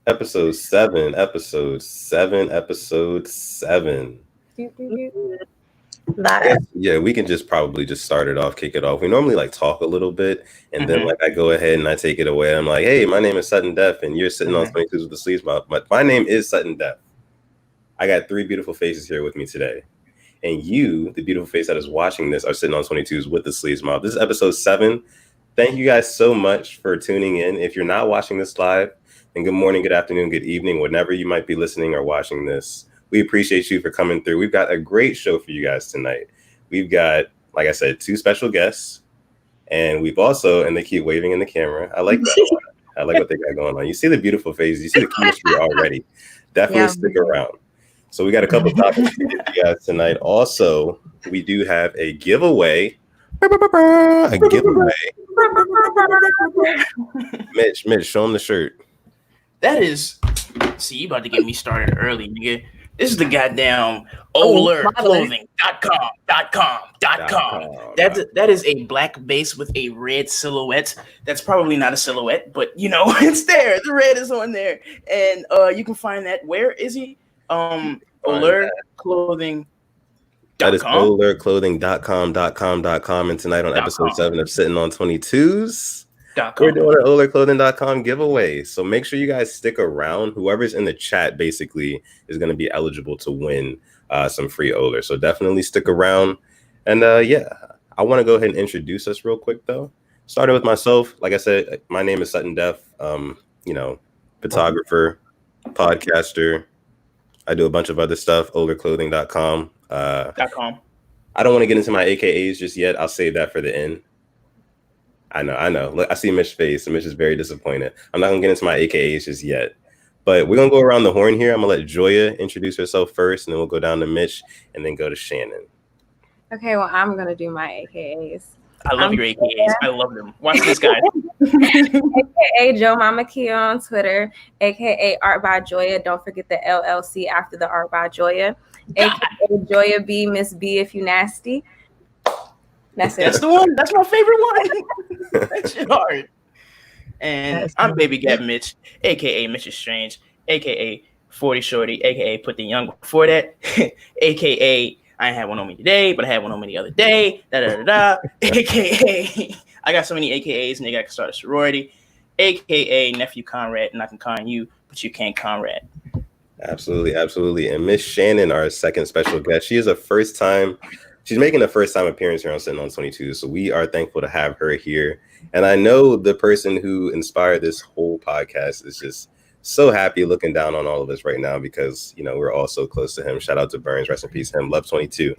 Episode 7, episode 7, episode 7. I guess, yeah, we can just probably just start it off, kick it off. We normally like talk a little bit, and then like I go ahead and I take it away. I'm like, hey, my name is Sutton Def, and you're sitting on 22s with the sleeves. But my name is Sutton Def. I got 3 beautiful faces here with me today. And you, the beautiful face that is watching this, are sitting on 22s with the sleeves mouth. This is episode 7. Thank you guys so much for tuning in. If you're not watching this live, then good morning, good afternoon, good evening, whenever you might be listening or watching this. We appreciate you for coming through. We've got a great show for you guys tonight. We've got, like I said, 2 special guests. And we've also, and they keep waving in the camera. I like that a lot. I like what they got going on. You see the beautiful faces. You see the chemistry already. Definitely stick around. So we got a couple of topics to get to you guys tonight. Also, we do have a giveaway. A giveaway. Mitch, show them the shirt. That is, see, you about to get me started early, nigga. This is the goddamn OLUR clothing.com. That is a black base with a red silhouette. That's probably not a silhouette, but you know, it's there. The red is on there. And you can find that. Where is he? OLUR clothing. That is OLURclothing.com. And tonight on episode 7 of Sitting on 22s, we're doing an OLURclothing.com giveaway. So make sure you guys stick around. Whoever's in the chat basically is going to be eligible to win some free OLUR. So definitely stick around. And yeah, I want to go ahead and introduce us real quick though. Starting with myself, like I said, my name is Sutton Def. Photographer, podcaster. I do a bunch of other stuff. OLURclothing.com. I don't want to get into my AKAs just yet. I'll save that for the end. I know. Look, I see Mitch's face. Mitch is very disappointed. I'm not going to get into my AKAs just yet. But we're going to go around the horn here. I'm going to let Joya introduce herself first, and then we'll go down to Mitch, and then go to Shannon. Okay, well, I'm going to do my AKAs. I love your AKAs. I love them. Watch this, guys. AKA Joe Mama Kia on Twitter. AKA Art by Joya. Don't forget the LLC after the Art by Joya. AKA Joya B, Miss B if you nasty. That's the one. That's my favorite one. That shit hard. And I'm Baby Gab Mitch, AKA Mitch is Strange, AKA 40 Shorty, AKA Put the Young before that, AKA I ain't had one on me today, but I had one on me the other day. AKA I got so many AKAs, nigga, I can start a sorority. AKA Nephew Conrad, and I can con you, but you can't Conrad. Absolutely. And Miss Shannon, our second special guest, she's making a first time appearance here on Sitting on 22. So we are thankful to have her here. And I know the person who inspired this whole podcast is just so happy looking down on all of us right now because, you know, we're all so close to him. Shout out to Burns. Rest in peace, him. Love 22.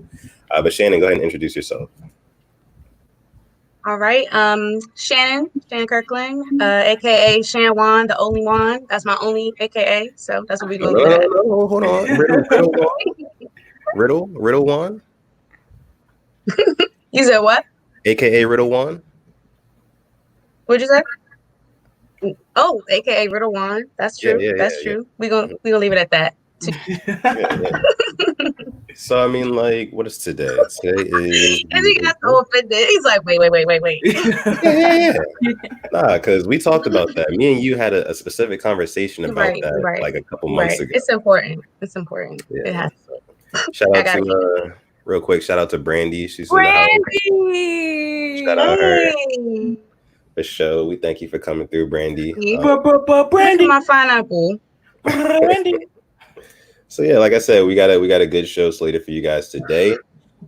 But Shannon, go ahead and introduce yourself. All right. Shannon Kirkland, AKA Shan Wan, the only one. That's my only AKA. So that's what we're going to do. No, hold on. Riddle Wan? You said what? AKA Riddle Wan? What'd you say? Oh, AKA Riddle Wan. That's true. That's true. We're gonna leave it at that. So I mean, like, what is today? Today is. And he got so offended. He's like, wait. Yeah. Nah, because we talked about that. Me and you had a specific conversation about that like a couple months ago. It's important. Yeah. It has to. Shout out to real quick. Shout out to Brandy. She's Brandy. In the house. Shout out her. The show. We thank you for coming through, Brandy. Brandy, my pineapple. Brandy. So yeah, like I said, we got a good show slated for you guys today.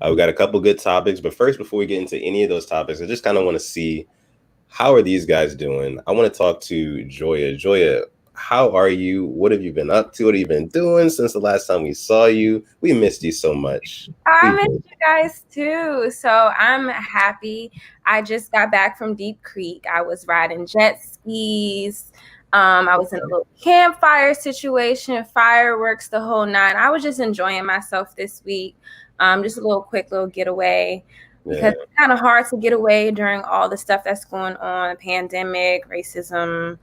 We got a couple good topics, but first, before we get into any of those topics, I just kind of want to see how are these guys doing. I want to talk to Joya. Joya, how are you? What have you been up to? What have you been doing since the last time we saw you? We missed you so much. I missed you guys too. So I'm happy. I just got back from Deep Creek. I was riding jet skis. I was in a little campfire situation, fireworks, the whole 9. I was just enjoying myself this week. Just a quick little getaway. Because it's kind of hard to get away during all the stuff that's going on, pandemic, racism,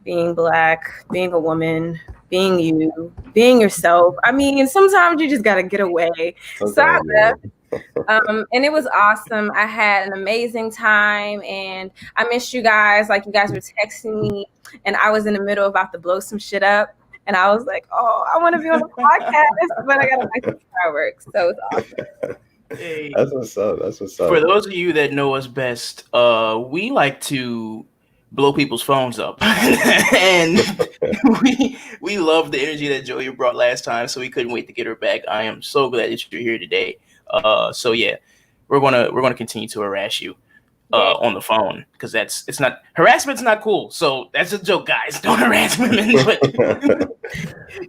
being Black, being a woman, being you, being yourself. I mean, sometimes you just got to get away. So I left. And it was awesome. I had an amazing time, and I missed you guys. Like, you guys were texting me, and I was in the middle about to blow some shit up, and I was like, "Oh, I want to be on the podcast, but I got to make some fireworks." So it's awesome. Hey, That's what's up. That's what's up. for those of you that know us best, we like to blow people's phones up, and we love the energy that Joey brought last time, so we couldn't wait to get her back. I am so glad that you're here today. So yeah, we're gonna continue to harass you on the phone, because it's not, harassment's not cool. So that's a joke, guys. Don't harass women. But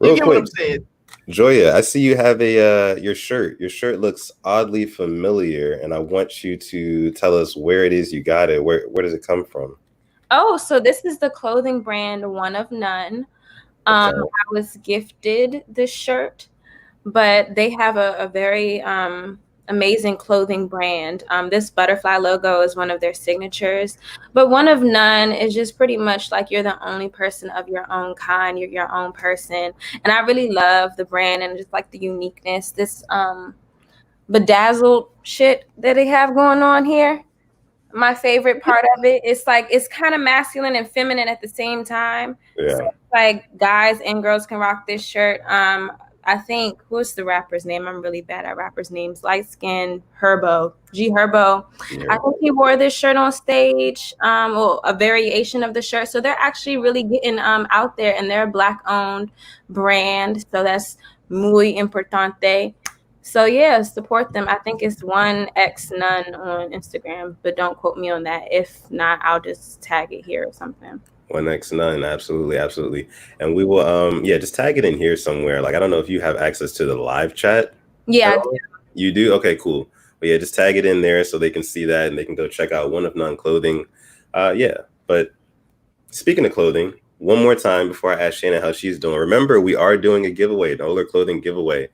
you get what I'm saying. Joya, I see you have your shirt. Your shirt looks oddly familiar, and I want you to tell us where it is you got it. Where does it come from? Oh, so this is the clothing brand One of None. I was gifted this shirt, but they have a very amazing clothing brand. This butterfly logo is one of their signatures, but One of None is just pretty much like you're the only person of your own kind. You're your own person. And I really love the brand and just like the uniqueness, this bedazzled shit that they have going on here. My favorite part of it is like it's kind of masculine and feminine at the same time. Yeah. So like guys and girls can rock this shirt. I think, what's the rapper's name? I'm really bad at rappers' names. Light Skin Herbo, G Herbo. Yeah. I think he wore this shirt on stage, or a variation of the shirt. So they're actually really getting out there, and they're a Black-owned brand. So that's muy importante. So yeah, support them. I think it's 1x on Instagram, but don't quote me on that. If not, I'll just tag it here or something. 1x, absolutely. And we will just tag it in here somewhere. Like, I don't know if you have access to the live chat. Yeah. You do? Okay, cool. But yeah, just tag it in there so they can see that and they can go check out One of None clothing. But speaking of clothing, one more time before I ask Shannon how she's doing. Remember, we are doing a giveaway, an OLUR clothing giveaway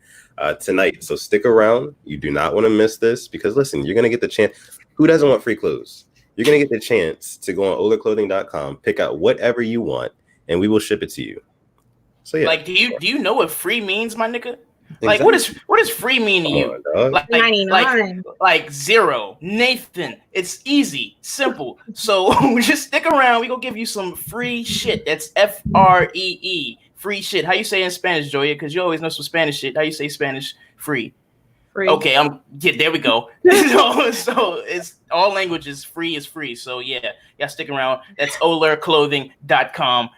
tonight. So stick around. You do not want to miss this, because listen, you're going to get the chance. Who doesn't want free clothes? You're going to get the chance to go on olurclothing.com, pick out whatever you want, and we will ship it to you. So yeah. Like, do you know what free means, my nigga? Like, exactly. what does free mean to you? Like 99. Like zero. Nathan. It's easy, simple. So just stick around. We gonna give you some free shit. That's FREE. Free shit. How you say in Spanish, Joya? Because you always know some Spanish shit. How you say Spanish? Free. Free. Okay, there we go. so it's all languages. Free is free. So yeah, stick around. That's olurclothing.com.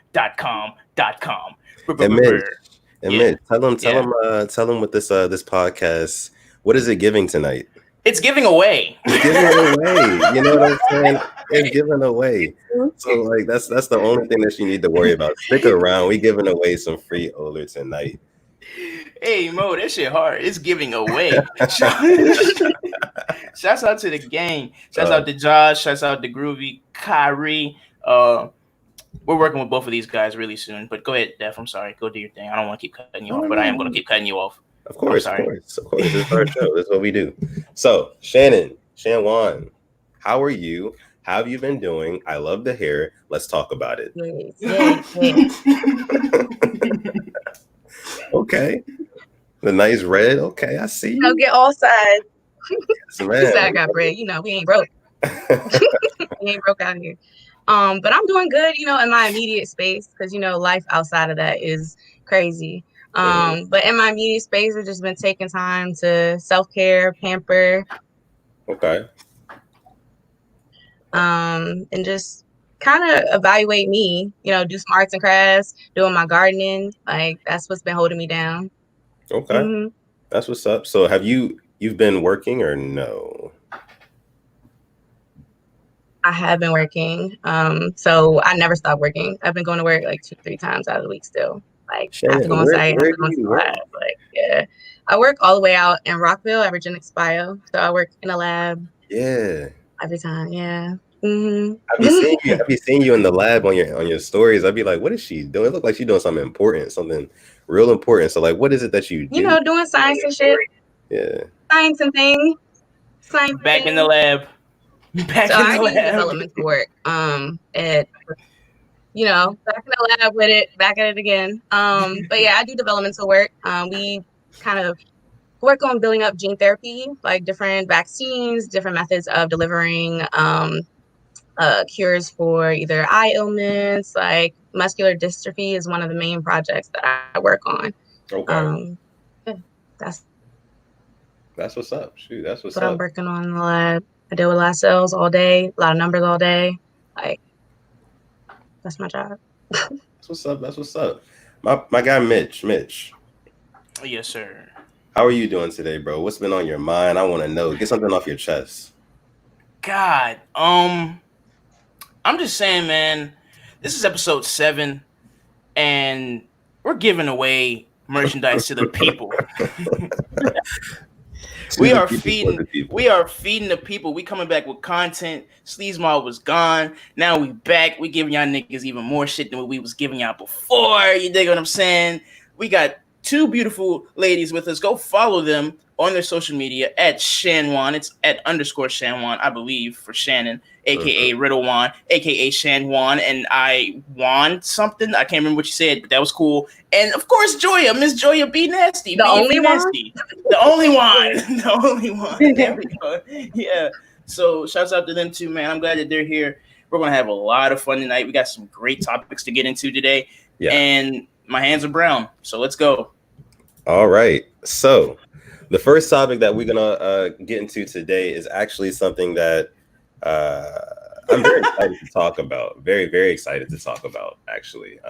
And Mitch, tell them with this podcast, what is it giving tonight? It's giving away. It's giving away. You know what I'm saying? It's giving away. So like that's the only thing that you need to worry about. Stick around. We giving away some free OLUR tonight. Hey Mo, that shit hard. It's giving away. Shouts out to the gang. Shouts out to Josh. Shouts out to Groovy, Kyrie. We're working with both of these guys really soon. But go ahead, Def. I'm sorry. Go do your thing. I don't want to keep cutting you off, but I am going to keep cutting you off. Of course. This is our show. This is what we do. So, Shannon Wan, how are you? How have you been doing? I love the hair. Let's talk about it. Okay. The nice red. Okay, I see you. Don't get all sides. Yes, I got bread. You know, we ain't broke. We ain't broke out here. But I'm doing good, in my immediate space, because, life outside of that is crazy. But in my immediate space, I've just been taking time to self-care, pamper. Okay. And just kind of evaluate me, do some arts and crafts, doing my gardening. Like, that's what's been holding me down. Okay. Mm-hmm. That's what's up. So you've been working or no? I have been working. So I never stopped working. I've been going to work like 2-3 times out of the week still. Like, Shannon, I have to go on site, I have to go to the lab. Like, yeah. I work all the way out in Rockville at Regenix Bio. So I work in a lab. Yeah. Every time, yeah. Mm-hmm. I've been seeing you in the lab on your stories. I'd be like, what is she doing? It look like she's doing something important, something real important. So like, what is it that you do? Doing science and shit. Yeah. Science and things. Back in the lab. I do developmental work. Back in the lab with it, back at it again. But yeah, I do developmental work. We kind of work on building up gene therapy, like different vaccines, different methods of delivering cures for either eye ailments, like muscular dystrophy is one of the main projects that I work on. Okay. Yeah, that's what's up. Shoot, that's what's what up. I'm working on in the lab. I deal with a lot of cells all day, a lot of numbers all day. Like, that's my job. That's what's up. That's what's up. My guy Mitch. Yes, sir. How are you doing today, bro? What's been on your mind? I want to know. Get something off your chest. God, I'm just saying, man, this is episode 7, and we're giving away merchandise to the people. We are feeding the people. We coming back with content. Sleazemall was gone. Now we back. We giving y'all niggas even more shit than what we was giving y'all before. You dig what I'm saying? We got 2 beautiful ladies with us. Go follow them on their social media at Shanwan. It's at _Shanwan, I believe, for Shannon, aka Riddlewan, aka Shanwan, and I won something. I can't remember what you said, but that was cool. And of course, Joya, Miss Joya B Nasty. The only one? The only one. The only one. There we go. Yeah. So shouts out to them too, man. I'm glad that they're here. We're gonna have a lot of fun tonight. We got some great topics to get into today. Yeah. And my hands are brown. So let's go. All right. So the first topic that we're gonna get into today is actually something that I'm very excited to talk about. Very, very excited to talk about, actually.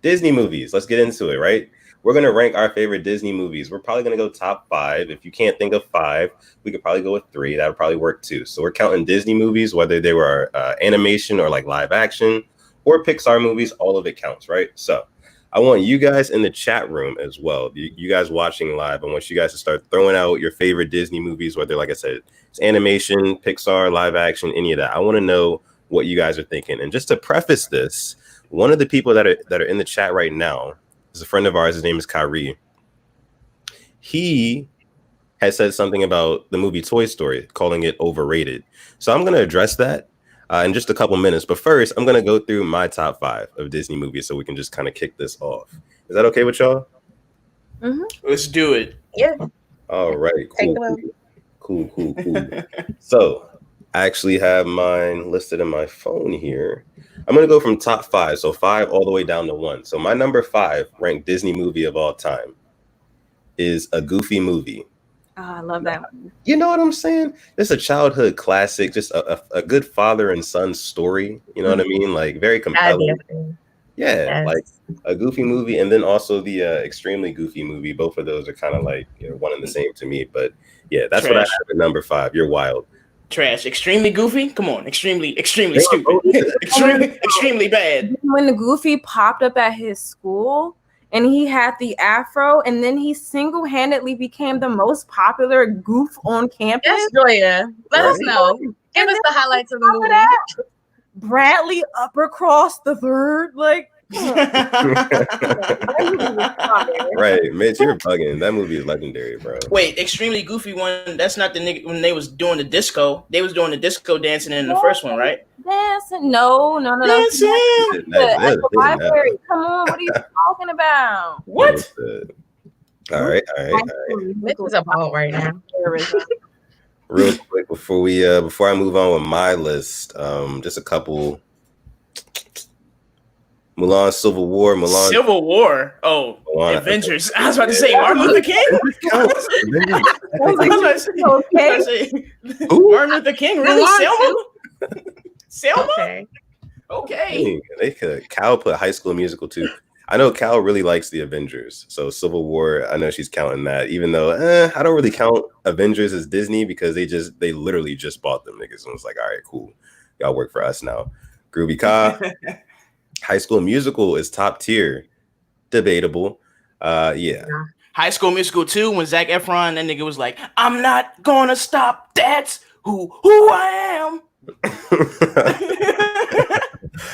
Disney movies. Let's get into it, right? We're gonna rank our favorite Disney movies. We're probably gonna go top 5. If you can't think of 5, we could probably go with 3. That would probably work too. So we're counting Disney movies, whether they were animation or like live action or Pixar movies. All of it counts, right? So I want you guys in the chat room as well. You guys watching live, I want you guys to start throwing out your favorite Disney movies, whether, like I said, it's animation, Pixar, live action, any of that. I want to know what you guys are thinking. And just to preface this, one of the people that are in the chat right now is a friend of ours. His name is Kyrie. He has said something about the movie Toy Story, calling it overrated. So I'm going to address that in just a couple minutes. But first, I'm going to go through my top 5 of Disney movies so we can just kind of kick this off. Is that okay with y'all? Mm-hmm. Let's do it. Yeah. All right. Cool. So I actually have mine listed in my phone here. I'm going to go from top 5. So 5 all the way down to 1. So my number 5 ranked Disney movie of all time is A Goofy Movie. Oh, I love that one. You know what I'm saying? It's a childhood classic, just a good father and son story. You know what I mean? Like, very compelling. Yeah, yes. Like A Goofy Movie, and then also the Extremely Goofy Movie. Both of those are kind of like, you know, one and the same to me. But yeah, that's what I have at number 5. You're wild. Trash. Extremely goofy? Come on. Extremely stupid. extremely bad. When the Goofy popped up at his school and he had the afro, and then he single-handedly became the most popular goof on campus. Yes, Joya. Let us know. Give us the highlights of the movie. Bradley Uppercross the third, like. Right, Mitch, you're bugging. That movie is legendary, bro. Wait, Extremely Goofy one, that's not the nigga when they was doing the disco. They was doing the disco dancing in the first one, right? Dancing? No. Dancing. At the library. Come on, what are you talking about? What? All right. Mitch is about right now. Real quick before I move on with my list, just a couple. Mulan, Civil War. Oh, Mulan, Avengers. I was about to say Martin Luther King. Martin Luther King, really? Selma? Okay. They could. Cal put High School Musical too. I know Cal really likes the Avengers, so Civil War, I know she's counting that, even though I don't really count Avengers as Disney because they literally just bought them niggas and was like, all right, cool, y'all work for us now. Groovy Ka. High School Musical is top tier. Debatable. Yeah. High School Musical 2, when Zac Efron, that nigga was like, I'm not gonna stop. That's who I am.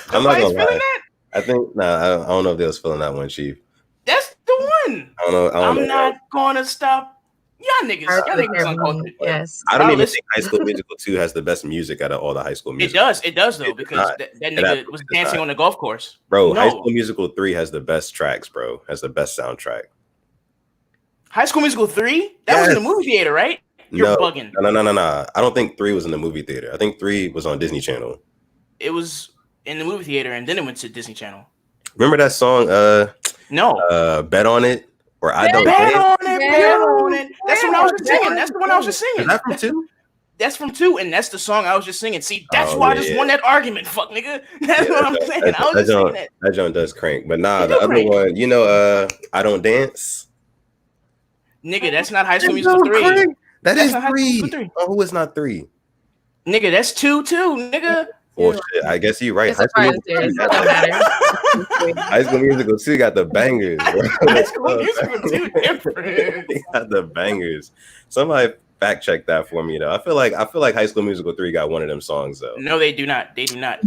I'm not gonna lie. That? I think I don't know if they was feeling that one, Chief. That's the one. I don't know. I'm not gonna stop. Y'all niggas uncultured. Yes. I don't even think High School Musical 2 has the best music out of all the High School music. It does though, because that nigga was dancing on the golf course. Bro, High School Musical 3 has the best tracks, bro. Has the best soundtrack. High School Musical 3? That was in the movie theater, right? You're bugging. No. I don't think 3 was in the movie theater. I think 3 was on Disney Channel. It was in the movie theater, and then it went to Disney Channel. Remember that song? No. Bet on It, or I Don't Bet Dance? on it. That's what I was just singing. That's the one I was just singing. Is that from 2? That's from 2, and that's the song I was just singing. See, that's why I just won that argument. Fuck, nigga. That's what I'm saying. I was just saying that. That joint does crank. But nah, the other one, you know, I Don't Dance? Nigga, that's not High School Musical 3. That is 3. Oh, who is not 3? Nigga, that's 2 too, nigga. Well, shit, I guess you're right. High School Musical 2 got the bangers, bro. High School Musical 2 different. He got the bangers. Somebody fact check that for me, though. I feel like High School Musical 3 got one of them songs, though. No, they do not. They do not.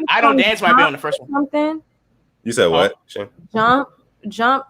I don't dance might be on the first one. Something. You said what? Shane? Jump.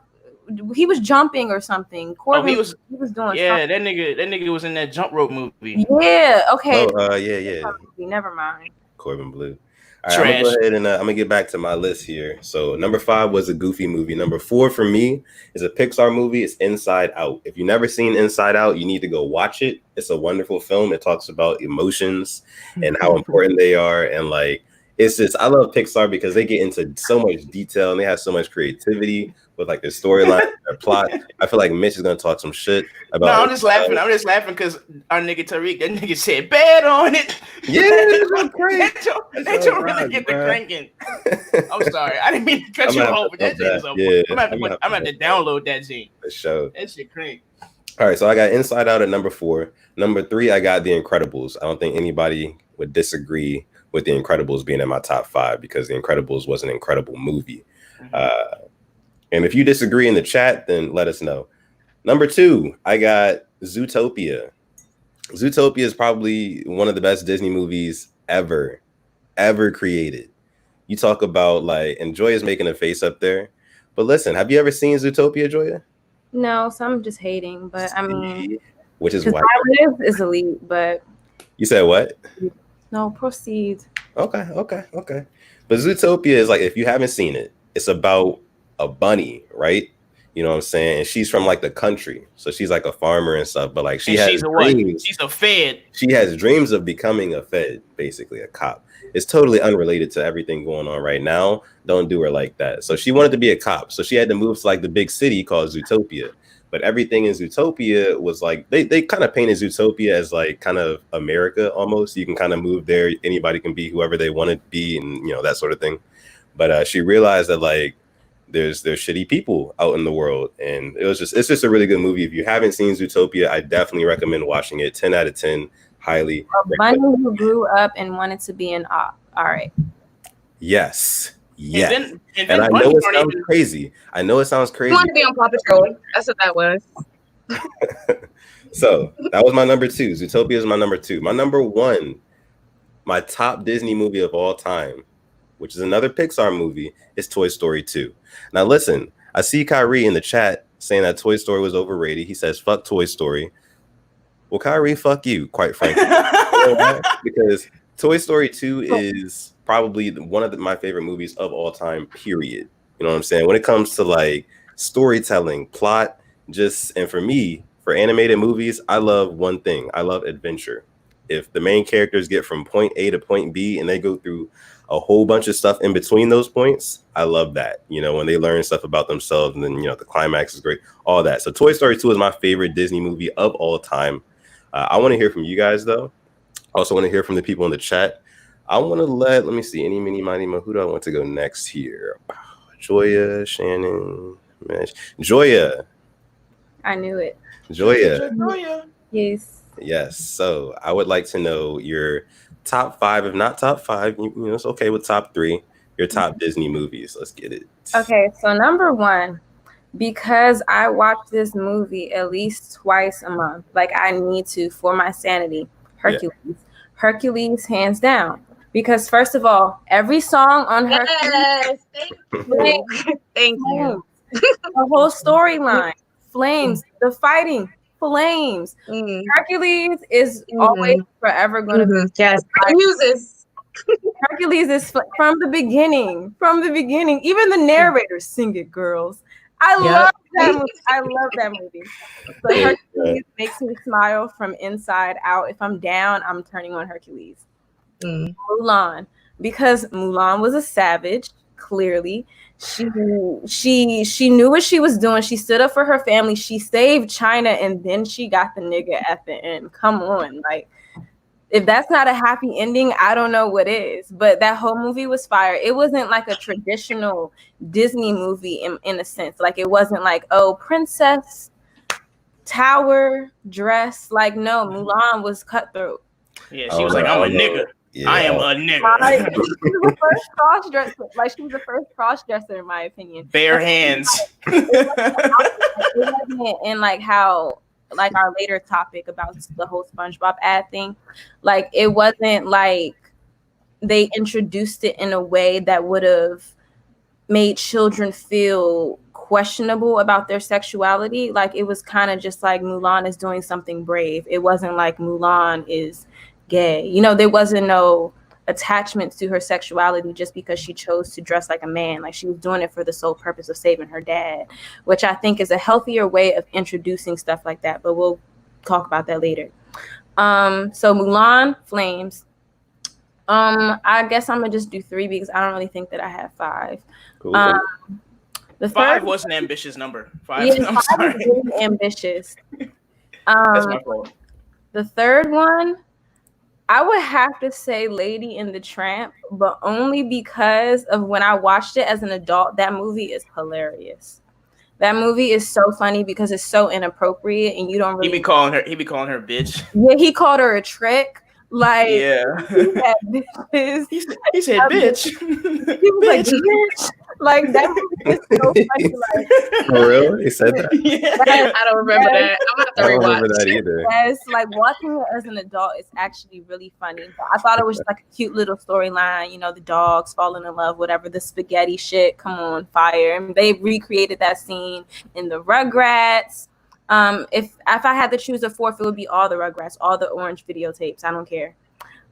He was jumping or something. Corbin, he was doing. Yeah, something. that nigga was in that Jump Rope movie. Yeah. Okay. Yeah. Never mind. Corbin Blue. All right, I'm gonna go ahead and I'm gonna get back to my list here. So number 5 was a Goofy movie. Number 4 for me is a Pixar movie. It's Inside Out. If you've never seen Inside Out, you need to go watch it. It's a wonderful film. It talks about emotions and how important they are. And like, it's just, I love Pixar because they get into so much detail and they have so much creativity with like their storyline, their plot. I feel like Mitch is gonna talk some shit about. No, I'm just laughing. I'm just laughing because our nigga Tariq, that nigga said bet on it. Yeah, that don't really get the cranking. I'm sorry, I didn't mean to cut you off, but that shit is I'm gonna have to download that shit. The show. That shit crank. All right, so I got Inside Out at number 4. Number 3, I got The Incredibles. I don't think anybody would disagree with The Incredibles being in my top 5 because The Incredibles was an incredible movie. And if you disagree in the chat, then let us know. Number 2, I got Zootopia. Zootopia is probably one of the best Disney movies ever created. You talk about like, and Joya's making a face up there. But listen, have you ever seen Zootopia, Joya? No, so I'm just hating. But I mean, which is why is elite. But you said what? No, proceed. Okay. But Zootopia is like, if you haven't seen it, it's about a bunny, right? You know what I'm saying? And she's from like the country, so she's like a farmer and stuff. But like she's a fed. She has dreams of becoming a fed, basically a cop. It's totally unrelated to everything going on right now. Don't do her like that. So she wanted to be a cop, so she had to move to like the big city called Zootopia. But everything in Zootopia was like they kind of painted Zootopia as like kind of America almost. You can kind of move there. Anybody can be whoever they want to be, and you know that sort of thing. But she realized that like there's shitty people out in the world, and it's just a really good movie. If you haven't seen Zootopia, I definitely recommend watching it. 10 out of 10, highly. A bunny who grew up and wanted to be an op. All right. Yes. And I know it sounds crazy. I want to be on Paw Patrol. That's what that was. So that was my number 2. Zootopia is my number 2. My number 1, my top Disney movie of all time, which is another Pixar movie, is Toy Story 2. Now listen, I see Kyrie in the chat saying that Toy Story was overrated. He says, fuck Toy Story. Well, Kyrie, fuck you, quite frankly. Because Toy Story 2 is probably one of my favorite movies of all time, period. You know what I'm saying? When it comes to like storytelling, plot, and for me, for animated movies, I love one thing. I love adventure. If the main characters get from point A to point B and they go through a whole bunch of stuff in between those points, I love that. You know, when they learn stuff about themselves and then, you know, the climax is great, all that. So Toy Story 2 is my favorite Disney movie of all time. I want to hear from you guys, though. I also want to hear from the people in the chat. I want to let me see, any, mini, mighty, mo. Who do I want to go next here? Joya, Shannon, Mesh. Joya. I knew it. Joya. Yes. So I would like to know your top 5, if not top 5, you know, it's okay with top 3, your top Disney movies. Let's get it. Okay, so number 1, because I watch this movie at least twice a month, like I need to for my sanity, Hercules. Yeah. Hercules, hands down. Because first of all, every song on Hercules, thank you. The whole storyline, flames, the fighting, flames. Hercules is always forever going to be. Yes, Hercules is from the beginning. Even the narrators sing it, girls. I love that movie. I love that movie. But Hercules makes me smile from inside out. If I'm down, I'm turning on Hercules. Mulan, because Mulan was a savage. Clearly, she knew what she was doing. She stood up for her family. She saved China, and then she got the nigga at the end. Come on, like. If that's not a happy ending, I don't know what is. But that whole movie was fire. It wasn't like a traditional Disney movie in a sense. Like it wasn't like, oh, princess, tower, dress. Like no, Mulan was cutthroat. Yeah, she was like, I'm a nigga. Yeah. I am a nigga. She was the first cross dresser. Like she was the first cross dresser, in my opinion. Bare hands. It wasn't in like how. Like our later topic about the whole SpongeBob ad thing, like it wasn't like they introduced it in a way that would have made children feel questionable about their sexuality. Like it was kind of just like Mulan is doing something brave. It wasn't like Mulan is gay. You know, there wasn't no attachments to her sexuality just because she chose to dress like a man. Like she was doing it for the sole purpose of saving her dad, which I think is a healthier way of introducing stuff like that, but we'll talk about that later. So Mulan, Flames. I guess I'm gonna just do 3 because I don't really think that I have 5. Cool. The 5 was an ambitious number. 5, yeah, I'm 5 sorry. is really ambitious. That's my fault. The third one, I would have to say Lady and the Tramp, but only because of when I watched it as an adult, that movie is hilarious. That movie is so funny because it's so inappropriate and you don't really. He be calling her bitch. Yeah, he called her a trick. Like, yeah. He said bitch. He was like, bitch. Like, that movie is so funny. Like, oh, really? He said that? Yeah. I don't remember that. I'm going to have to rewatch. I don't remember that either. Yes, like watching it as an adult is actually really funny. But I thought it was just like a cute little storyline, you know, the dogs falling in love, whatever, the spaghetti shit, come on, fire. And they recreated that scene in the Rugrats. If I had to choose a 4th, it would be all the Rugrats, all the orange videotapes. I don't care.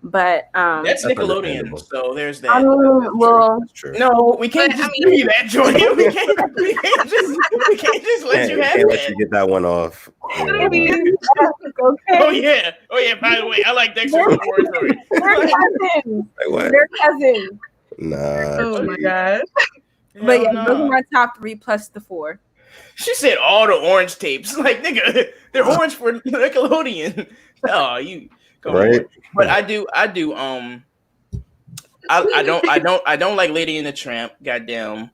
But that's Nickelodeon, so there's that. I mean, well, no, we can't just give you that, Jordan. We can't just let you have can't that. let you get that one off. Okay. Oh yeah. By the way, I like Dexter's War Story. They're cousins. Like what? They're cousins. Nah. Oh my god. But yeah, those are my top 3 plus the 4. She said all the orange tapes. Like, nigga, they're orange for Nickelodeon. Oh, you come right. on. But I do. I don't like Lady and the Tramp. Goddamn,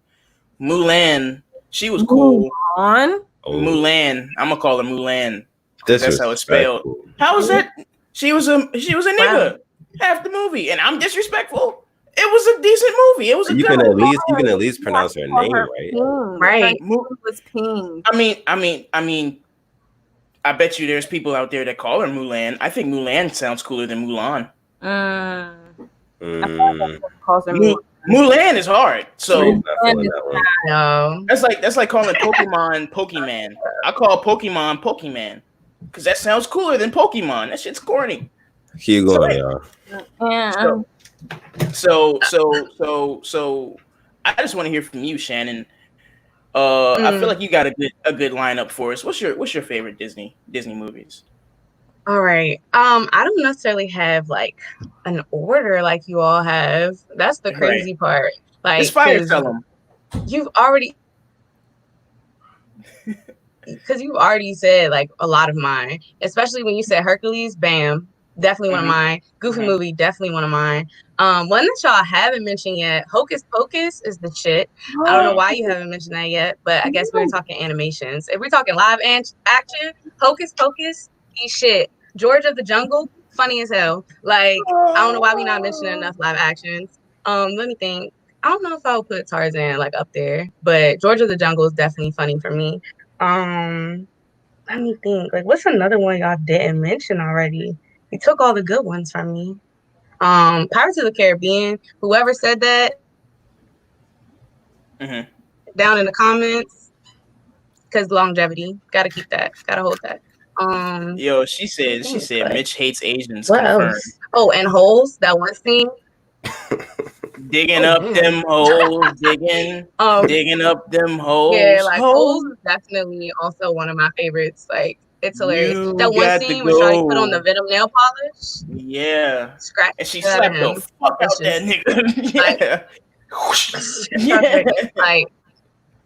Mulan. She was cool. Mulan. I'm gonna call her Mulan. That's how it's spelled. How is that? She was a nigga. Wow. Half the movie, and I'm disrespectful. It was a decent movie. It was a you good can movie. You can at least pronounce her name right. Right. Was pink. I mean. I bet you there's people out there that call her Mulan. I think Mulan sounds cooler than Mulan. Mulan is hard. So that's like calling Pokemon Pokemon. I call Pokemon Pokemon because that sounds cooler than Pokemon. That shit's corny. Keep going, y'all. Yeah. So I just want to hear from you, Shannon. I feel like you got a good lineup for us. What's your favorite Disney movies? All right. I don't necessarily have like an order like you all have. That's the crazy part. Like, it's fire, tell them. You've already said like a lot of mine, especially when you said Hercules. Bam. Definitely one of mine. Goofy movie, definitely one of mine. One that y'all haven't mentioned yet, Hocus Pocus is the shit. I don't know why you haven't mentioned that yet, but I guess we're talking animations. If we're talking live action, Hocus Pocus, eat shit. George of the Jungle, funny as hell. Like, I don't know why we're not mentioning enough live actions. Let me think. I don't know if I would put Tarzan like up there, but George of the Jungle is definitely funny for me. Let me think. Like, what's another one y'all didn't mention already? You took all the good ones from me. Pirates of the Caribbean. Whoever said that, down in the comments, because longevity. Gotta keep that. Gotta hold that. Yo, she said Mitch hates Asians. What else? Oh, and Holes. That one scene. Digging up them holes, digging up them holes. Yeah, like holes is definitely also one of my favorites. Like it's hilarious. That one scene when Shawty put on the Venom nail polish. Yeah. Scratch. And she slapped the fuck out that nigga. Yeah. Like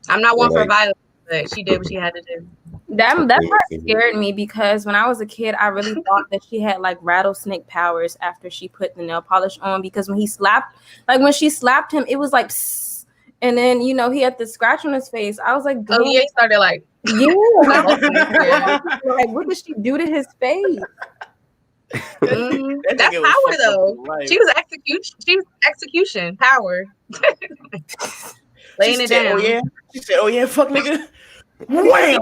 I'm not one for violence, but she did what she had to do. That part scared me because when I was a kid, I really thought that she had like rattlesnake powers after she put the nail polish on, because when she slapped him, it was like psst, and then he had the scratch on his face. I was like, oh yeah, he started like like what did she do to his face? That's power though. She was execution power. Laying it down. Oh yeah. She said, "Oh yeah, fuck nigga." Wham! You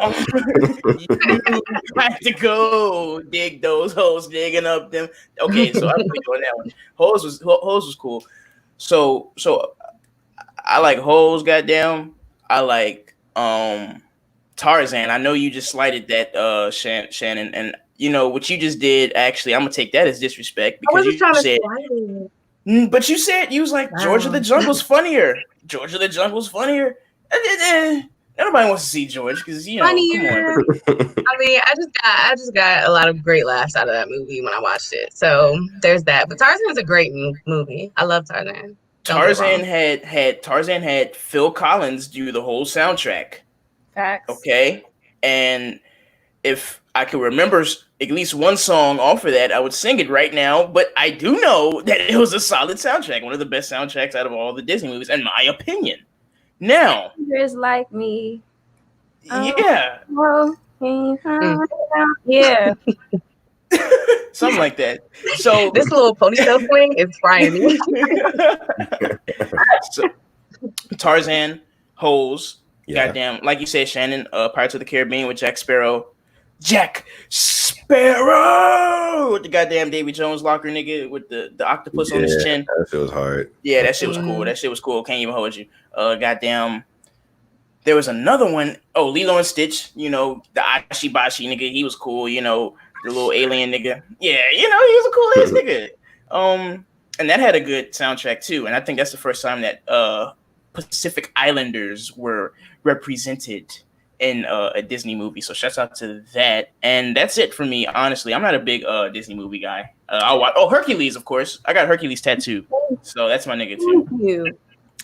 have to go dig those holes, digging up them. Okay, so I'm doing that one. Holes was cool. So I like holes. Goddamn, I like Tarzan. I know you just slighted that, Shannon, and what you just did. Actually, I'm gonna take that as disrespect because you said. But you said you was like George of the Jungle's funnier. George of the Jungle's funnier. Nobody wants to see George because come on. I mean, I just got a lot of great laughs out of that movie when I watched it. So there's that. But Tarzan is a great movie. I love Tarzan. Tarzan had Phil Collins do the whole soundtrack. Facts. Okay, and if I could remember at least one song off of that, I would sing it right now. But I do know that it was a solid soundtrack, one of the best soundtracks out of all the Disney movies, in my opinion. Now, just like me. Yeah. Yeah. Something like that. So this little ponytail swing is frying me. So, Tarzan, Holes, goddamn, like you said, Shannon, Pirates of the Caribbean with Jack Sparrow. Jack Sparrow with the goddamn Davy Jones locker nigga with the octopus on his chin. That shit was hard. Yeah, that shit was cool. That shit was cool. Can't even hold you. Goddamn. There was another one. Oh, Lilo and Stitch. The Ashibashi nigga. He was cool. The little alien nigga. Yeah, he was a cool ass nigga. And that had a good soundtrack too. And I think that's the first time that Pacific Islanders were represented in a Disney movie. So shouts out to that. And that's it for me, honestly. I'm not a big Disney movie guy. I'll watch Hercules, of course. I got Hercules tattoo. So that's my nigga too.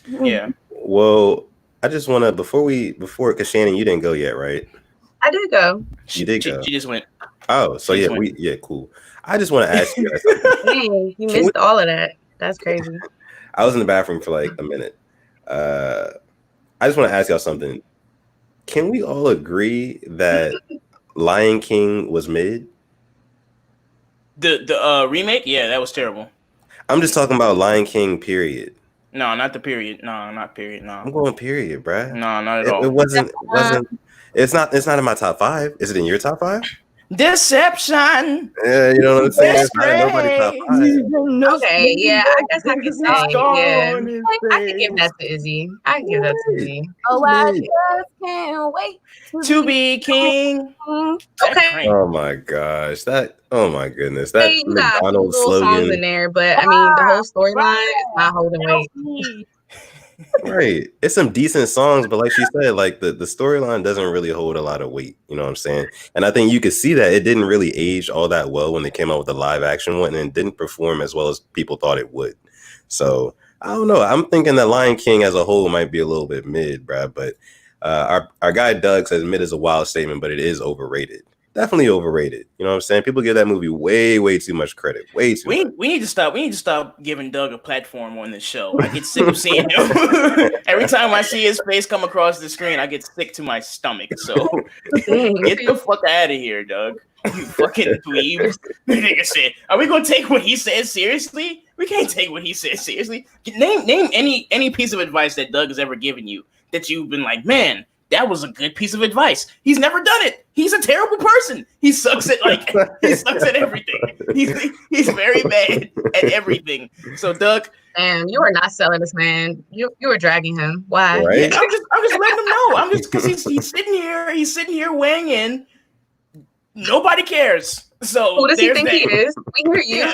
Yeah. Well, I just want to before because Shannon, you didn't go yet, right? I did go. You did go. She just went. Oh, so cool. I just want to ask you guys something. Dang, you missed all of that. That's crazy. I was in the bathroom for like a minute. I just want to ask y'all something. Can we all agree that Lion King was mid? The remake? Yeah, that was terrible. I'm just talking about Lion King, period. No, not the period. No, not period. No. I'm going period, bruh. No, not at all. It wasn't. It's not in my top 5. Is it in your top 5? Deception. Yeah, you know what I'm saying? It's not in nobody's top 5. Okay, yeah, I guess I could say, yeah. I could give that to Izzy. I can give that to Izzy. Oh, I just can't wait to be king. Okay. Oh my gosh, oh my goodness, that McDonald's slogan. Songs in there, but I mean, the whole storyline is not holding weight. Right, it's some decent songs, but like she said, like the storyline doesn't really hold a lot of weight. You know what I'm saying? And I think you could see that it didn't really age all that well when they came out with the live action one, and didn't perform as well as people thought it would. So I don't know. I'm thinking that Lion King as a whole might be a little bit mid, bruh. But our guy Doug says mid is a wild statement, but it is overrated. Definitely overrated. You know what I'm saying? People give that movie way too much credit. Way too much. We need to stop giving Doug a platform on this show. I get sick of seeing him. Every time I see his face come across the screen, I get sick to my stomach. So get the fuck out of here, Doug. You fucking dweeb. Nigga said, are we gonna take what he said seriously? We can't take what he said seriously. Name any piece of advice that Doug has ever given you that you've been like, man, that was a good piece of advice. He's never done it. He's a terrible person. He sucks at everything. He's very bad at everything. So Doug, and you are not selling this man. You were dragging him. Why? Right? Yeah, I'm just letting him know. I'm just because he's sitting here weighing in. Nobody cares. So who does he think he is? We hear you.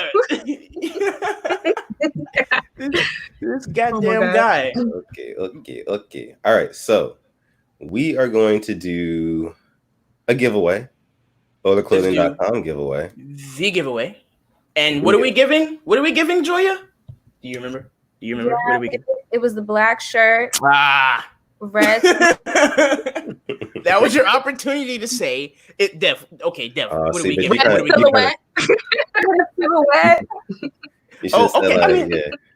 This goddamn guy. Okay. All right, so we are going to do a giveaway. OLURclothing.com giveaway. The giveaway. And what are we giving? What are we giving, Joya? Do you remember? Yeah, What are we giving? it was the black shirt. Red. That was your opportunity to say it. Def. Okay, Def. What are we giving? Silhouette. Silhouette. Okay. I mean,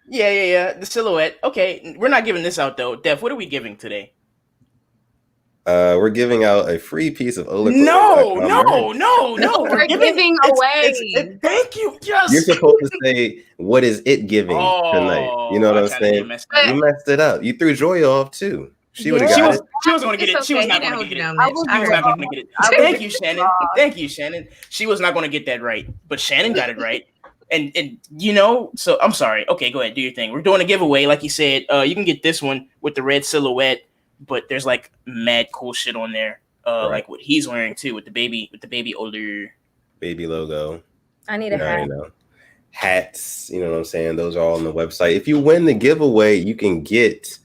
yeah. The silhouette. Okay, we're not giving this out though. Def, what are we giving today? We're giving out a free piece of OLUR. No. We're giving away. Thank you. You're supposed to say, what is it giving tonight? You know what I'm saying? You messed it up. You threw Joya off too. She would have got it. She was going to get it. She was not going to get it. Thank you, Shannon. Thank you, Shannon. She was not going to get that right, but Shannon got it right. And you know, so I'm sorry. Okay, go ahead, do your thing. We're doing a giveaway, like you said. You can get this one with the red silhouette, but there's like mad cool shit on there, like what he's wearing too, with the baby OLUR baby logo. I need a hat. You know, hats. You know what I'm saying? Those are all on the website. If you win the giveaway, you can get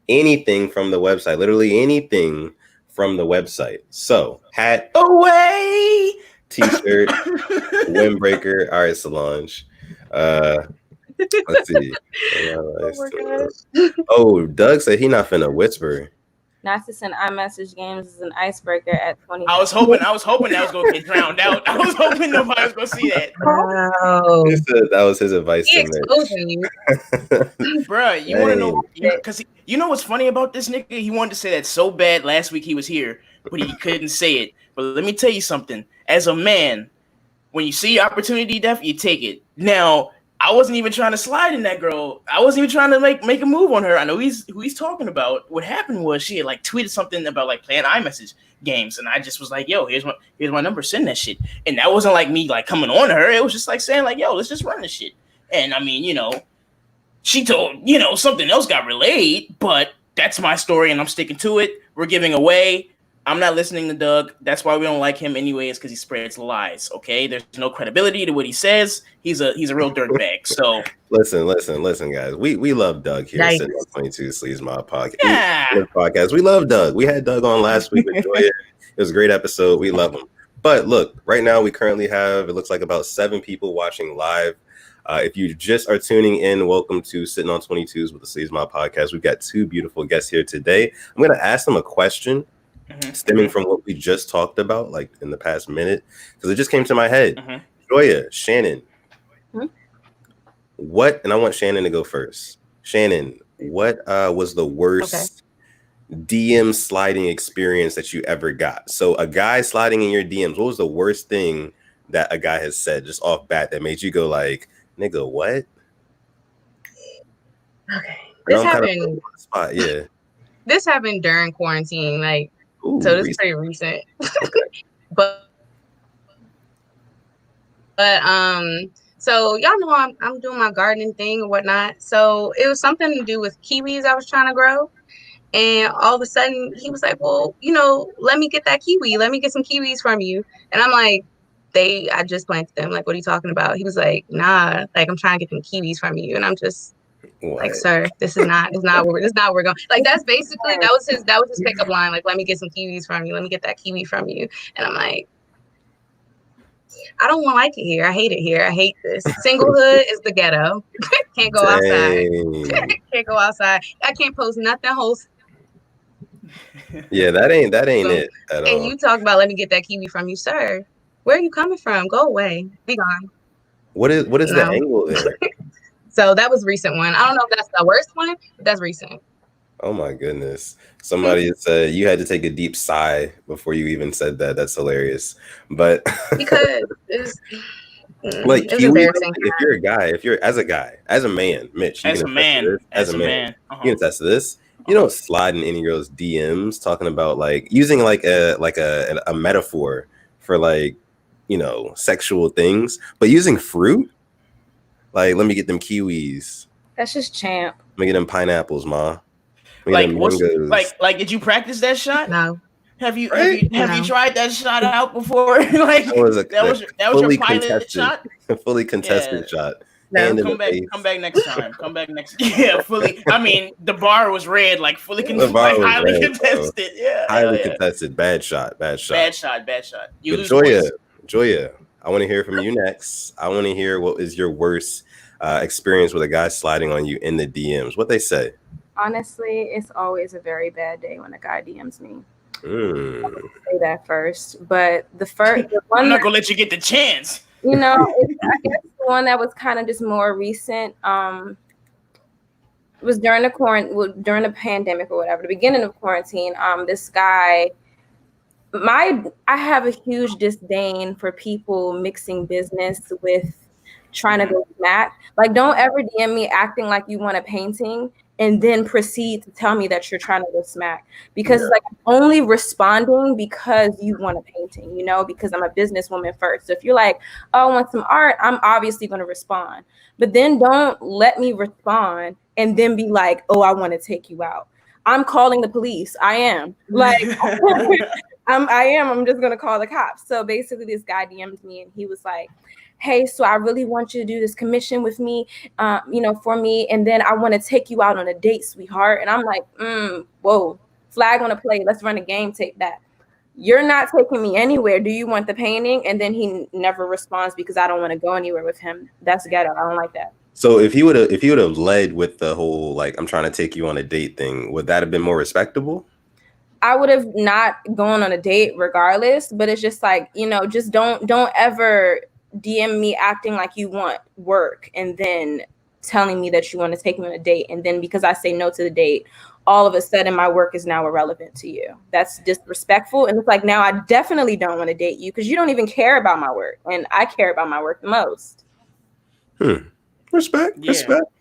anything from the website. Literally anything from the website. So hat away. T-shirt, windbreaker. All right, Solange. Let's see. Oh, Doug said he not finna whisper. Not to send iMessage games is an icebreaker at 20. I was hoping that was gonna get drowned out. I was hoping nobody was gonna see that. Wow. He said that was his advice to me. Bruh, you want to know? Because you know what's funny about this nigga? He wanted to say that so bad last week he was here, but he couldn't say it. But let me tell you something. As a man, when you see opportunity, Def, you take it. Now, I wasn't even trying to slide in that girl. I wasn't even trying to make a move on her. I know who he's talking about. What happened was she had like tweeted something about like playing iMessage games, and I just was like, "Yo, here's my number. Send that shit." And that wasn't like me like coming on her. It was just like saying like, "Yo, let's just run this shit." And I mean, you know, she told something else got relayed, but that's my story, and I'm sticking to it. We're giving away. I'm not listening to Doug. That's why we don't like him anyway, is because he spreads lies. Okay, there's no credibility to what he says. He's a real dirtbag. So listen, guys. We love Doug here. Nice. Sitting on 22 Sleeves, my podcast. Yeah. We love Doug. We had Doug on last week. We enjoyed it. It was a great episode. We love him. But look, right now we currently have, it looks like about 7 people watching live. If you just are tuning in, welcome to Sitting on 22s with the Sleeves, my podcast. We've got 2 beautiful guests here today. I'm going to ask them a question. Stemming from what we just talked about, like in the past minute, because it just came to my head. Joya, Shannon, what? And I want Shannon to go first. Shannon, what was the worst DM sliding experience that you ever got? So a guy sliding in your DMs. What was the worst thing that a guy has said just off bat that made you go like, "Nigga, what?" Okay, this happened. This happened during quarantine, like. Ooh, so this is pretty recent. but so y'all know I'm doing my gardening thing and whatnot. So it was something to do with kiwis I was trying to grow. And all of a sudden he was like, well, let me get that kiwi. Let me get some kiwis from you. And I'm like, I just planted them. Like, what are you talking about? He was like, nah, like I'm trying to get them kiwis from you. And I'm just like, sir, this is not where we're going. Like, that's basically that was his pickup line. Like, let me get some kiwis from you. Let me get that kiwi from you. And I'm like, I don't want to like it here. I hate it here. I hate this. Singlehood is the ghetto. Can't go outside. Can't go outside. I can't post nothing wholesome. Yeah, that ain't it at all. And you talk about let me get that kiwi from you, sir. Where are you coming from? Go away. Be gone. What is the angle there? So that was a recent one. I don't know if that's the worst one, but that's recent. Oh my goodness. Somebody said you had to take a deep sigh before you even said that. That's hilarious. But because it's like embarrassing. If you're a guy, as a man, Mitch, as a man, you can attest to this. You don't slide in any girl's DMs talking about like using like a metaphor for like, sexual things, but using fruit. Like, let me get them kiwis. That's just champ. Let me get them pineapples, ma. Like, did you practice that shot? No. Have you tried that shot out before? Like that was your pilot shot, fully contested shot. No, come back next time. Come back next. Yeah, fully. I mean, the bar was red, like fully contested, like highly contested. Yeah, highly contested. Bad shot. You lose Joya, I want to hear from you next. I want to hear what is your worst experience with a guy sliding on you in the DMs. What they say. Honestly, it's always a very bad day when a guy DMs me. Say that first, but the one I'm not gonna let you get the chance. You know, I guess the one that was kind of just more recent. It was during the pandemic or whatever, the beginning of quarantine. This guy, I have a huge disdain for people mixing business with trying to go smack. Like, don't ever DM me acting like you want a painting and then proceed to tell me that you're trying to go smack, because it's like I'm only responding because you want a painting, you know, because I'm a businesswoman first. So if you're like, oh, I want some art, I'm obviously going to respond, but then don't let me respond and then be like, oh, I want to take you out. I'm calling the police. I am like, I'm just going to call the cops. So basically this guy DM'd me and he was like, hey, so I really want you to do this commission with me, for me. And then I want to take you out on a date, sweetheart. And I'm like, whoa, flag on a play. Let's run a game, take that. You're not taking me anywhere. Do you want the painting? And then he never responds because I don't want to go anywhere with him. That's ghetto. I don't like that. So if he would have led with the whole, like, I'm trying to take you on a date thing, would that have been more respectable? I would have not gone on a date regardless, but it's just like, just don't ever DM me acting like you want work and then telling me that you want to take me on a date, and then because I say no to the date, all of a sudden my work is now irrelevant to you. That's disrespectful. And it's like, now I definitely don't want to date you because you don't even care about my work, and I care about my work the most. Respect.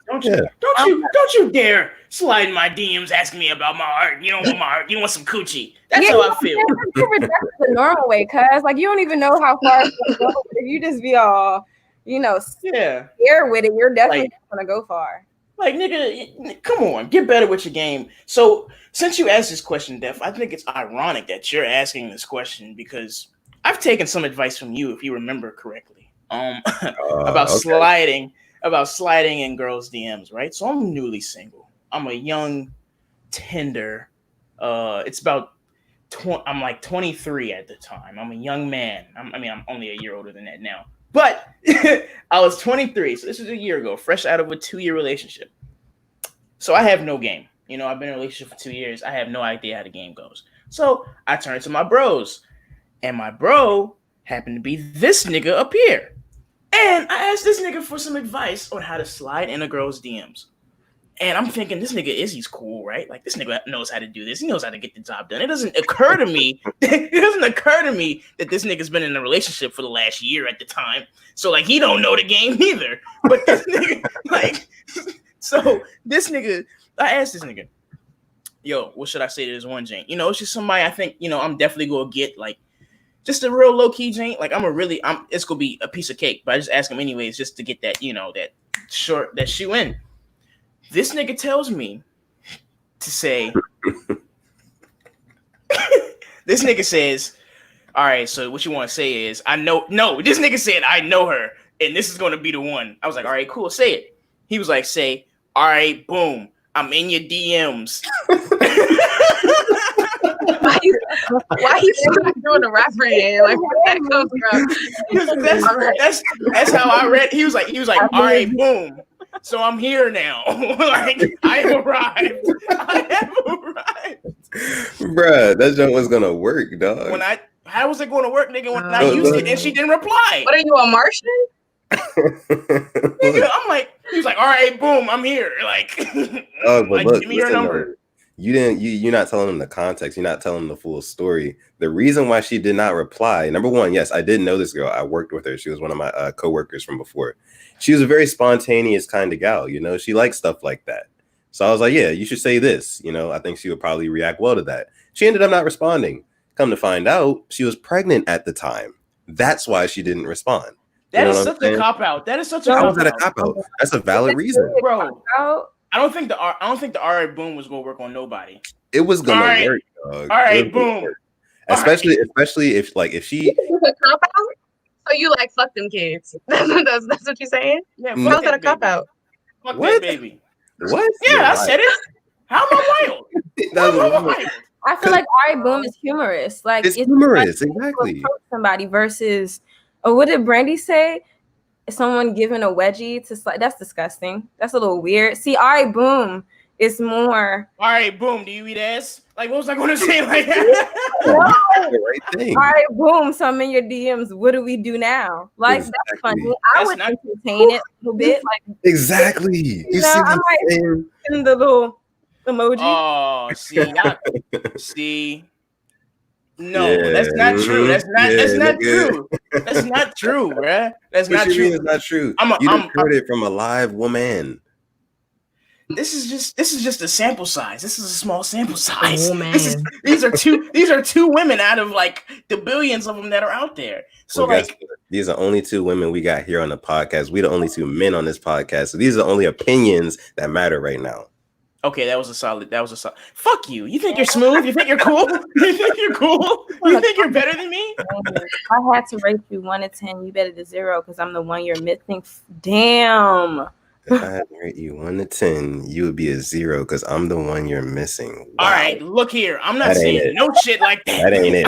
Don't you dare slide in my DMs asking me about my art. You don't want my art. You want some coochie. That's how I feel. That's the normal way, cuz like you don't even know how far it's gonna go. If you just be all, scared with it, you're definitely gonna go far. Like, nigga, come on, get better with your game. So since you asked this question, Def, I think it's ironic that you're asking this question because I've taken some advice from you, if you remember correctly, about sliding in girls' DMs, right? So I'm newly single. I'm a young, tender. It's about I'm like 23 at the time. I'm a young man. I'm only a year older than that now. But I was 23, so this is a year ago, fresh out of a 2-year relationship. So I have no game. I've been in a relationship for 2 years. I have no idea how the game goes. So I turned to my bros, and my bro happened to be this nigga up here. And I asked this nigga for some advice on how to slide in a girl's DMs. And I'm thinking, this nigga Izzy's cool, right? Like, this nigga knows how to do this. He knows how to get the job done. It doesn't occur to me that this nigga's been in a relationship for the last year at the time. So, like, he don't know the game either. But this nigga, I asked this nigga, yo, what should I say to this one Jane? It's just somebody I think, I'm definitely going to get, like, just a real low-key Jane. Like, it's going to be a piece of cake. But I just ask him anyways just to get that, that shoe in. This nigga tells me to say, this nigga says, all right, so what you want to say is, this nigga said, I know her, and this is going to be the one. I was like, all right, cool, say it. He was like, say, all right, boom, I'm in your DMs. Why he's doing the rapper hand? Like, where that comes from? That's how I read. He was like, all right, boom. So I'm here now. Like, I have arrived. Bruh, that joke was gonna work, dog. How was it going to work, nigga, when I used it and she didn't reply? What are you, a Martian? Nigga, I'm like, he was like, all right, boom, I'm here. Like, but look, give me your number. You're not telling them the context. You're not telling them the full story. The reason why she did not reply, number one, yes, I did know this girl. I worked with her. She was one of my coworkers from before. She was a very spontaneous kind of gal, she likes stuff like that. So I was like, yeah, you should say this. I think she would probably react well to that. She ended up not responding. Come to find out, she was pregnant at the time. That's why she didn't respond. That is such a cop-out. That is such a cop-out. How is that a cop-out? That's a valid reason. Bro, I don't think the all right boom was gonna work on nobody. It was gonna work, dog. All right, boom. Especially if she. So you like fuck them kids? That's what you're saying? Yeah, how's that a cop out? Fuck that baby. What? Yeah, I said it. How am I wild? I feel like Ari Boom is humorous. Like it's humorous, exactly. Somebody versus, or what did Brandy say? Someone giving a wedgie to slide. That's disgusting. That's a little weird. See, Ari Boom is more. All right, boom. Do you eat ass? Like, what was I going to say? Like, no. Right thing. All right, boom. So I'm in your DMs. What do we do now? Like, exactly. That's funny. I would entertain it a little bit. Like, exactly. You see, I'm like in the little emoji. Oh, see. No, that's not true. That's not true. That's not true, bruh. That's not true. It's not true. You heard it from a live woman. This is just a sample size. This is a small sample size. Oh, man. These are two women out of like the billions of them that are out there. So these are only two women we got here on the podcast. We the only two men on this podcast. So these are the only opinions that matter right now. Okay, that was a solid. Fuck you. You think you're smooth? You think you're cool? You think you're cool? You think you're better than me? I had to rate you 1 to 10. You better to 0 because I'm the one you're missing. Damn. If I had to rate you 1 to 10, you would be a 0 because I'm the one you're missing. Wow. All right, look here. I'm not saying no shit like that. That ain't it.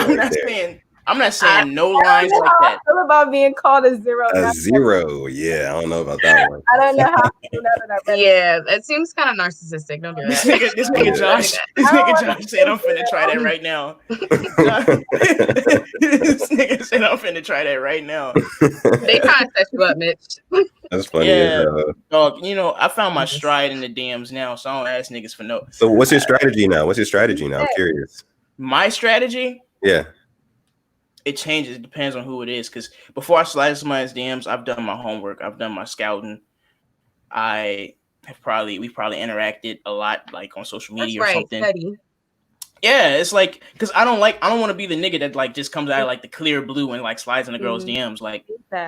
I'm not saying no lines like that. I feel about being called a 0. A 0, yeah. I don't know about that one. I don't know how to do that. Yeah, it seems kind of narcissistic. Don't do that. This nigga Josh said I'm finna try that right now. This nigga said I'm finna try that right now. They kind of set you up, Mitch. That's funny. Yeah, dog. You know, I found my stride in the DMs now, so I don't ask niggas for no. So what's your strategy now? I'm curious. My strategy? Yeah. It changes. It depends on who it is. Because before I slide into somebody's DMs, I've done my homework. I've done my scouting. We've probably interacted a lot, like on social media or something. Study. Yeah, it's like because I don't want to be the nigga that like just comes out of like the clear blue and like slides in the girl's DMs, like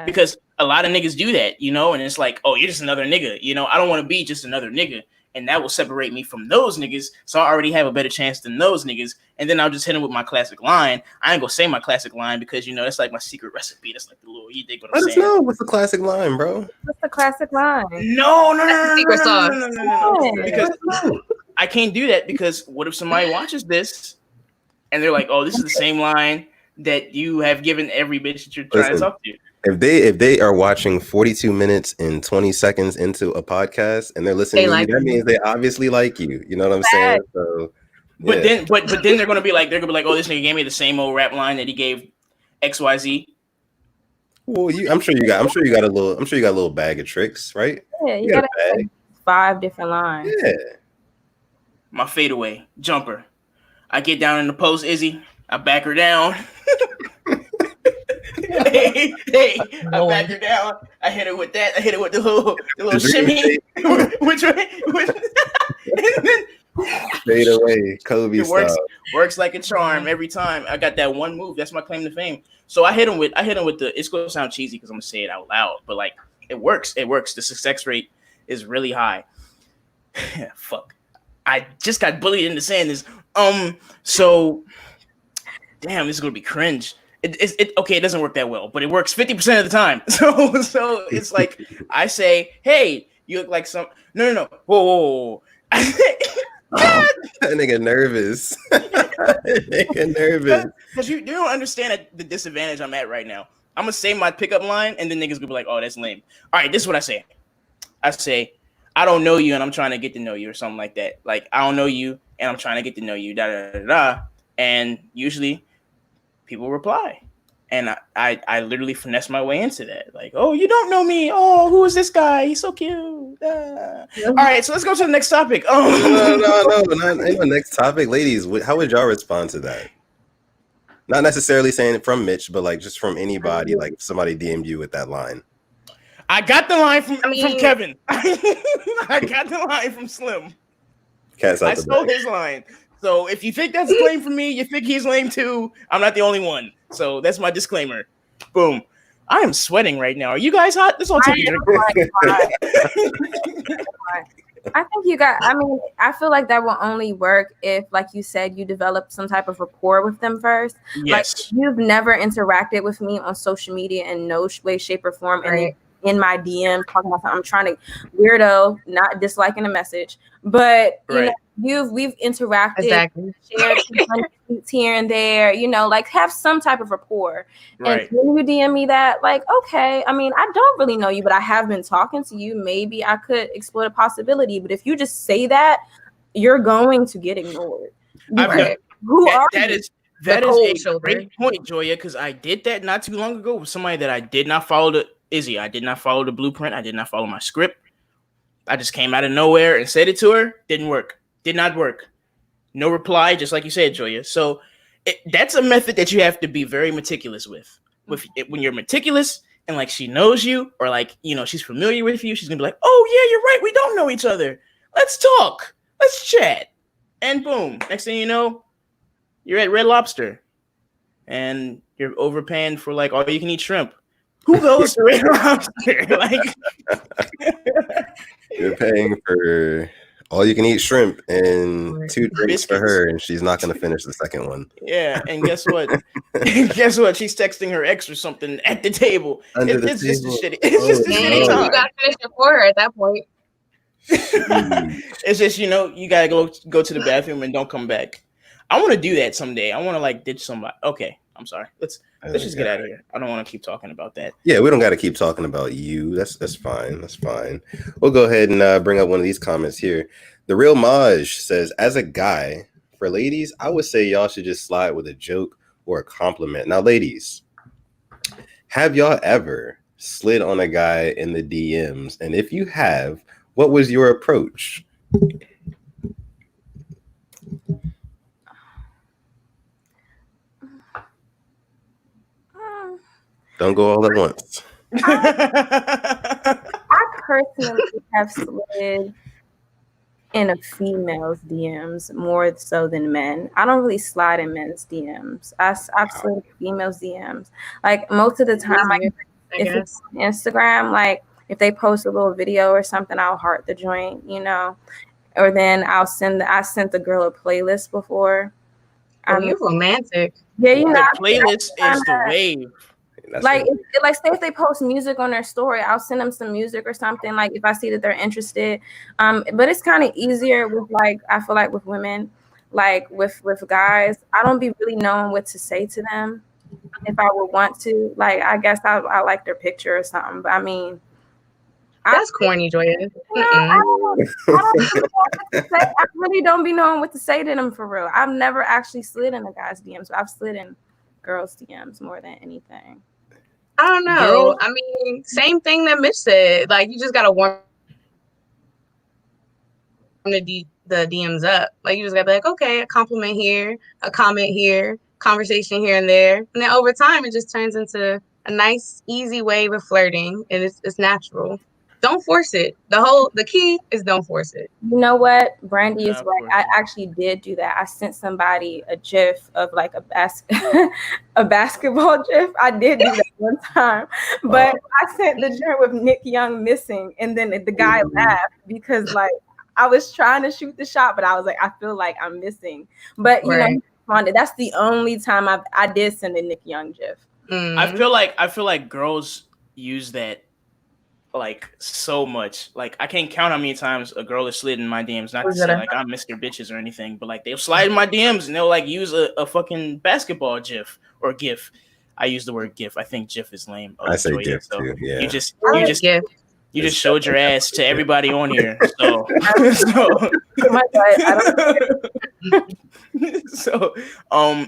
because a lot of niggas do that, you know, and it's like, oh, you're just another nigga, you know. I don't want to be just another nigga. And that will separate me from those niggas. So I already have a better chance than those niggas. And then I'll just hit them with my classic line. I ain't gonna say my classic line because, you know, that's like my secret recipe. That's like the little, you dig what I'm saying? Let us know. What's the classic line, bro? What's the classic line? No. Because I can't do that because what if somebody watches this and they're like, oh, this is the same line that you have given every bitch that you're trying to talk to. If they are watching 42 minutes and 20 seconds into a podcast and they're listening to you, that means they obviously like you. You know what I'm saying? So, yeah. But then they're gonna be like, oh, this nigga gave me the same old rap line that he gave XYZ. Well, I'm sure you got a little bag of tricks, right? Yeah, you got like 5 different lines. Yeah. My fadeaway jumper. I get down in the post, Izzy. I back her down. Hey, I back her down. I hit her with that. I hit her with the little shimmy. Which fade away, Kobe style. Works like a charm every time. I got that one move. That's my claim to fame. So I hit him with the. It's gonna sound cheesy because I'm gonna say it out loud, but like it works. It works. The success rate is really high. Fuck. I just got bullied into saying this. So damn, this is gonna be cringe. It okay, it doesn't work that well, but it works 50% of the time. So it's like I say, hey, you look like some no. Whoa. That nigga nervous. Nigga nervous. Because you don't understand the disadvantage I'm at right now. I'm gonna say my pickup line and then niggas gonna be like, oh, that's lame. All right, this is what I say. I say, I don't know you and I'm trying to get to know you or something like that. Like, I don't know you and I'm trying to get to know you, da. And usually people reply. And I literally finesse my way into that. Like, oh, you don't know me. Oh, who is this guy? He's so cute. All right, so let's go to the next topic. No, not next topic. Ladies, how would y'all respond to that? Not necessarily saying it from Mitch, but like just from anybody, like if somebody DM'd you with that line. I got the line from Kevin. I got the line from Slim. I stole his line. So if you think that's lame for me, you think he's lame too. I'm not the only one. So that's my disclaimer. Boom. I am sweating right now. Are you guys hot? This all take a drink. I think you got, I mean, I feel like that will only work if, like you said, you develop some type of rapport with them first. Yes. Like, you've never interacted with me on social media in no way, shape, or form. And then in my DM talking about something, I'm trying to weirdo, not disliking a message, but you know, we've interacted, shared tweets here and there, you know, like have some type of rapport. And when you DM me that, like, okay, I mean, I don't really know you, but I have been talking to you. Maybe I could explore the possibility. But if you just say that, you're going to get ignored. Who are you? That is a great point, Joya, because I did that not too long ago with somebody that I did not follow Izzy. I did not follow the blueprint. I did not follow my script. I just came out of nowhere and said it to her. Didn't work. Did not work. No reply, just like you said, Joya. So that's a method that you have to be very meticulous with. When you're meticulous and like she knows you or like, you know, she's familiar with you, she's going to be like, oh, yeah, you're right. We don't know each other. Let's talk. Let's chat. And boom. Next thing you know, you're at Red Lobster and you're overpaying for like all you can eat shrimp. Who goes to Red Lobster? Like, you're paying for all you can eat shrimp and 2 drinks for her, and she's not going to finish the second one. Yeah, and guess what? Guess what? She's texting her ex or something at the table. It's just a shitty. It's just a shitty time. You got to finish it for her at that point. It's just, you know, you gotta go to the bathroom and don't come back. I want to do that someday. I want to like ditch somebody. Okay, I'm sorry. Let's just get out of here. I don't want to keep talking about that. Yeah, we don't got to keep talking about you. That's fine. That's fine. We'll go ahead and bring up one of these comments here. The Real Maj says, as a guy, for ladies, I would say y'all should just slide with a joke or a compliment. Now, ladies, have y'all ever slid on a guy in the DMs? And if you have, what was your approach? Don't go all at once. I personally have slid in a female's DMs more so than men. I don't really slide in men's DMs. I've slid in females' DMs. Like most of the time, like if it's on Instagram, like if they post a little video or something, I'll heart the joint, you know, or then I sent the girl a playlist before. You're romantic. Yeah, you know, the playlist is the wave. Like say if they post music on their story, I'll send them some music or something, like if I see that they're interested. But it's kind of easier with like, I feel like with women, like with guys, I don't be really knowing what to say to them if I would want to. Like, I guess I like their picture or something, but I mean, that's corny, Joya. I really don't be knowing what to say to them for real. I've never actually slid in a guy's DMs, but I've slid in girls' DMs more than anything. I don't know. I mean, same thing that Mitch said. Like, you just gotta warm the DMs up. Like, you just gotta be like, okay, a compliment here, a comment here, conversation here and there, and then over time, it just turns into a nice, easy way of flirting, and it's natural. Don't force it. The key is don't force it. You know what? Brandy is right. I actually did do that. I sent somebody a GIF of like a basketball GIF. I did do that one time, but I sent the GIF with Nick Young missing, and then the guy laughed because like I was trying to shoot the shot, but I was like, I feel like I'm missing. But you know, he responded. That's the only time I did send a Nick Young GIF. I feel like girls use that like so much. Like I can't count how many times a girl has slid in my DMs. Not to say like I'm Mr. Bitches or anything, but like they'll slide in my DMs and they'll like use a fucking basketball GIF or GIF. I use the word GIF. I think GIF is lame. I say GIF too. Yeah. You just showed your ass to everybody on here. So,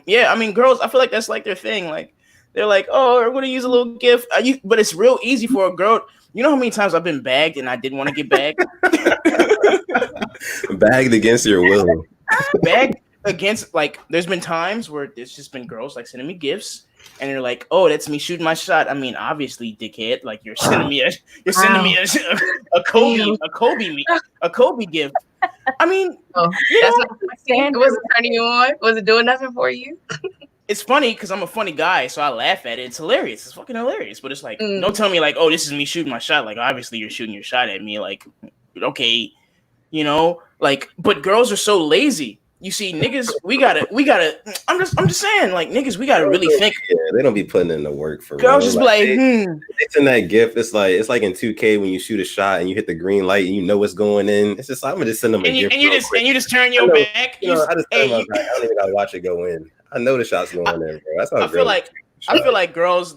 yeah. I mean, girls. I feel like that's like their thing. Like they're like, oh, we're gonna use a little GIF. But it's real easy for a girl. You know how many times I've been bagged and I didn't want to get bagged? Bagged against your will. Bagged against, like, there's been times where there's just been girls like sending me gifts and they're like, oh, that's me shooting my shot. I mean, obviously, dickhead, like you're sending me a Kobe gift. I mean, that's not it wasn't turning you on. Was it doing nothing for you? It's funny because I'm a funny guy, so I laugh at it. It's hilarious. It's fucking hilarious. But it's like, don't tell me like, oh, this is me shooting my shot. Like, obviously, you're shooting your shot at me. Like, okay, you know, like, but girls are so lazy. You see, niggas, we gotta. I'm just saying, like, niggas, we gotta really think. Yeah, they don't be putting in the work for Girls real. just be like, they send that GIF. It's like in 2K when you shoot a shot and you hit the green light and you know what's going in. It's just I'm gonna just send them a GIF. And you just turn your back. I just turn my back. I don't even gotta watch it go in. I know the shot's going in, bro. That's how I feel like girls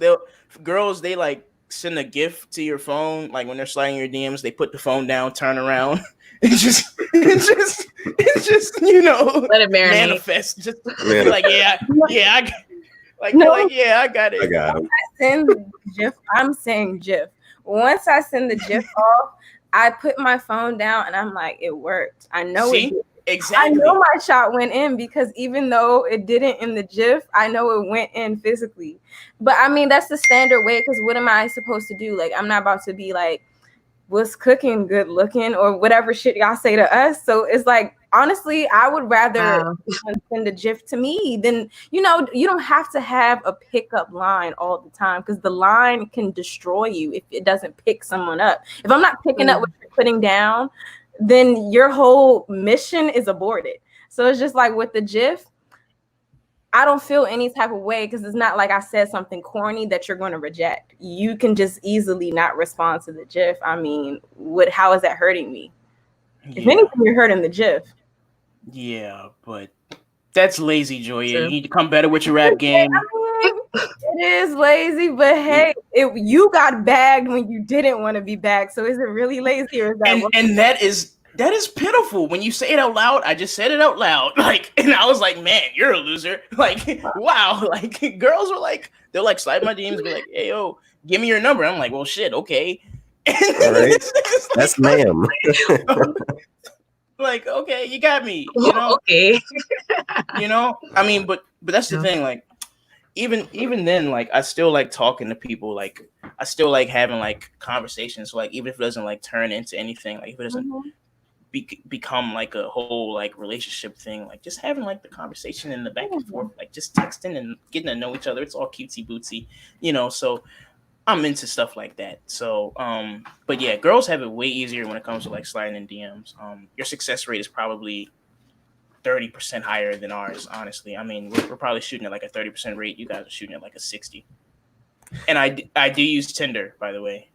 they like send a GIF to your phone, like when they're sliding your DMs, they put the phone down, turn around. It's just you know, let it manifest. Just be like, I got it. I got it. I send GIF. I'm saying GIF. Once I send the GIF off, I put my phone down and I'm like, it worked. I know it did. Exactly. I know my shot went in because even though it didn't in the GIF, I know it went in physically. But I mean, that's the standard way, because what am I supposed to do? Like, I'm not about to be like, what's cooking, good looking, or whatever shit y'all say to us. So it's like, honestly, I would rather send a GIF to me than, you know, you don't have to have a pickup line all the time, because the line can destroy you if it doesn't pick someone up. If I'm not picking up what you're putting down, then your whole mission is aborted. So it's just like with the GIF, I don't feel any type of way, because it's not like I said something corny that you're going to reject. You can just easily not respond to the GIF. I mean, how is that hurting me? Yeah. If anything, you're hurting the GIF. Yeah, but that's lazy, Joya. You need to come better with your rap game. It is lazy, but hey, you got bagged when you didn't want to be bagged. So is it really lazy, or is that? And that is pitiful when you say it out loud. I just said it out loud, like, and I was like, man, you're a loser. Like, wow. Like, girls are like, they're like, slide my DMs, be like, hey, yo, give me your number. I'm like, well, shit, okay. All right, that's ma'am. Like, okay, you got me. You know, okay. You know, I mean, but that's the thing. Like, even then, like, I still like talking to people. Like, I still like having like conversations. So, like, even if it doesn't like turn into anything, like if it doesn't become like a whole like relationship thing, like just having like the conversation in the back and forth, like just texting and getting to know each other. It's all cutesy bootsy, you know. So I'm into stuff like that. So, but yeah, girls have it way easier when it comes to like sliding in DMs. Your success rate is probably 30% higher than ours, honestly. I mean, we're probably shooting at like a 30% rate. You guys are shooting at like a 60. And I do use Tinder, by the way.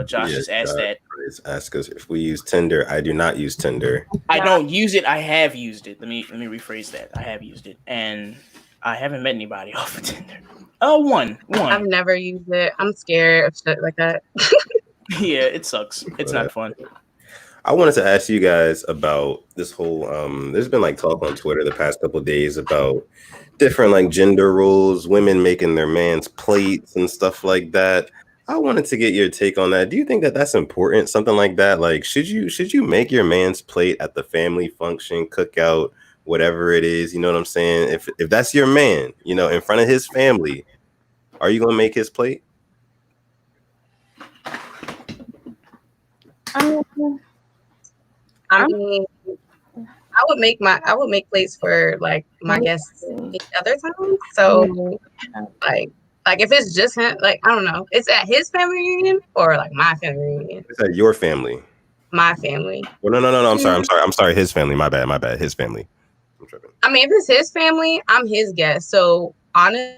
Josh just asked that. Ask us if we use Tinder. I do not use Tinder. I don't use it. I have used it. Let me rephrase that. I have used it, and I haven't met anybody off of Tinder. One. I've never used it. I'm scared of shit like that. Yeah, it sucks. It's not fun. I wanted to ask you guys about this whole there's been like talk on Twitter the past couple of days about different like gender roles, women making their man's plates and stuff like that. I wanted to get your take on that. Do you think that that's important? Something like that? Like, should you make your man's plate at the family function, cookout, whatever it is? You know what I'm saying? If that's your man, you know, in front of his family, are you gonna make his plate? I mean, I would make plates for like my guests each other time. So like if it's just him, like I don't know, it's at his family reunion or like my family reunion. It's at your family. My family. Well, no. I'm sorry. His family. My bad. His family. I'm tripping. I mean, if it's his family, I'm his guest. So honestly,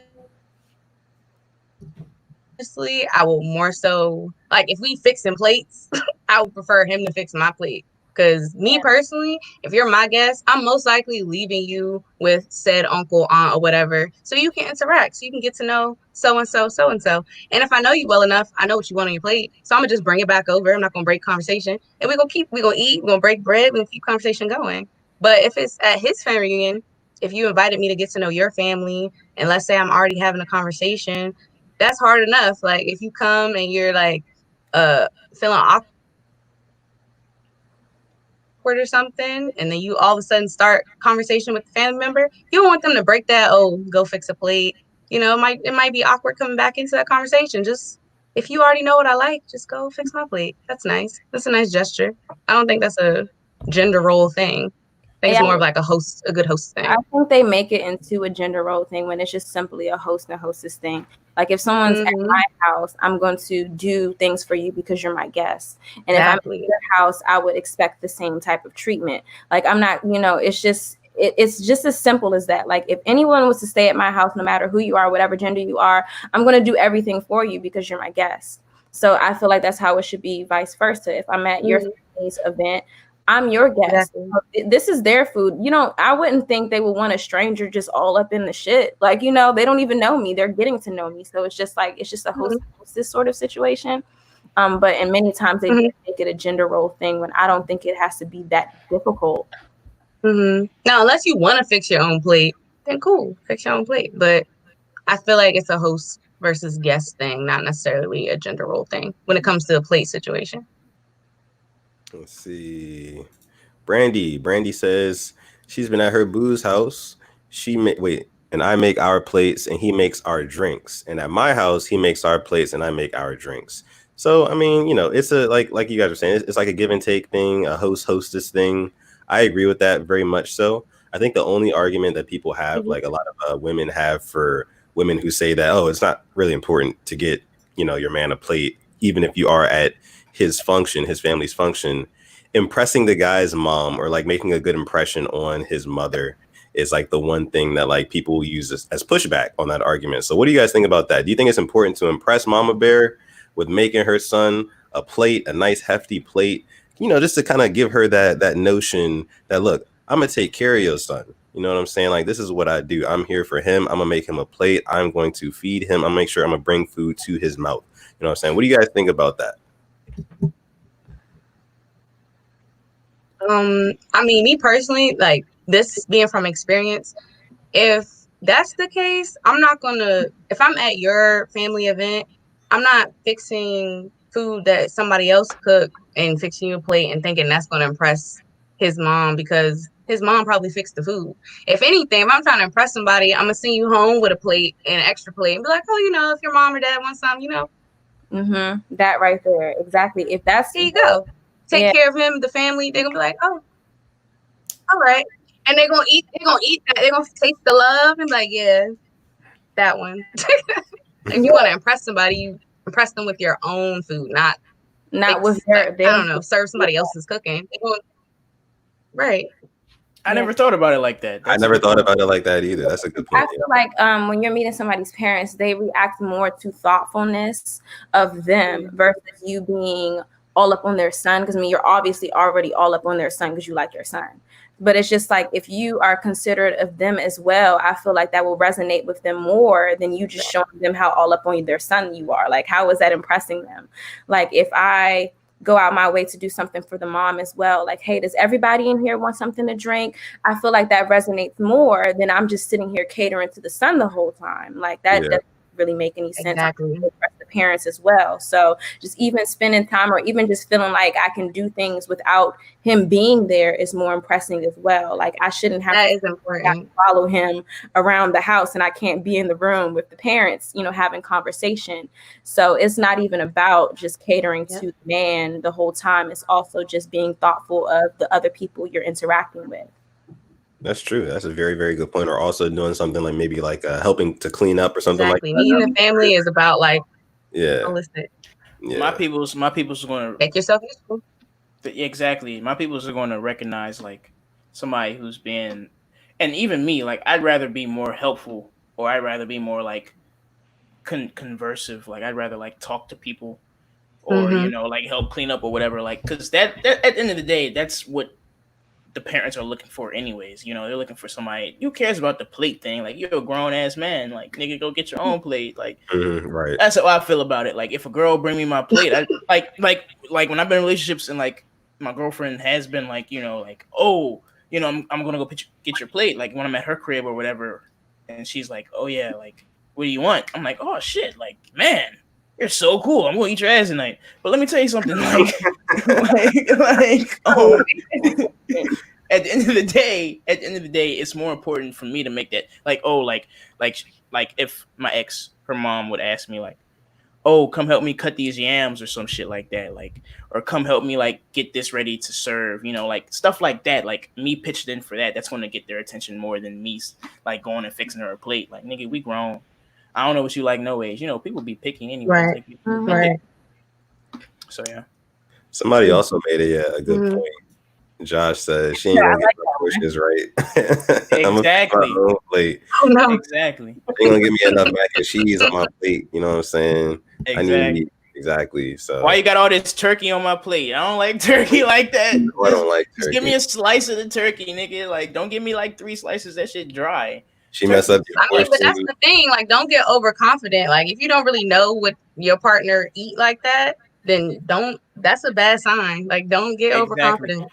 I will more so like if we fixing plates, I would prefer him to fix my plate. Because me personally, if you're my guest, I'm most likely leaving you with said uncle, aunt, or whatever, so you can interact, so you can get to know so-and-so, so-and-so. And if I know you well enough, I know what you want on your plate. So I'm going to just bring it back over. I'm not going to break conversation. And we're going to eat, we're going to break bread, we're going to keep conversation going. But if it's at his family reunion, if you invited me to get to know your family, and let's say I'm already having a conversation, that's hard enough. Like, if you come and you're like feeling awkward or something, and then you all of a sudden start conversation with the family member, you don't want them to break that, oh, go fix a plate. You know, it might be awkward coming back into that conversation. Just if you already know what I like, just go fix my plate. That's nice. That's a nice gesture. I don't think that's a gender role thing. I think it's more of like a good host thing. I think they make it into a gender role thing when it's just simply a host and hostess thing. Like if someone's at my house, I'm going to do things for you because you're my guest. And if I'm at your house, I would expect the same type of treatment. Like I'm not, it's just as simple as that. Like if anyone was to stay at my house, no matter who you are, whatever gender you are, I'm going to do everything for you because you're my guest. So I feel like that's how it should be vice versa. If I'm at your family's event, I'm your guest. Exactly. This is their food. I wouldn't think they would want a stranger just all up in the shit. Like, they don't even know me. They're getting to know me. So it's just a hostess sort of situation. But in many times they make it a gender role thing when I don't think it has to be that difficult. Now, unless you want to fix your own plate, then cool, fix your own plate. But I feel like it's a host versus guest thing, not necessarily a gender role thing when it comes to a plate situation. Let's see. Brandy says she's been at her boo's house. And I make our plates and he makes our drinks. And at my house, he makes our plates and I make our drinks. So, I mean, it's a, like you guys were saying, it's like a give and take thing, a hostess thing. I agree with that very much so. I think the only argument that people have, like a lot of women have for women who say that, oh, it's not really important to get, your man a plate, even if you are at his family's function. Impressing the guy's mom or like making a good impression on his mother is like the one thing that like people use as pushback on that argument. So what do you guys think about that? Do you think it's important to impress Mama Bear with making her son a plate, a nice hefty plate, just to kind of give her that notion that, look, I'm gonna take care of your son. You know what I'm saying? Like, this is what I do. I'm here for him. I'm gonna make him a plate. I'm going to feed him. I'm gonna make sure I'm gonna bring food to his mouth. You know what I'm saying? What do you guys think about that? I mean, me personally, like this being from experience, if that's the case, if I'm at your family event, I'm not fixing food that somebody else cooked and fixing you a plate and thinking that's going to impress his mom because his mom probably fixed the food. If anything, if I'm trying to impress somebody, I'm going to send you home with a plate and an extra plate and be like, oh, if your mom or dad wants some, That right there. Exactly. If that's, here you go. Take care of him, the family. They're gonna be like, oh, all right. And they're gonna eat that. They're gonna taste the love and be like, yeah, that one. If you want to impress somebody, you impress them with your own food, not with their I don't know, serve somebody else's cooking. Right. I never thought about it like that. I never thought about it like that either. That's a good point. I feel like when you're meeting somebody's parents, they react more to thoughtfulness of them versus you being all up on their son. Because you're obviously already all up on their son because you like your son. But it's just like if you are considerate of them as well, I feel like that will resonate with them more than you just showing them how all up on their son you are. Like, how is that impressing them? Like, if I go out my way to do something for the mom as well, like, hey, does everybody in here want something to drink? I feel like that resonates more than I'm just sitting here catering to the son the whole time. Like, that doesn't really make any sense. Exactly. The parents as well. So just even spending time or even just feeling like I can do things without him being there is more impressing as well. Like, I shouldn't have to follow him around the house and I can't be in the room with the parents, having conversation. So it's not even about just catering to the man the whole time. It's also just being thoughtful of the other people you're interacting with. That's true. That's a very, very good point. Or also doing something like maybe like helping to clean up or something like that. Meeting the family is about like, holistic. My people's are going to make yourself useful. Exactly. My people's are going to recognize like somebody who's been, and even me, like I'd rather be more helpful or I'd rather be more like conversive. Like I'd rather like talk to people or, like help clean up or whatever. Like, cause that at the end of the day, that's what the parents are looking for anyways. They're looking for somebody who cares about the plate thing. Like, you're a grown ass man. Like, nigga, go get your own plate. Like, right. That's how I feel about it. Like, if a girl bring me my plate, I like when I've been in relationships and like my girlfriend has been like, like, oh, I'm gonna go get your plate. Like when I'm at her crib or whatever, and she's like, oh yeah, like, what do you want? I'm like, oh shit, like, man, you're so cool. I'm gonna eat your ass tonight. But let me tell you something, like, at the end of the day, it's more important for me to make that, like, oh, like if my ex, her mom would ask me like, oh, come help me cut these yams or some shit like that, like, or come help me like get this ready to serve, like stuff like that. Like me pitched in for that. That's going to get their attention more than me like going and fixing her a plate. Like, nigga, we grown. I don't know what you like, no age. You know, people be picking anyway. Right. Mhm. So yeah. Somebody also made a good point. Josh says she ain't gonna get my portions right. I'm Exactly. gonna my own plate. Oh no. Exactly. She ain't gonna give me enough mac and cheese on my plate. You know what I'm saying? Exactly. I need exactly. So why you got all this turkey on my plate? I don't like turkey like that. I don't like turkey. Just give me a slice of the turkey, nigga. Like, don't give me like 3 slices. That shit dry. She messed up your I mean, but that's the thing. Like, don't get overconfident. Like, if you don't really know what your partner eat like that, then don't. That's a bad sign. Like, don't get overconfident.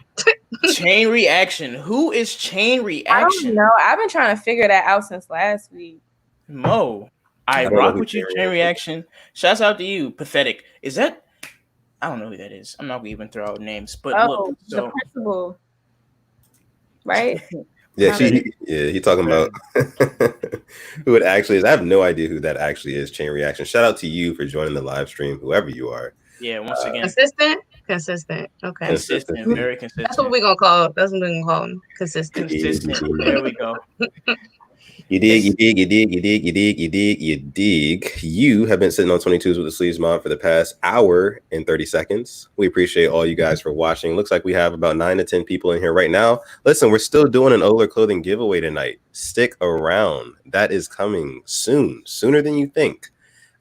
Chain reaction. Who is chain reaction? I don't know. I've been trying to figure that out since last week. Mo, I rock with you. Chain reaction. Shouts out to you. Pathetic. Is that? I don't know who that is. I'm not gonna even throw out names. But look, so the principal, right? Yeah, he talking about who it actually is. I have no idea who that actually is. Chain reaction. Shout out to you for joining the live stream, whoever you are. Yeah, once again, consistent. Okay, consistent, very consistent. That's what we're gonna call. That's what we're gonna call him. Consistent. There we go. You dig. You have been sitting on 22s with the Sleeves Mob for the past hour and 30 seconds. We appreciate all you guys for watching. Looks like we have about 9 to 10 people in here right now. Listen, we're still doing an OLUR clothing giveaway tonight. Stick around. That is coming soon, sooner than you think.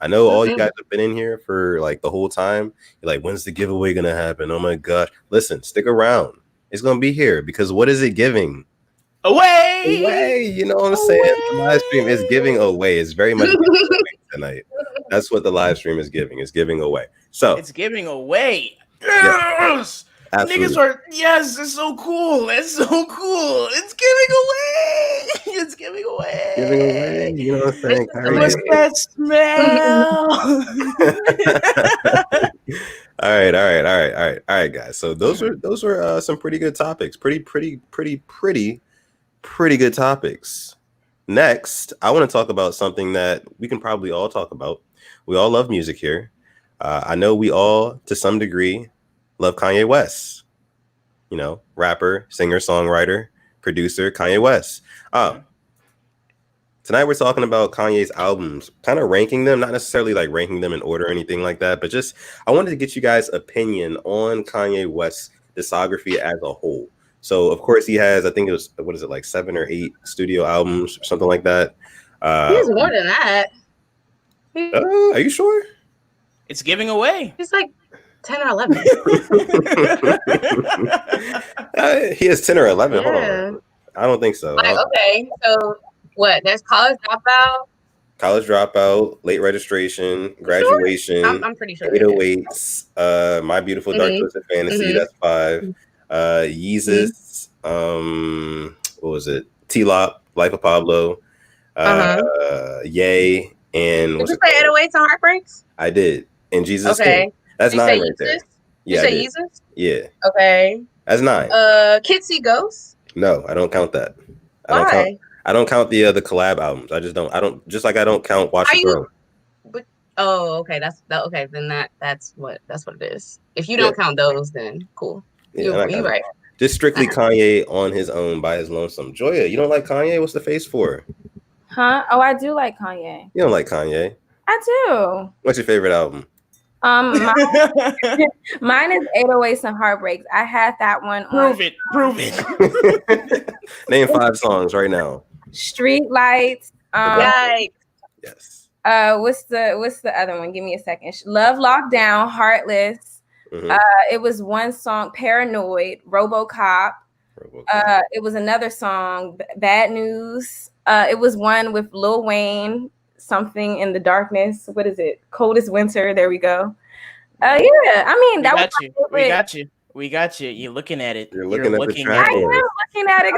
I know all you guys have been in here for like the whole time. You're like, when's the giveaway gonna happen? Oh my gosh. Listen, stick around. It's gonna be here because what is it giving? Away, you know what I'm saying? The live stream is giving away. It's very much giving away tonight. That's what the live stream is giving. It's giving away. So it's giving away. Yes, niggas are. Yes, it's so cool. It's so cool. It's giving away. It's giving away. Giving away. You know what I'm saying? What's that smell? All right, guys. So those were some pretty good topics. Pretty good topics. Next, I want to talk about something that we can probably all talk about. We all love music here. I know we all, to some degree, love Kanye West. You know, rapper, singer, songwriter, producer, Kanye West. Tonight we're talking about Kanye's albums, kind of ranking them, not necessarily like ranking them in order or anything like that, but just I wanted to get you guys' opinion on Kanye West's discography as a whole. So, of course, he has, I think it was, what is it, like 7 or 8 studio albums or something like that. He has more than that. Are you sure? It's giving away. It's like 10 or 11. He has 10 or 11. Yeah. Hold on. I don't think so. Like, okay, so what? There's College Dropout, Late Registration, Graduation. Sure? I'm pretty sure. 808s, My Beautiful Dark Twisted Fantasy. That's 5. Yeezus, what was it? T-Lop, Life of Pablo, Yay, and did you say 808s and Heartbreaks? I did. And Jesus. Okay. King. That's 9 right there. Yeah, you say Yeezus? Yeah. Okay. That's 9. Kids See Ghosts? No, I don't count that. Why? I don't count the collab albums. I don't count Watch the Throne. But okay, okay, then that's what it is. If you don't count those, then cool. Yeah, you're right. Just strictly Kanye on his own by his lonesome. Joya, you don't like Kanye? What's the face for? Huh? Oh, I do like Kanye. You don't like Kanye? I do. What's your favorite album? Mine is 808s and Heartbreaks. I had that one. Prove it. Name 5 songs right now. Street Lights. Yes. What's the other one? Give me a second. Love Lockdown, Heartless. It was one song, Paranoid, RoboCop. It was another song, Bad News. It was one with Lil Wayne, Something in the Darkness. What is it? Coldest Winter. There we go. Yeah, I mean, We got you. You're looking at it. You're looking at the track. I am looking at it.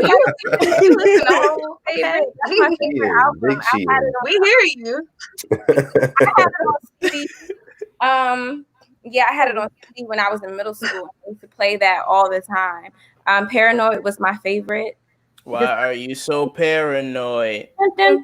You listen to all favorite. That's my favorite album. We hear you. I had it on CD. Yeah, I had it on CD when I was in middle school. I used to play that all the time. Paranoid was my favorite. Why are you so paranoid? Don't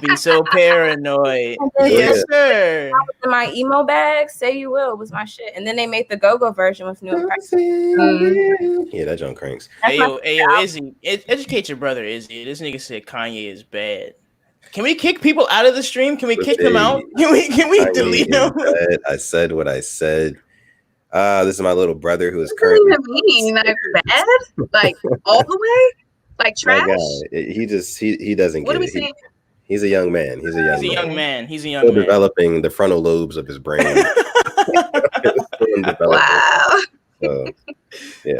be so paranoid. Yes, sir. I was in my emo bag. Say You Will was my shit. And then they made the go-go version with new impressions. Yeah, that John cranks. Hey, yo, Izzy. Educate your brother, Izzy. This nigga said Kanye is bad. Can we kick people out of the stream? Can we kick them out? Can we delete them? I said what I said. This is my little brother who is currently currently like bad, like all the way, like trash. He doesn't get it. What are we saying? He's a young man. He's a young man. Still developing the frontal lobes of his brain. Wow. So, yeah.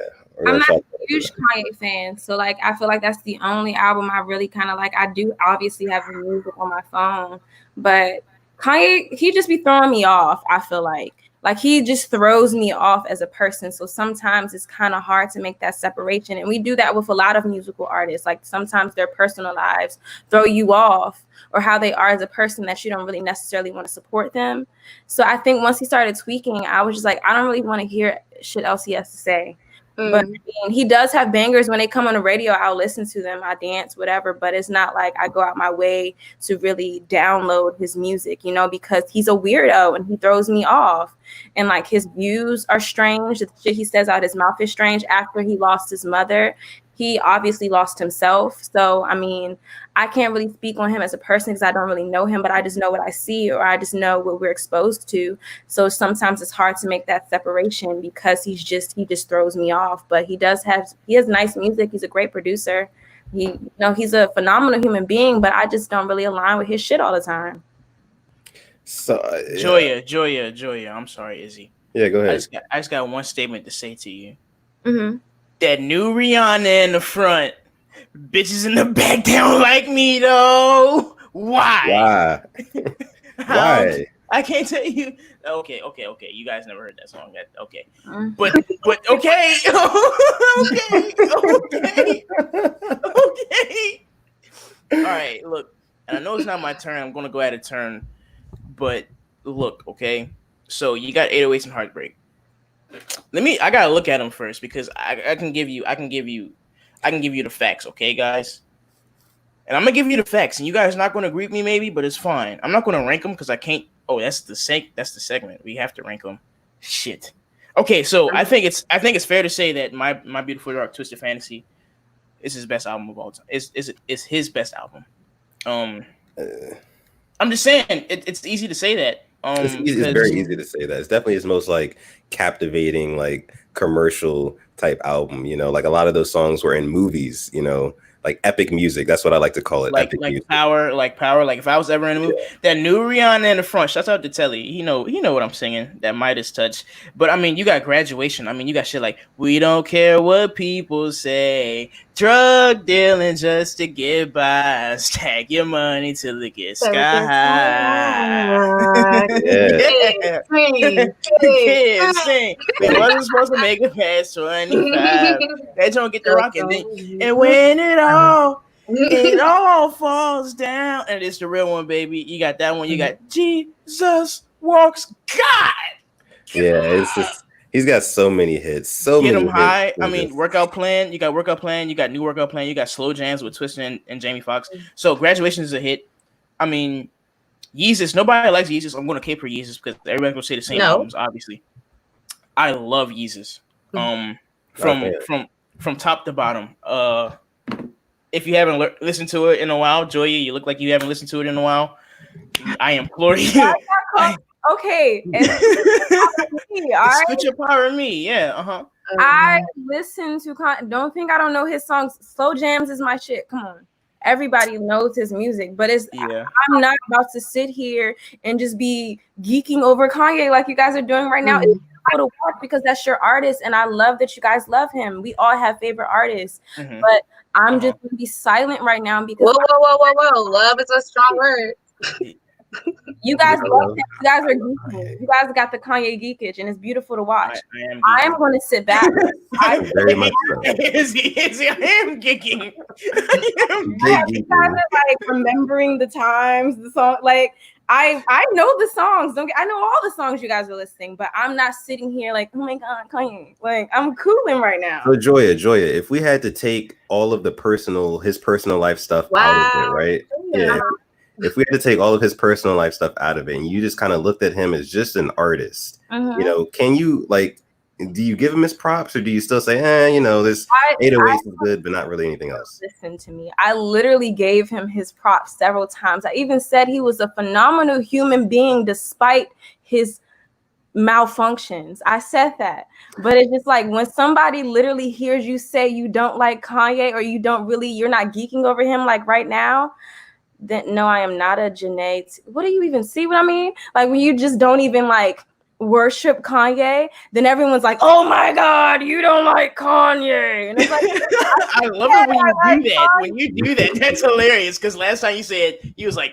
I'm not a huge Kanye fan, so like I feel like that's the only album I really kind of like. I do obviously have the music on my phone, but Kanye, he just be throwing me off. I feel like he just throws me off as a person. So sometimes it's kind of hard to make that separation, and we do that with a lot of musical artists. Like sometimes their personal lives throw you off, or how they are as a person that you don't really necessarily want to support them. So I think once he started tweaking, I was just like, I don't really want to hear shit else he has to say. But I mean, he does have bangers. When they come on the radio, I'll listen to them. I dance, whatever. But it's not like I go out my way to really download his music, you know, because he's a weirdo and he throws me off. And like his views are strange. The shit he says out his mouth is strange. After he lost his mother, he obviously lost himself. So, I mean, I can't really speak on him as a person because I don't really know him, but I just know what I see, or I just know what we're exposed to. So sometimes it's hard to make that separation because he just throws me off. But he has nice music. He's a great producer. He's a phenomenal human being, but I just don't really align with his shit all the time. So Joya. I'm sorry, Izzy. Yeah, go ahead. I just got one statement to say to you. Mm-hmm. That new Rihanna in the front, bitches in the back, they don't like me though. Why? Why? I can't tell you. Okay. You guys never heard that song. Okay. But okay. Okay. All right, look. And I know it's not my turn. I'm gonna go out of turn. But look, okay. So you got 808s and Heartbreak. I gotta look at them first because I can give you the facts, okay, guys? And I'm gonna give you the facts, and you guys are not gonna agree with me, maybe, but it's fine. I'm not gonna rank them because I can't. Oh, that's the segment. We have to rank them. Shit. Okay, so I think it's fair to say that my Beautiful Dark Twisted Fantasy is his best album of all time. Is his best album. I'm just saying it's easy to say that. It's very easy to say that. It's definitely his most like captivating, like commercial type album. You know, like a lot of those songs were in movies. You know, like epic music. That's what I like to call it. Like music. power. Like if I was ever in a movie, that new Rihanna in the front. Shout out to Telly. He know what I'm singing. That Midas touch. But I mean, you got Graduation. I mean, you got shit like We Don't Care What People Say. Drug dealing just to get by. Stack your money till it gets sky high. Sing. They wasn't supposed to make it past 25. They don't get the rock and when it all falls down, and it's the real one, baby. You got that one. You got Jesus Walks God. Yeah, it's just he's got so many hits. Get him high. I mean, Workout Plan. You got Workout Plan. You got New Workout Plan. You got Slow Jams with Twista and Jamie Foxx. So Graduation is a hit. I mean, Yeezus. Nobody likes Yeezus. I'm going to cape for Yeezus because everybody's going to say the same albums. Obviously, I love Yeezus. From top to bottom. If you haven't listened to it in a while, Joya, you look like you haven't listened to it in a while. I implore you. Okay. Switch Your Power in Me. Yeah. I listen to. Don't think I don't know his songs. Slow Jams is my shit. Come on. Everybody knows his music, but I'm not about to sit here and just be geeking over Kanye like you guys are doing right now. It's to watch because that's your artist, and I love that you guys love him. We all have favorite artists, but I'm just gonna be silent right now because whoa. Love is a strong word. You guys love him. You guys are geeking. You guys got the Kanye geekage, and it's beautiful to watch. I'm going to sit back. Very much so. I am geeking. You guys are like remembering the times, the song. Like I know the songs. I know all the songs you guys are listening, but I'm not sitting here like, oh my God, Kanye. Like I'm cooling right now. So Joya, if we had to take all of his personal life stuff out of it, right? Yeah. If we had to take all of his personal life stuff out of it and you just kind of looked at him as just an artist, you know, can you like do you give him his props, or do you still say, you know, this 808 is good, but not really anything else? Listen to me. I literally gave him his props several times. I even said he was a phenomenal human being despite his malfunctions. I said that. But it's just like when somebody literally hears you say you don't like Kanye, or you're not geeking over him like right now, then no, I am not a Janae. What do you even see what I mean? Like when you just don't even like worship Kanye, then everyone's like, oh my God, you don't like Kanye. And it's like, I love it when you do that. When you do that, that's hilarious. Because last time you said, he was like,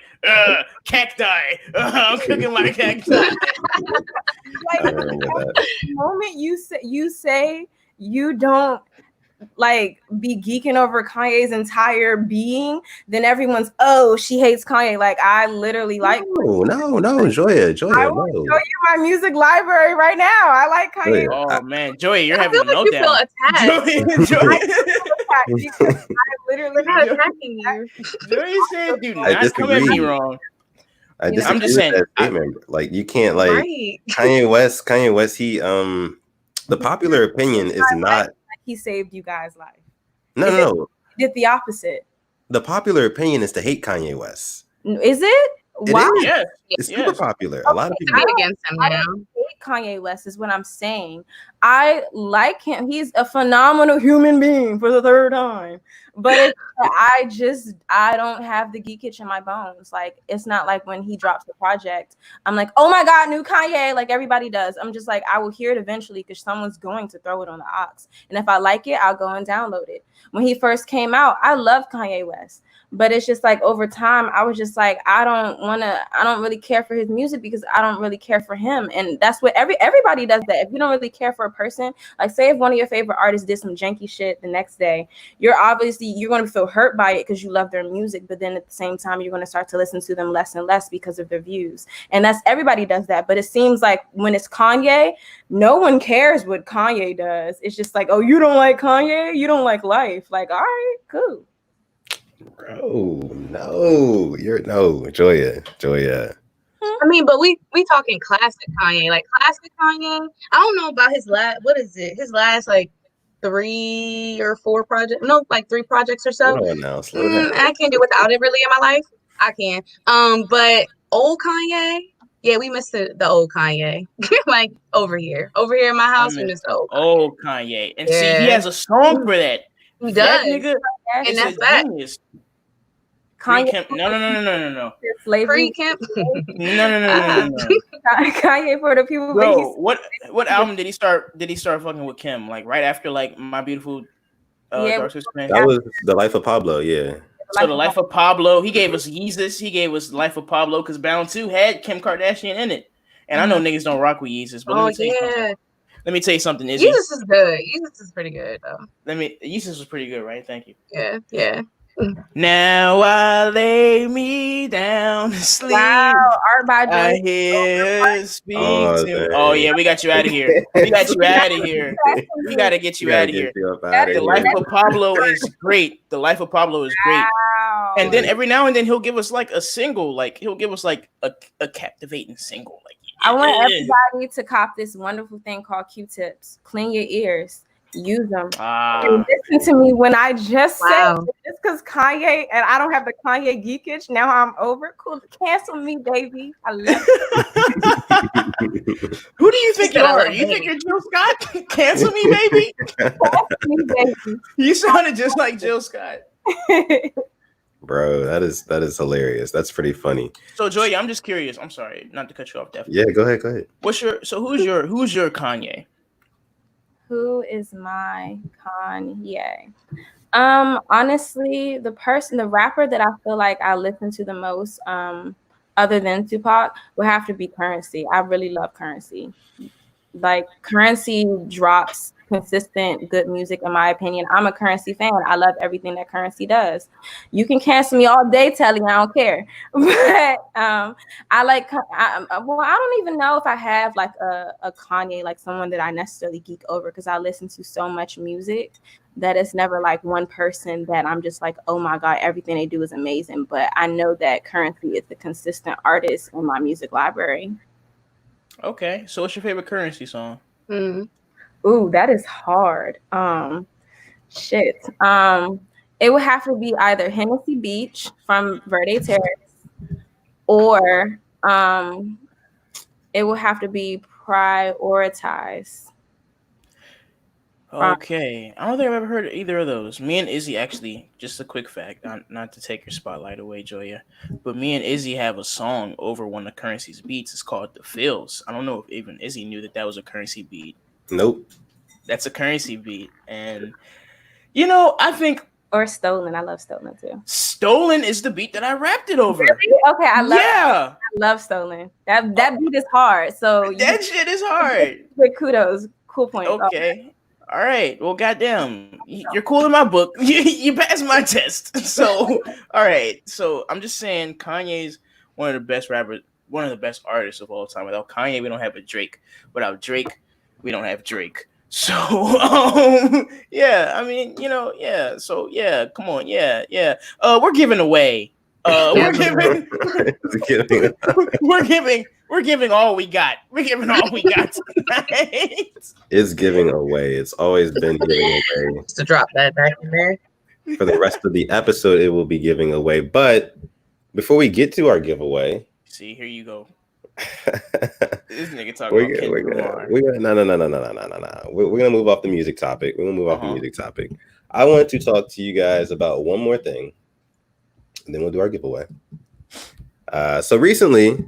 cacti. I'm cooking my cacti. Like the moment you say you don't like be geeking over Kanye's entire being, then everyone's, oh, she hates Kanye. Like I literally like no, Joya, I will show you my music library right now. I like Kanye. Oh man, Joya, you're having a meltdown. You feel attacked. Joya. I literally not attacking you. Joya said, "Do not come at me wrong." I'm just saying, like you can't like right. Kanye West. He the popular opinion is not. He saved you guys' life. No. He did the opposite. The popular opinion is to hate Kanye West. Is it? Why? Yes. It's super popular. A lot of people fight against him now. I don't hate Kanye West is what I'm saying. I like him. He's a phenomenal human being for the third time. But I don't have the geek itch in my bones. Like it's not like when he drops the project, I'm like, oh my God, new Kanye, like everybody does. I'm just like, I will hear it eventually because someone's going to throw it on the aux. And if I like it, I'll go and download it. When he first came out, I loved Kanye West. But it's just like over time, I was just like, I don't really care for his music because I don't really care for him. And that's what everybody does that. If you don't really care for a person, like say if one of your favorite artists did some janky shit the next day, you're going to feel hurt by it because you love their music. But then at the same time, you're going to start to listen to them less and less because of their views. And everybody does that. But it seems like when it's Kanye, no one cares what Kanye does. It's just like, oh, you don't like Kanye? You don't like life. Like, all right, cool. Bro, no, Joya. I mean, but we talking classic Kanye, like classic Kanye. I don't know about his last. What is it? His last like 3 or 4 projects? No, like 3 projects or so. Slow down. I can't do without it really in my life. I can. But old Kanye, yeah, we missed the old Kanye. Like over here in my house, we missed the old Kanye. And see, he has a song for that. He does. Nigga, and that's that. Kanye. No. Free Kemp. No. Kanye for the people. Bro, what album did he start fucking with Kim? Like right after like My Beautiful Dark Twisted Fantasy? That was The Life of Pablo, yeah. So The Life of Pablo, he gave us Yeezus, he gave us Life of Pablo because Bound 2 had Kim Kardashian in it. And I know niggas don't rock with Yeezus, but let me tell you something. Yeezus is good. Yeezus is pretty good though. Yeezus was pretty good, right? Thank you. Yeah. Now I lay me down to sleep. Wow, Art by I hear speak to. Oh yeah, we got you out of here. We got to get you out of here. The Life of Pablo is great. Wow. And then every now and then he'll give us like a single, like he'll give us like a captivating single. Like I want everybody to cop this wonderful thing called Q-tips. Clean your ears. Use them. And listen to me when I just said just because Kanye and I don't have the Kanye geekage, now I'm over it. Cool. Cancel me, baby. I love it. Who do you think you are? You think you're Jill Scott? Cancel me, baby. Cancel me, baby. You sounded just like Jill Scott. Bro, that is hilarious. That's pretty funny. So Joy, I'm just curious. I'm sorry, not to cut you off, definitely. Yeah, go ahead. Who's your Kanye? Who is my Kanye? Honestly, the rapper that I feel like I listen to the most, other than Tupac, would have to be Currency. I really love Currency. Like Currency drops consistent good music in my opinion. I'm a Currency fan. I love everything that Currency does. You can cancel me all day, Telly. I don't care. But I don't even know if I have like a Kanye, like someone that I necessarily geek over because I listen to so much music that it's never like one person that I'm just like, oh my God, everything they do is amazing. But I know that Currency is the consistent artist in my music library. Okay, so what's your favorite Currency song? Ooh, that is hard. Shit. It would have to be either Hennessy Beach from Verde Terrace, or it would have to be Prioritize. Okay, I don't think I've ever heard of either of those. Me and Izzy actually, just a quick fact, not to take your spotlight away, Joya, but me and Izzy have a song over one of Currency's beats. It's called "The Feels." I don't know if even Izzy knew that was a Currency beat. Nope. That's a Currency beat, and you know, I think or Stolen. I love Stolen too. Stolen is the beat that I rapped it over. Really? Okay, I love Stolen. That beat is hard. So that shit is hard. Good kudos. Cool point. Okay. All right. Well, goddamn, you're cool in my book. You passed my test. So, all right. So I'm just saying, Kanye's one of the best rappers, one of the best artists of all time. Without Kanye, we don't have a Drake. Without Drake, we don't have Drake. So, yeah. I mean, you know, yeah. So, yeah. Come on, yeah. We're giving away. We're giving all we got. We're giving all we got tonight. It's giving away. It's always been giving away. Just to drop that back in there. For the rest of the episode, it will be giving away. But before we get to our giveaway, see, here you go. This nigga talking about Kendrick Lamar. No. We're gonna move off the music topic. We're gonna move off the music topic. I want to talk to you guys about one more thing, and then we'll do our giveaway. So recently,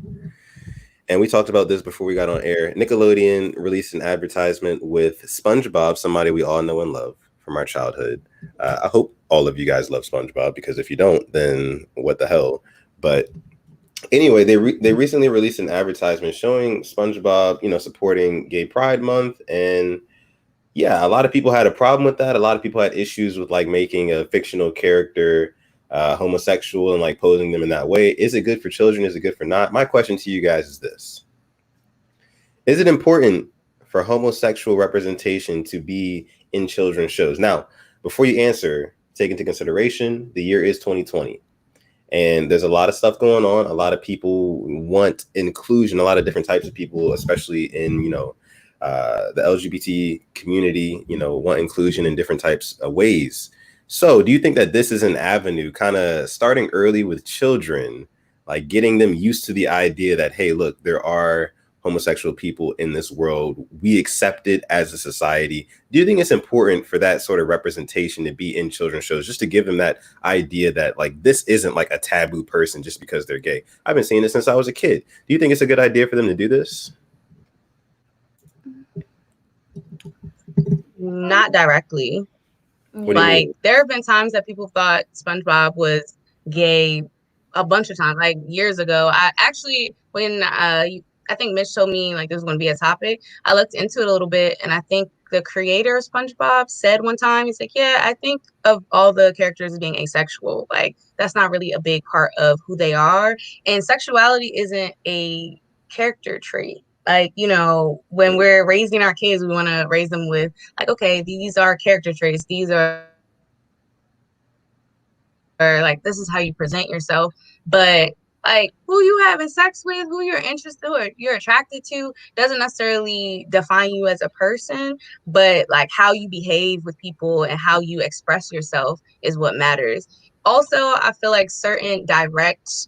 and we talked about this before we got on air, Nickelodeon released an advertisement with SpongeBob, somebody we all know and love from our childhood. I hope all of you guys love SpongeBob, because if you don't, then what the hell? But anyway, they recently released an advertisement showing SpongeBob, you know, supporting Gay Pride Month. And yeah, a lot of people had a problem with that. A lot of people had issues with like making a fictional character homosexual and like posing them in that way. Is it good for children? Is it good for not? My question to you guys is this: is it important for homosexual representation to be in children's shows? Now, before you answer, take into consideration the year is 2020, and there's a lot of stuff going on. A lot of people want inclusion, a lot of different types of people, especially in, you know, the LGBT community, you know, want inclusion in different types of ways. So do you think that this is an avenue, kind of starting early with children, like getting them used to the idea that, hey, look, there are homosexual people in this world. We accept it as a society. Do you think it's important for that sort of representation to be in children's shows, just to give them that idea that like this isn't like a taboo person just because they're gay? I've been seeing this since I was a kid. Do you think it's a good idea for them to do this? Not directly. Like, there have been times that people thought SpongeBob was gay a bunch of times, like years ago. I actually, when I think Mitch told me like this was going to be a topic, I looked into it a little bit, and I think the creator of SpongeBob said one time, he's like, yeah, I think of all the characters as being asexual. Like, that's not really a big part of who they are. And sexuality isn't a character trait. Like, you know, when we're raising our kids, we want to raise them with like, okay, these are character traits. These are like, this is how you present yourself. But like, who you having sex with, who you're interested or you're attracted to doesn't necessarily define you as a person, but like how you behave with people and how you express yourself is what matters. Also, I feel like certain direct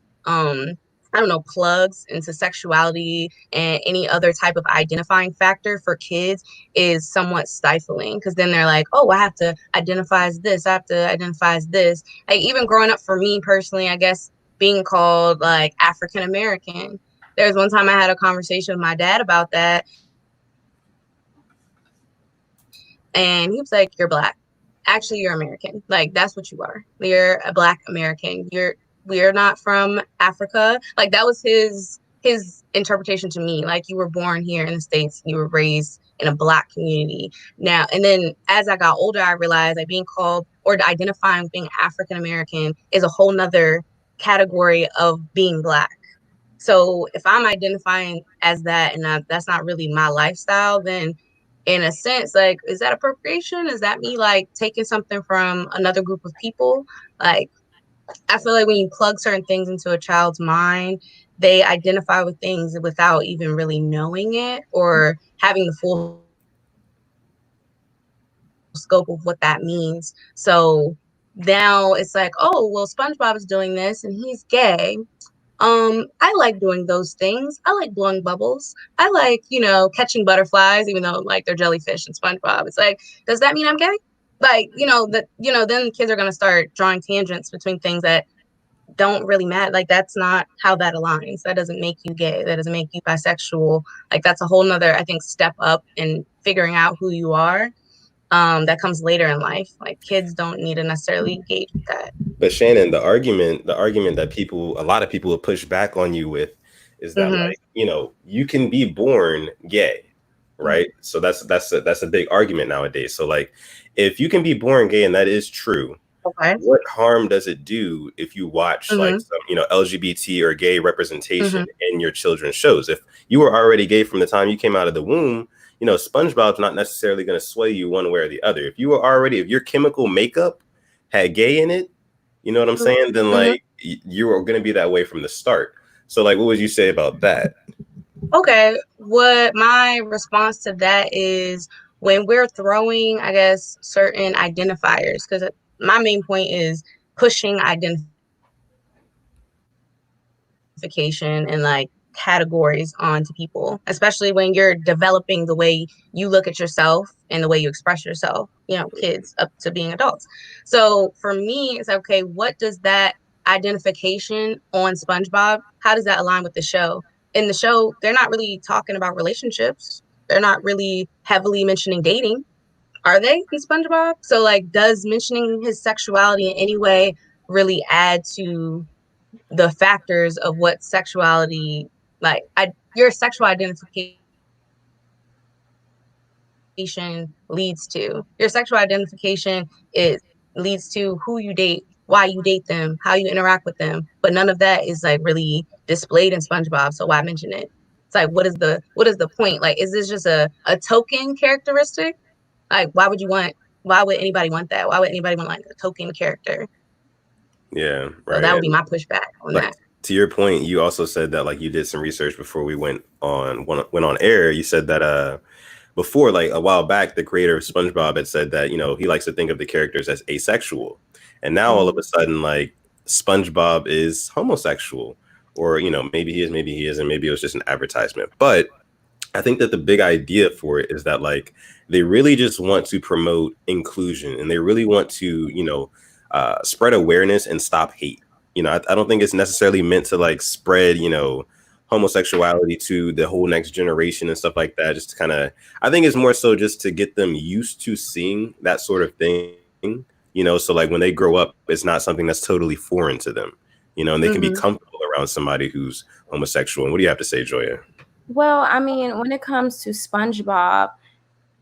I don't know, plugs into sexuality and any other type of identifying factor for kids is somewhat stifling, because then they're like, oh, I have to identify as this. I have to identify as this. Like, even growing up for me personally, I guess being called like African American. There was one time I had a conversation with my dad about that. And he was like, you're Black. Actually, you're American. Like, that's what you are. You're a Black American. We're not from Africa. Like, that was his interpretation to me. Like, you were born here in the States, you were raised in a Black community. Now, and then as I got older, I realized like being called or identifying with being African American is a whole nother category of being Black. So if I'm identifying as that and that's not really my lifestyle, then in a sense, like, is that appropriation? Is that me like taking something from another group of people? Like, I feel like when you plug certain things into a child's mind, they identify with things without even really knowing it or having the full scope of what that means. So now it's like, oh, well, SpongeBob is doing this and he's gay. I like doing those things. I like blowing bubbles. I like, catching butterflies, even though like they're jellyfish and SpongeBob. It's like, does that mean I'm gay? Like, then kids are gonna start drawing tangents between things that don't really matter. Like, that's not how that aligns. That doesn't make you gay. That doesn't make you bisexual. Like, that's a whole nother, I think, step up in figuring out who you are. That comes later in life. Like, kids don't need to necessarily engage with that. But Shannon, the argument that a lot of people will push back on you with is that like, you can be born gay, right? So that's a big argument nowadays. So like, if you can be born gay and that is true, okay, what harm does it do if you watch like some, LGBT or gay representation in your children's shows? If you were already gay from the time you came out of the womb, SpongeBob's not necessarily going to sway you one way or the other. If your chemical makeup had gay in it, you know what I'm saying? Then like you are going to be that way from the start. So like, what would you say about that? Okay, what my response to that is, when we're throwing, I guess, certain identifiers, because my main point is pushing identification and like categories onto people, especially when you're developing the way you look at yourself and the way you express yourself, kids up to being adults. So for me, it's okay, what does that identification on SpongeBob, how does that align with the show? In the show, they're not really talking about relationships. They're not really heavily mentioning dating. Are they in SpongeBob? So like, does mentioning his sexuality in any way really add to the factors of what sexuality, like your sexual identification leads to? Your sexual identification leads to who you date, why you date them, how you interact with them. But none of that is like really displayed in SpongeBob. So why mention it? It's like, what is the point? Like, is this just a token characteristic? Like, why would anybody want that? Why would anybody want like a token character? Yeah, right. So that would be my pushback on that. To your point, you also said that like you did some research before we went on air. You said that before, like a while back, the creator of SpongeBob had said that, he likes to think of the characters as asexual. And now all of a sudden, like, SpongeBob is homosexual, or, maybe he is, maybe he isn't, maybe it was just an advertisement. But I think that the big idea for it is that like, they really just want to promote inclusion, and they really want to, spread awareness and stop hate. I don't think it's necessarily meant to like spread, homosexuality to the whole next generation and stuff like that. Just to kind of, I think it's more so just to get them used to seeing that sort of thing, so like when they grow up, it's not something that's totally foreign to them, and they can be comfortable around somebody who's homosexual. And what do you have to say, Joya? Well, I mean, when it comes to SpongeBob,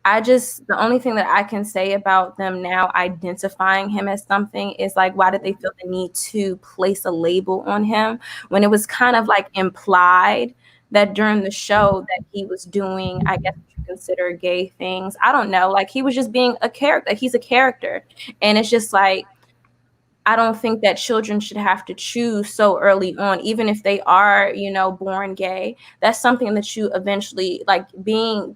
the only thing that I can say about them now identifying him as something is like, why did they feel the need to place a label on him when it was kind of like implied that during the show that he was doing, I guess what you consider gay things. I don't know. Like, he was just being a character. He's a character. And it's just like, I don't think that children should have to choose so early on, even if they are, born gay. That's something that you eventually, like,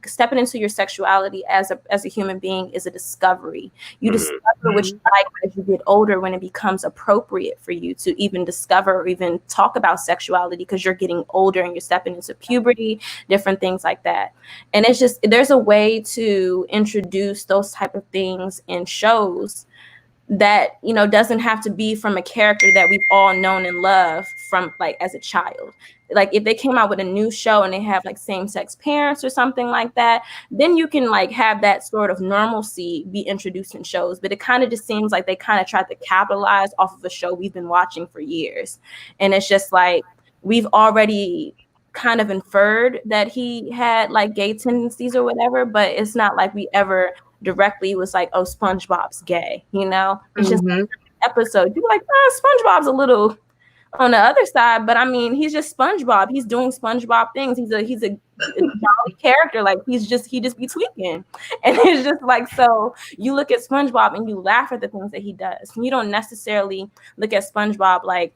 stepping into your sexuality as a human being is a discovery. You discover what you like as you get older, when it becomes appropriate for you to even discover or even talk about sexuality, because you're getting older and you're stepping into puberty, different things like that. And it's just, there's a way to introduce those type of things in shows that, doesn't have to be from a character that we've all known and loved from like as a child. Like, if they came out with a new show and they have like same-sex parents or something like that, then you can like have that sort of normalcy be introduced in shows. But it kind of just seems like they kind of tried to capitalize off of a show we've been watching for years. And it's just like, we've already kind of inferred that he had like gay tendencies or whatever, but it's not like we ever directly was like, oh, SpongeBob's gay, It's just episode. You're like, SpongeBob's a little on the other side, but I mean, he's just SpongeBob. He's doing SpongeBob things. He's a jolly character. Like, he just be tweaking, and it's just like, so you look at SpongeBob and you laugh at the things that he does. You don't necessarily look at SpongeBob like,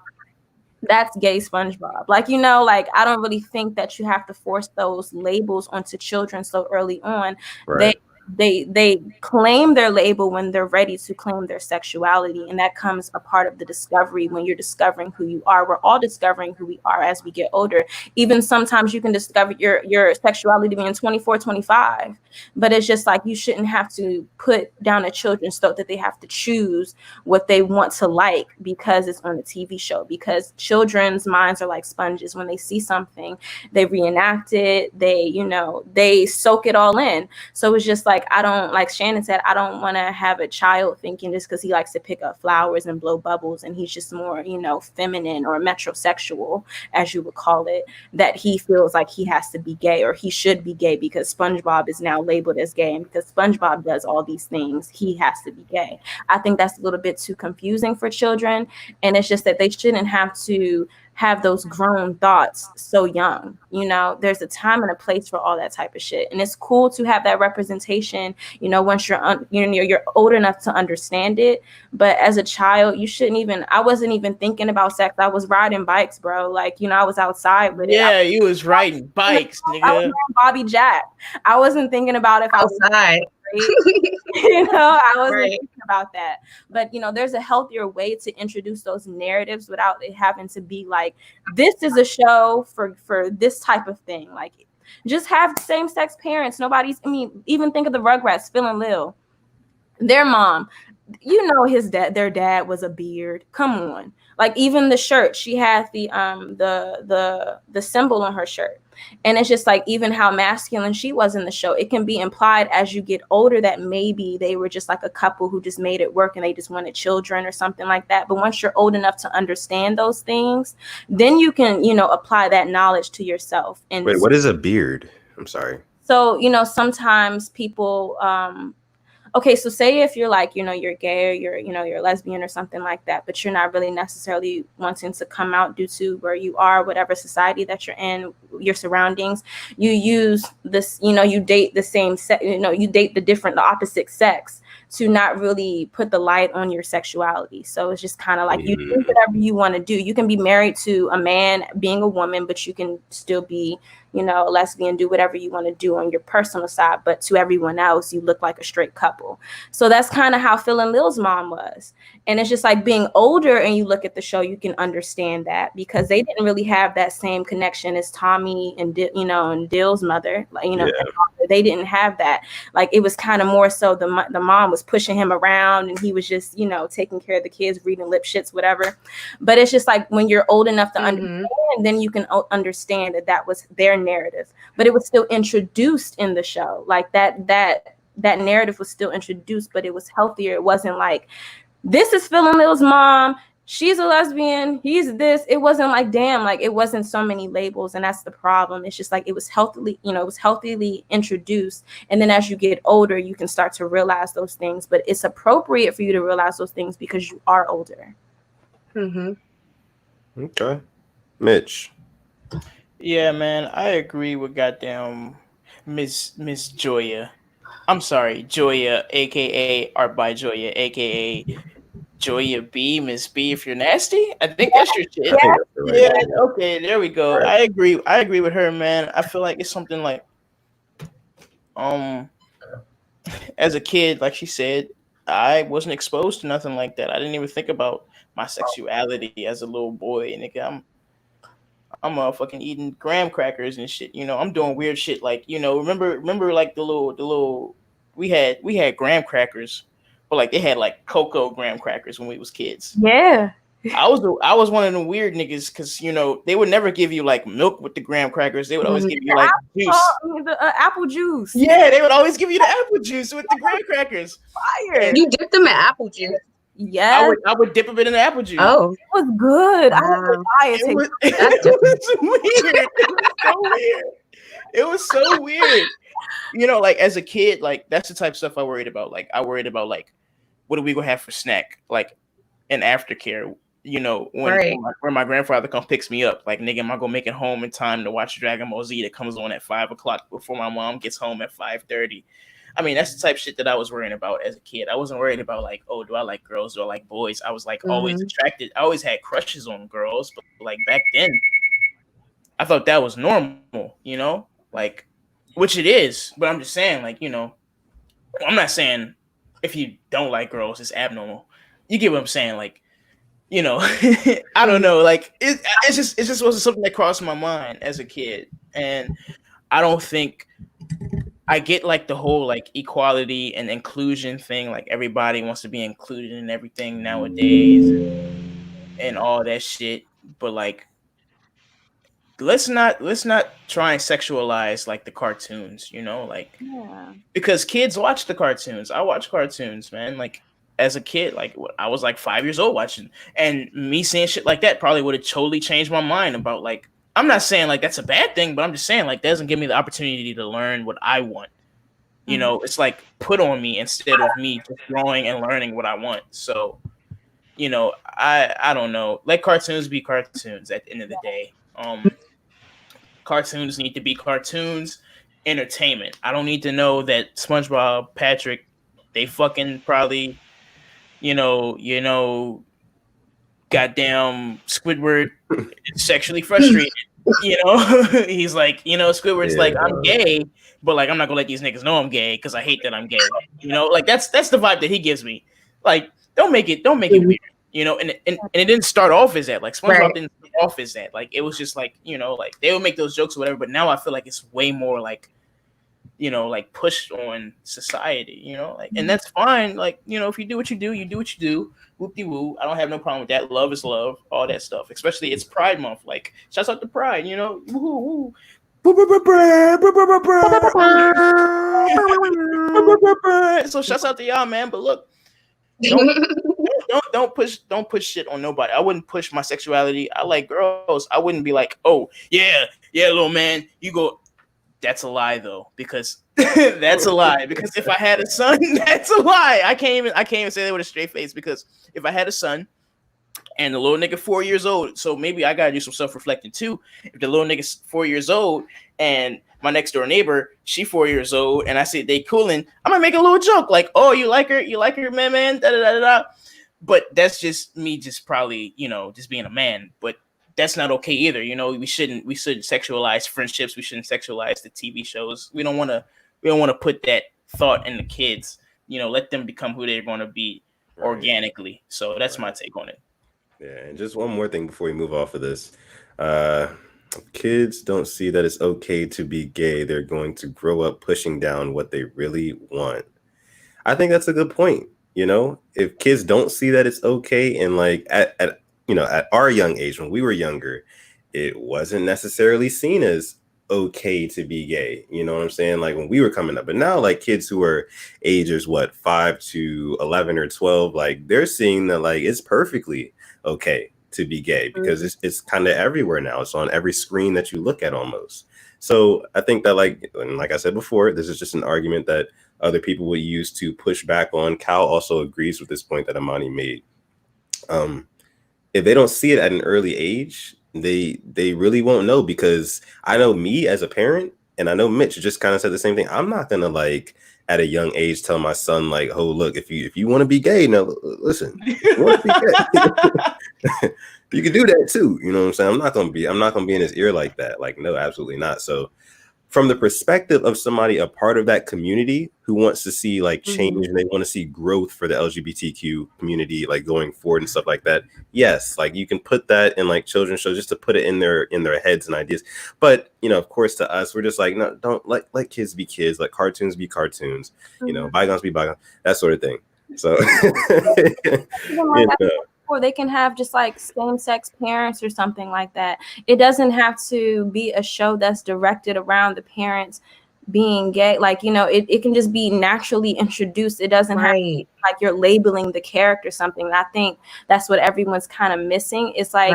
that's gay SpongeBob. Like, like, I don't really think that you have to force those labels onto children so early on. Right. they claim their label when they're ready to claim their sexuality, and that comes a part of the discovery. When you're discovering who you are, we're all discovering who we are as we get older. Even sometimes you can discover your sexuality being 24, 25, but it's just like you shouldn't have to put down a children's throat that they have to choose what they want to like because it's on a TV show, because children's minds are like sponges. When they see something, they reenact it, they soak it all in. So it's just like, I don't, like Shannon said, I don't want to have a child thinking just because he likes to pick up flowers and blow bubbles and he's just more, feminine or metrosexual, as you would call it, that he feels like he has to be gay or he should be gay because SpongeBob is now labeled as gay, and because SpongeBob does all these things, he has to be gay. I think that's a little bit too confusing for children, and it's just that they shouldn't have to have those grown thoughts so young. There's a time and a place for all that type of shit, and it's cool to have that representation once you're old enough to understand it. But as a child, you shouldn't even, I wasn't even thinking about sex. I was riding bikes, bro. Like, I was outside with it. Yeah, you was riding bikes, nigga. I was Bobby Jack. I wasn't thinking about if I was outside. I wasn't thinking about that. But there's a healthier way to introduce those narratives without it having to be like, this is a show for this type of thing. Like, just have same-sex parents. Even think of the Rugrats, Phil and Lil. Their mom, their dad was a beard. Come on. Like, even the shirt, she had the symbol on her shirt. And it's just like, even how masculine she was in the show, it can be implied as you get older that maybe they were just like a couple who just made it work and they just wanted children or something like that. But once you're old enough to understand those things, then you can, apply that knowledge to yourself. And wait, what is a beard? I'm sorry. So, sometimes people, okay, so say if you're like, you're gay or you're lesbian or something like that, but you're not really necessarily wanting to come out due to where you are, whatever society that you're in, your surroundings, you use this, you date the same sex, you date the opposite sex to not really put the light on your sexuality. So it's just kind of like you do whatever you want to do. You can be married to a man being a woman, but you can still be, a lesbian, do whatever you want to do on your personal side. But to everyone else, you look like a straight couple. So that's kind of how Phil and Lil's mom was. And it's just like being older and you look at the show, you can understand that because they didn't really have that same connection as Tommy and, and Dill's mother. Like, they didn't have that. Like, it was kind of more so the mom was pushing him around and he was just, taking care of the kids, reading lip shits, whatever. But it's just like when you're old enough to understand, then you can understand that was their narrative. But it was still introduced in the show. Like that narrative was still introduced, but it was healthier. It wasn't like, this is Phil and Lil's mom, she's a lesbian, he's this. It wasn't like, damn, like it wasn't so many labels, and that's the problem. It's just like it was healthily introduced, and then as you get older, you can start to realize those things. But it's appropriate for you to realize those things because you are older. Okay, Mitch. Yeah, man, I agree with goddamn Miss Joya. I'm sorry, Joya, aka Art by Joya, aka Joya B, Miss B. If you're nasty, I think that's your shit. Yeah, okay, there we go. Right. I agree with her, man. I feel like it's something like, as a kid, like she said, I wasn't exposed to nothing like that. I didn't even think about my sexuality as a little boy, nigga. I'm fucking eating graham crackers and shit. I'm doing weird shit. Like, remember like the little we had graham crackers, but like they had like cocoa graham crackers when we was kids. Yeah. I was one of them weird niggas because they would never give you like milk with the graham crackers. They would always give you like juice. The apple juice. Yeah, they would always give you the apple juice with the graham crackers. Fire. You dipped them in apple juice. Yeah, I would dip it in the apple juice. Oh, it was good. Wow. I don't know why it was weird. It was so weird. Like as a kid, like that's the type of stuff I worried about. Like I worried about like, what are we gonna have for snack? Like an aftercare. When my grandfather picks me up. Like, nigga, am I gonna make it home in time to watch Dragon Ball Z that comes on at 5:00 before my mom gets home at 5:30? I mean, that's the type of shit that I was worrying about as a kid. I wasn't worried about like, oh, do I like girls? Do I like boys? I was like always attracted. I always had crushes on girls, but like back then, I thought that was normal, like, which it is. But I'm just saying, like, I'm not saying if you don't like girls, it's abnormal. You get what I'm saying? Like, you know, I don't know. Like, it just wasn't something that crossed my mind as a kid, and I don't think I get like the whole like equality and inclusion thing. Like everybody wants to be included in everything nowadays and all that shit. But like, let's not try and sexualize like the cartoons. You know, like because kids watch the cartoons. I watch cartoons, man. Like as a kid, like I was like 5 years old watching, and me seeing shit like that probably would have totally changed my mind about like. I'm not saying like that's a bad thing, but I'm just saying like that doesn't give me the opportunity to learn what I want. You know, it's like put on me instead of me just growing and learning what I want. So, you know, I don't know. Let cartoons be cartoons at the end of the day. Cartoons need to be cartoons, entertainment. I don't need to know that SpongeBob, Patrick, they fucking probably, goddamn Squidward is sexually frustrated. He's like, Squidward's like, I'm gay, but like I'm not gonna let these niggas know I'm gay because I hate that I'm gay. Like that's the vibe that he gives me. Like, don't make it weird. And it didn't start off as that. Like SpongeBob didn't start off as that. Like it was just like, like they would make those jokes or whatever, but now I feel like it's way more like, like pushed on society, like, and that's fine. Like, if you do what you do, you do what you do. Whoop-de-woo. I don't have no problem with that. Love is love, all that stuff. Especially it's Pride Month. Like, shouts out to Pride, Woo-hoo-hoo. So shouts out to y'all, man. But look, don't push shit on nobody. I wouldn't push my sexuality. I like girls. I wouldn't be like, oh yeah, little man, you go. That's a lie though, because that's a lie. Because if I had a son, that's a lie. I can't even say that with a straight face, because if I had a son and the little nigga 4 years old, so maybe I gotta do some self-reflecting too. If the little nigga's 4 years old and my next door neighbor, she 4 years old, and I say they cooling, I'm gonna make a little joke like, oh, you like her, man, da da da da. But that's just me, just probably, just being a man. But that's not okay either. We shouldn't sexualize friendships. We shouldn't sexualize the TV shows. We don't want to put that thought in the kids. Let them become who they're going to be organically. So that's my take on it. Yeah, and just one more thing before we move off of this. Kids don't see that it's okay to be gay. They're going to grow up pushing down what they really want. I think that's a good point. If kids don't see that it's okay, and like at our young age, when we were younger, it wasn't necessarily seen as okay to be gay. You know what I'm saying? Like when we were coming up, but now like kids who are ages 5 to 11 or 12, like they're seeing that like it's perfectly okay to be gay, because it's kind of everywhere now. It's on every screen that you look at almost. So I think that like I said before, this is just an argument that other people would use to push back on. Cal also agrees with this point that Amani made. If they don't see it at an early age, they really won't know, because I know me as a parent, and I know Mitch just kind of said the same thing. I'm not gonna like at a young age tell my son like, oh look, if you want to be gay, now listen, you want to be gay, you can do that too. You know what I'm saying? I'm not gonna be in his ear like that. Like, no, absolutely not. So from the perspective of somebody a part of that community who wants to see like change and they want to see growth for the LGBTQ community, like going forward and stuff like that. Yes, like you can put that in like children's shows just to put it in their heads and ideas. But of course, to us, we're just like, no, don't let kids be kids, let cartoons be cartoons, bygones be bygones, that sort of thing. So or they can have just like same-sex parents or something like that. It doesn't have to be a show that's directed around the parents being gay. Like, it can just be naturally introduced. It doesn't have to be like you're labeling the character something. I think that's what everyone's kind of missing. It's like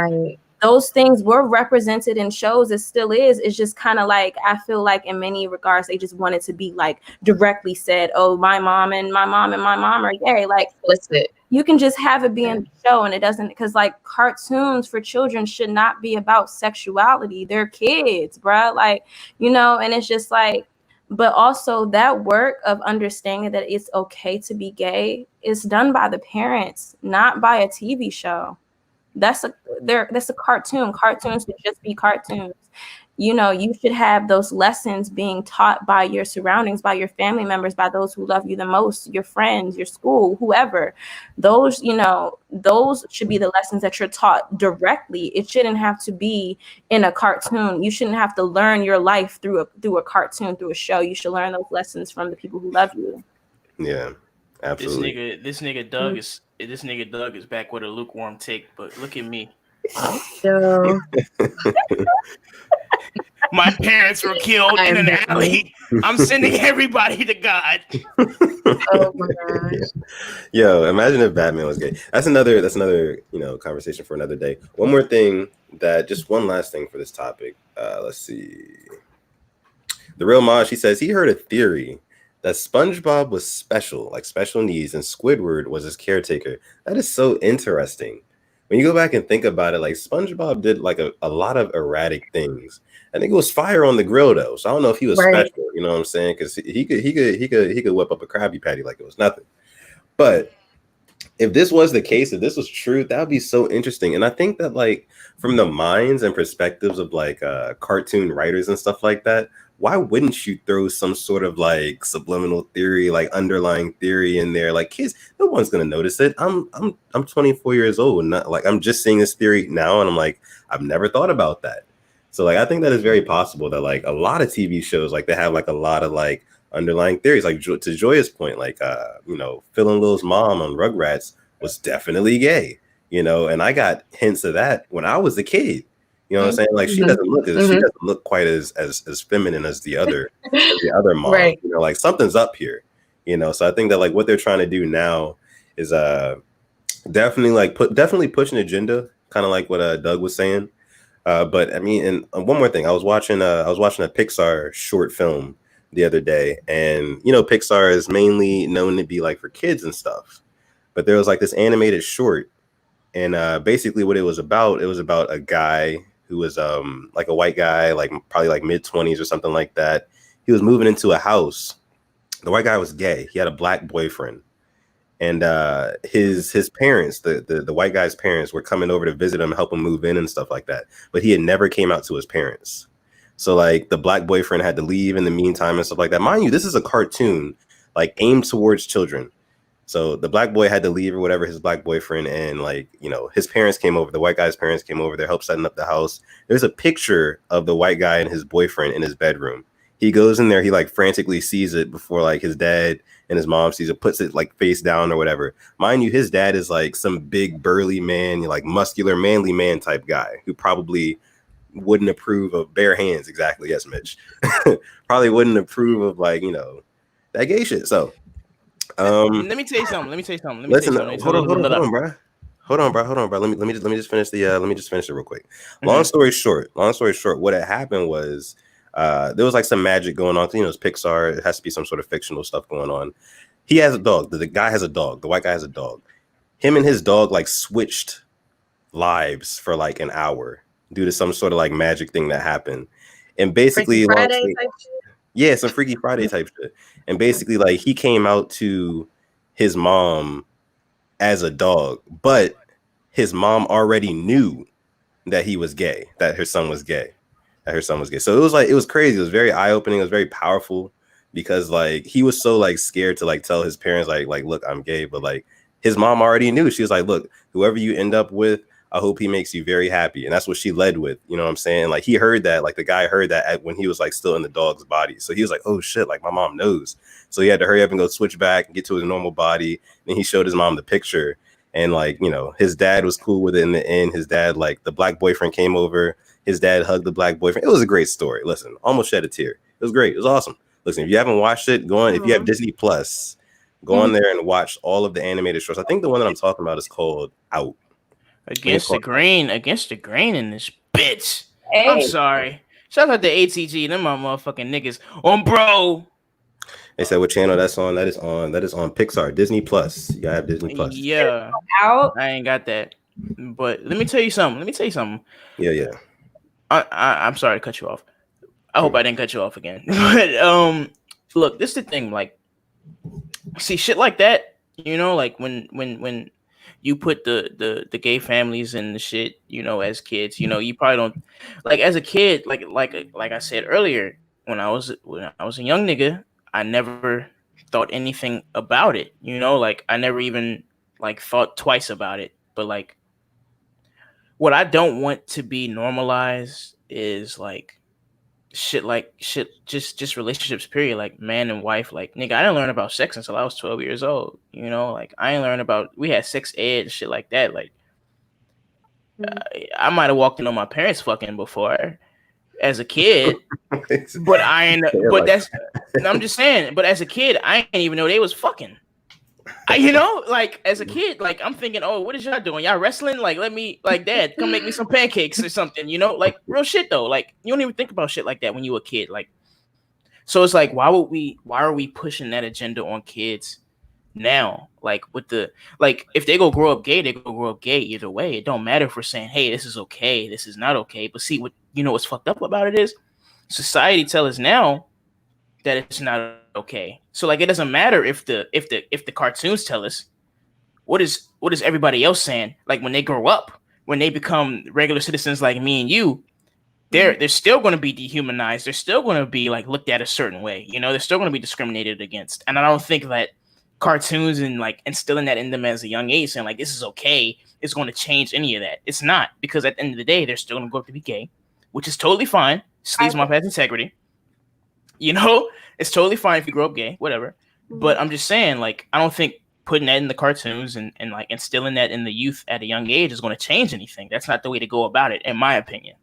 those things were represented in shows. It still is. It's just kind of like, I feel like in many regards, they just wanted to be like directly said, oh, my mom and my mom and my mom are gay. Like, explicit. You can just have it be in the show, and it doesn't, because like cartoons for children should not be about sexuality. They're kids, bruh. Like, and it's just like, but also that work of understanding that it's okay to be gay is done by the parents, not by a TV show. That's a cartoon. Cartoons should just be cartoons. you know, you should have those lessons being taught by your surroundings, by your family members, by those who love you the most, your friends, your school, whoever. Those, you know, those should be the lessons that you're taught directly. It shouldn't have to be in a cartoon. You shouldn't have to learn your life through a cartoon, through a show. You should learn those lessons from the people who love you. Yeah, absolutely. This nigga Doug is back with a lukewarm take, but look at me. Yo. My parents were killed in an alley. I'm sending everybody to God. Oh my gosh. Yo, imagine if Batman was gay. That's another, you know, conversation for another day. One more thing just one last thing for this topic. Let's see. The Real Maj, he says he heard a theory that SpongeBob was special, like special needs, and Squidward was his caretaker. That is so interesting. When you go back and think about it, like SpongeBob did like a lot of erratic things. I think it was fire on the grill though, so I don't know if he was special. You know what I'm saying? Because he could whip up a Krabby Patty like it was nothing. But if this was the case, if this was true, that would be so interesting. And I think that like from the minds and perspectives of like cartoon writers and stuff like that, why wouldn't you throw some sort of like subliminal theory, like underlying theory in there? Like kids, no one's gonna notice it. I'm 24 years old, and not like I'm just seeing this theory now, and I'm like, I've never thought about that. So like I think that is very possible that like a lot of TV shows, like they have like a lot of like underlying theories. Like to Joya's point, like you know, Phil and Lil's mom on Rugrats was definitely gay, you know, and I got hints of that when I was a kid. You know what I'm saying? Like she doesn't look quite as feminine as the other mom. Right. You know, like something's up here. You know, so I think that like what they're trying to do now is definitely push an agenda, kind of like what Doug was saying. But I mean, and one more thing, I was watching a Pixar short film the other day, and you know, Pixar is mainly known to be like for kids and stuff. But there was like this animated short, and basically what it was about a guy who was like a white guy, like probably like mid-20s or something like that. He was moving into a house. The white guy was gay. He had a black boyfriend. And his parents, the white guy's parents, were coming over to visit him, help him move in and stuff like that. But he had never came out to his parents. So like the black boyfriend had to leave in the meantime and stuff like that. Mind you, this is a cartoon like aimed towards children. So the black boy had to leave or whatever, his black boyfriend, and like, you know, his parents came over, the white guy's parents came over, they helped setting up the house. There's a picture of the white guy and his boyfriend in his bedroom. He goes in there, he like frantically sees it before like his dad and his mom sees it, puts it like face down or whatever. Mind you, his dad is like some big burly man, like muscular, manly man type guy who probably wouldn't approve of bare hands. Exactly. Yes, Mitch. Probably wouldn't approve of like, you know, that gay shit. So let me tell you something. Listen, hold on, bro. Let me just finish it real quick. Long story short, what had happened was there was like some magic going on. You know, it's Pixar. It has to be some sort of fictional stuff going on. He has a dog. The guy has a dog. The white guy has a dog. Him and his dog like switched lives for like an hour due to some sort of like magic thing that happened. And basically, yeah, some Freaky Friday type shit. And basically, like he came out to his mom as a dog, but his mom already knew that he was gay, that her son was gay. So it was crazy. It was very eye-opening. It was very powerful because like he was so like scared to like tell his parents like look, I'm gay, but like his mom already knew. She was like, look, whoever you end up with, I hope he makes you very happy. And that's what she led with. You know what I'm saying? Like he heard that, like the guy heard that when he was like still in the dog's body. So he was like, oh shit, like my mom knows. So he had to hurry up and go switch back and get to his normal body. Then he showed his mom the picture. And like, you know, his dad was cool with it in the end. His dad, like the black boyfriend came over. His dad hugged the black boyfriend. It was a great story. Listen, almost shed a tear. It was great. It was awesome. Listen, if you haven't watched it, go on. If you have Disney Plus, go on there and watch all of the animated shorts. I think the one that I'm talking about is called Out. Against the grain in this bitch. Hey. I'm sorry. Shout out to ATG, them my motherfucking niggas. Bro. They said what channel that's on? That is on Pixar, Disney Plus. You gotta have Disney Plus. Yeah. Out. I ain't got that. But let me tell you something. Yeah. I'm sorry to cut you off. I hope I didn't cut you off again. But look, this is the thing, like see shit like that, you know, like when you put the gay families and the shit, you know, as kids, you know, you probably don't like as a kid, like I said earlier, when I was a young nigga, I never thought anything about it, you know, like I never even like thought twice about it. But like what I don't want to be normalized is like shit just relationships period, like man and wife. Like nigga, I didn't learn about sex until I was 12 years old, you know, like I ain't learned about, we had sex ed and shit like that. Like I might have walked in on my parents fucking before as a kid, but I ain't but that's no, I'm just saying, but as a kid I didn't even know they was fucking. You know, like as a kid, like I'm thinking, oh, what is y'all doing? Y'all wrestling? Like, let me, like, dad, come make me some pancakes or something, you know, like real shit though. Like, you don't even think about shit like that when you were a kid. Like, so it's like, why are we pushing that agenda on kids now? Like, with the, like, if they go grow up gay, they go grow up gay either way. It don't matter if we're saying, hey, this is okay, this is not okay. But see, what, you know, what's fucked up about it is society tell us now that it's not okay. So like it doesn't matter if the cartoons tell us. What is everybody else saying? Like when they grow up, when they become regular citizens like me and you, they're still going to be dehumanized. They're still going to be like looked at a certain way. You know, they're still going to be discriminated against. And I don't think that cartoons and like instilling that in them as a young age, saying like this is okay, is going to change any of that. It's not, because at the end of the day, they're still going to grow up to be gay, which is totally fine. Sleaze my past integrity. You know, it's totally fine if you grow up gay, whatever. But I'm just saying, like, I don't think putting that in the cartoons and like instilling that in the youth at a young age is going to change anything. That's not the way to go about it, in my opinion.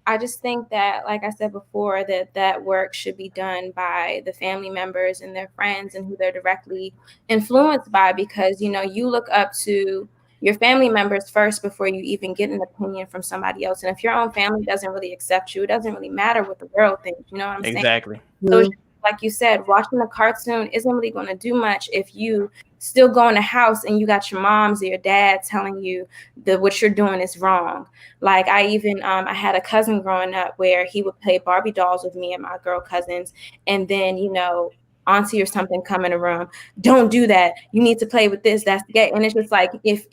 I just think that, like I said before, that work should be done by the family members and their friends and who they're directly influenced by, because, you know, you look up to your family members first before you even get an opinion from somebody else. And if your own family doesn't really accept you, it doesn't really matter what the world thinks. You know what I'm saying? Exactly. So like you said, watching a cartoon isn't really going to do much if you still go in the house and you got your moms or your dad telling you that what you're doing is wrong. Like I even, I had a cousin growing up where he would play Barbie dolls with me and my girl cousins. And then, you know, auntie or something come in the room, don't do that, you need to play with this, that's gay. And it's just like, if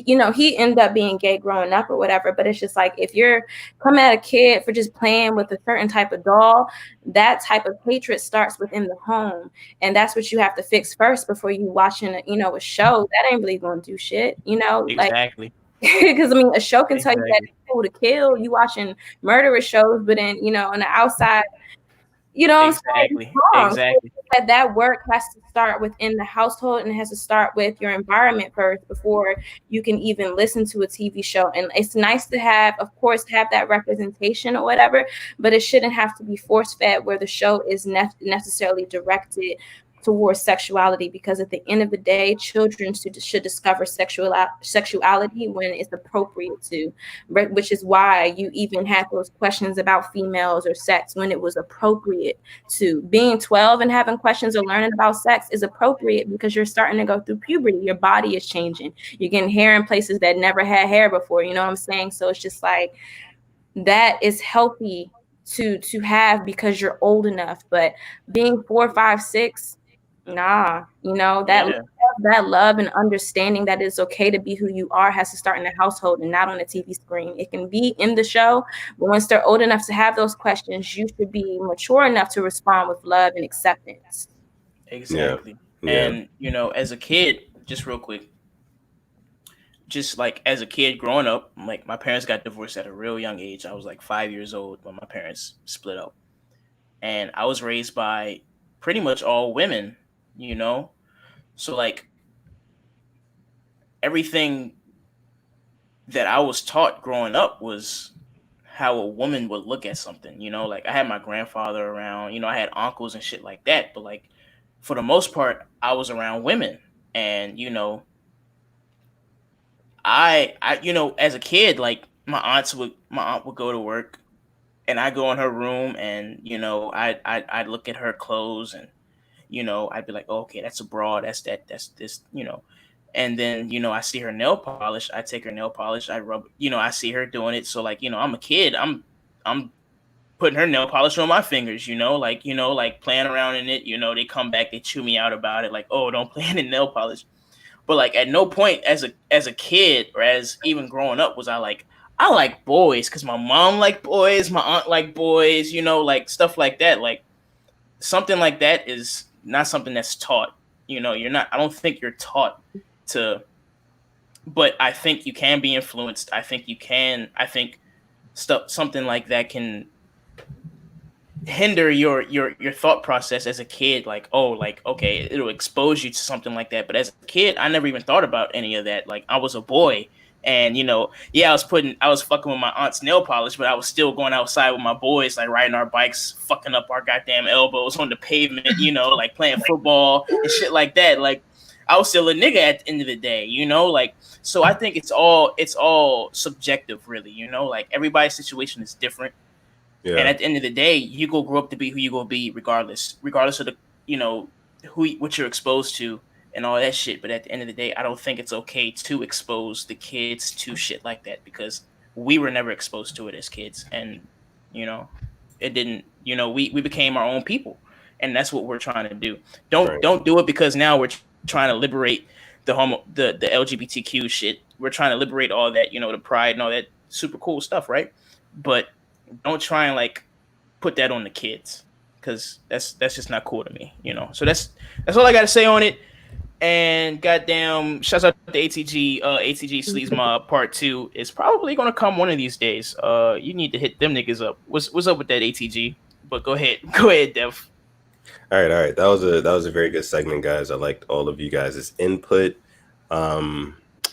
you know, he ended up being gay growing up or whatever, but it's just like, if you're coming at a kid for just playing with a certain type of doll, that type of hatred starts within the home, and that's what you have to fix first before you watching a, you know, a show that ain't really gonna do shit, you know. Exactly. Because I mean, a show can tell you that it's cool to kill, you watching murderous shows, but then, you know, on the outside, you know, exactly. So that work has to start within the household, and it has to start with your environment first before you can even listen to a TV show. And it's nice to have, of course, have that representation or whatever, but it shouldn't have to be force fed where the show is necessarily directed towards sexuality, because at the end of the day, children should discover sexuality when it's appropriate to, which is why you even had those questions about females or sex when it was appropriate to. Being 12 and having questions or learning about sex is appropriate because you're starting to go through puberty. Your body is changing. You're getting hair in places that never had hair before. You know what I'm saying? So it's just like, that is healthy to have because you're old enough. But being 4, 5, 6, nah, you know, that love and understanding that it's okay to be who you are has to start in the household and not on a TV screen. It can be in the show, but once they're old enough to have those questions, you should be mature enough to respond with love and acceptance. Exactly. Yeah. And, you know, as a kid, just real quick, just like as a kid growing up, like my parents got divorced at a real young age. I was like 5 years old when my parents split up. And I was raised by pretty much all women, you know? So like everything that I was taught growing up was how a woman would look at something, you know? Like I had my grandfather around, you know, I had uncles and shit like that, but like for the most part, I was around women. And, you know, I you know, as a kid, like my aunt would go to work and I go in her room and, you know, I'd look at her clothes and, you know, I'd be like, oh, okay, that's a bra, that's this, you know. And then, you know, I see her nail polish, I take her nail polish, I rub, you know, I see her doing it. So like, you know, I'm a kid, I'm putting her nail polish on my fingers, you know, like playing around in it, you know, they come back, they chew me out about it, like, oh, don't play in the nail polish. But like at no point as a kid or as even growing up was I like boys because my mom liked boys, my aunt liked boys, like stuff like that. Like something like that is not something that's taught. You're not. I don't think you're taught to. But I think you can be influenced. I think you can. I think something like that can hinder your thought process as a kid. Like, oh, like, okay, it'll expose you to something like that. But as a kid, I never even thought about any of that. Like, I was a boy, and I was fucking with my aunt's nail polish, but I was still going outside with my boys, like riding our bikes, fucking up our goddamn elbows on the pavement, like playing football and shit like that. Like, I was still a nigga at the end of the day, like. So I think it's all subjective, really, like everybody's situation is different. Yeah. And at the end of the day, you go grow up to be who you gonna be, regardless of the what you're exposed to and all that shit. But at the end of the day, I don't think it's okay to expose the kids to shit like that because we were never exposed to it as kids, and it didn't. We became our own people, and that's what we're trying to do. Don't do it because now we're trying to liberate the LGBTQ shit. We're trying to liberate all that, the pride and all that super cool stuff, right? But don't try and like put that on the kids because that's just not cool to me, So that's all I got to say on it. And goddamn, shouts out to ATG. ATG Sleaze Mob Part 2 is probably gonna come one of these days. You need to hit them niggas up. What's up with that, ATG? But go ahead, Dev. All right. That was a very good segment, guys. I liked all of you guys' input.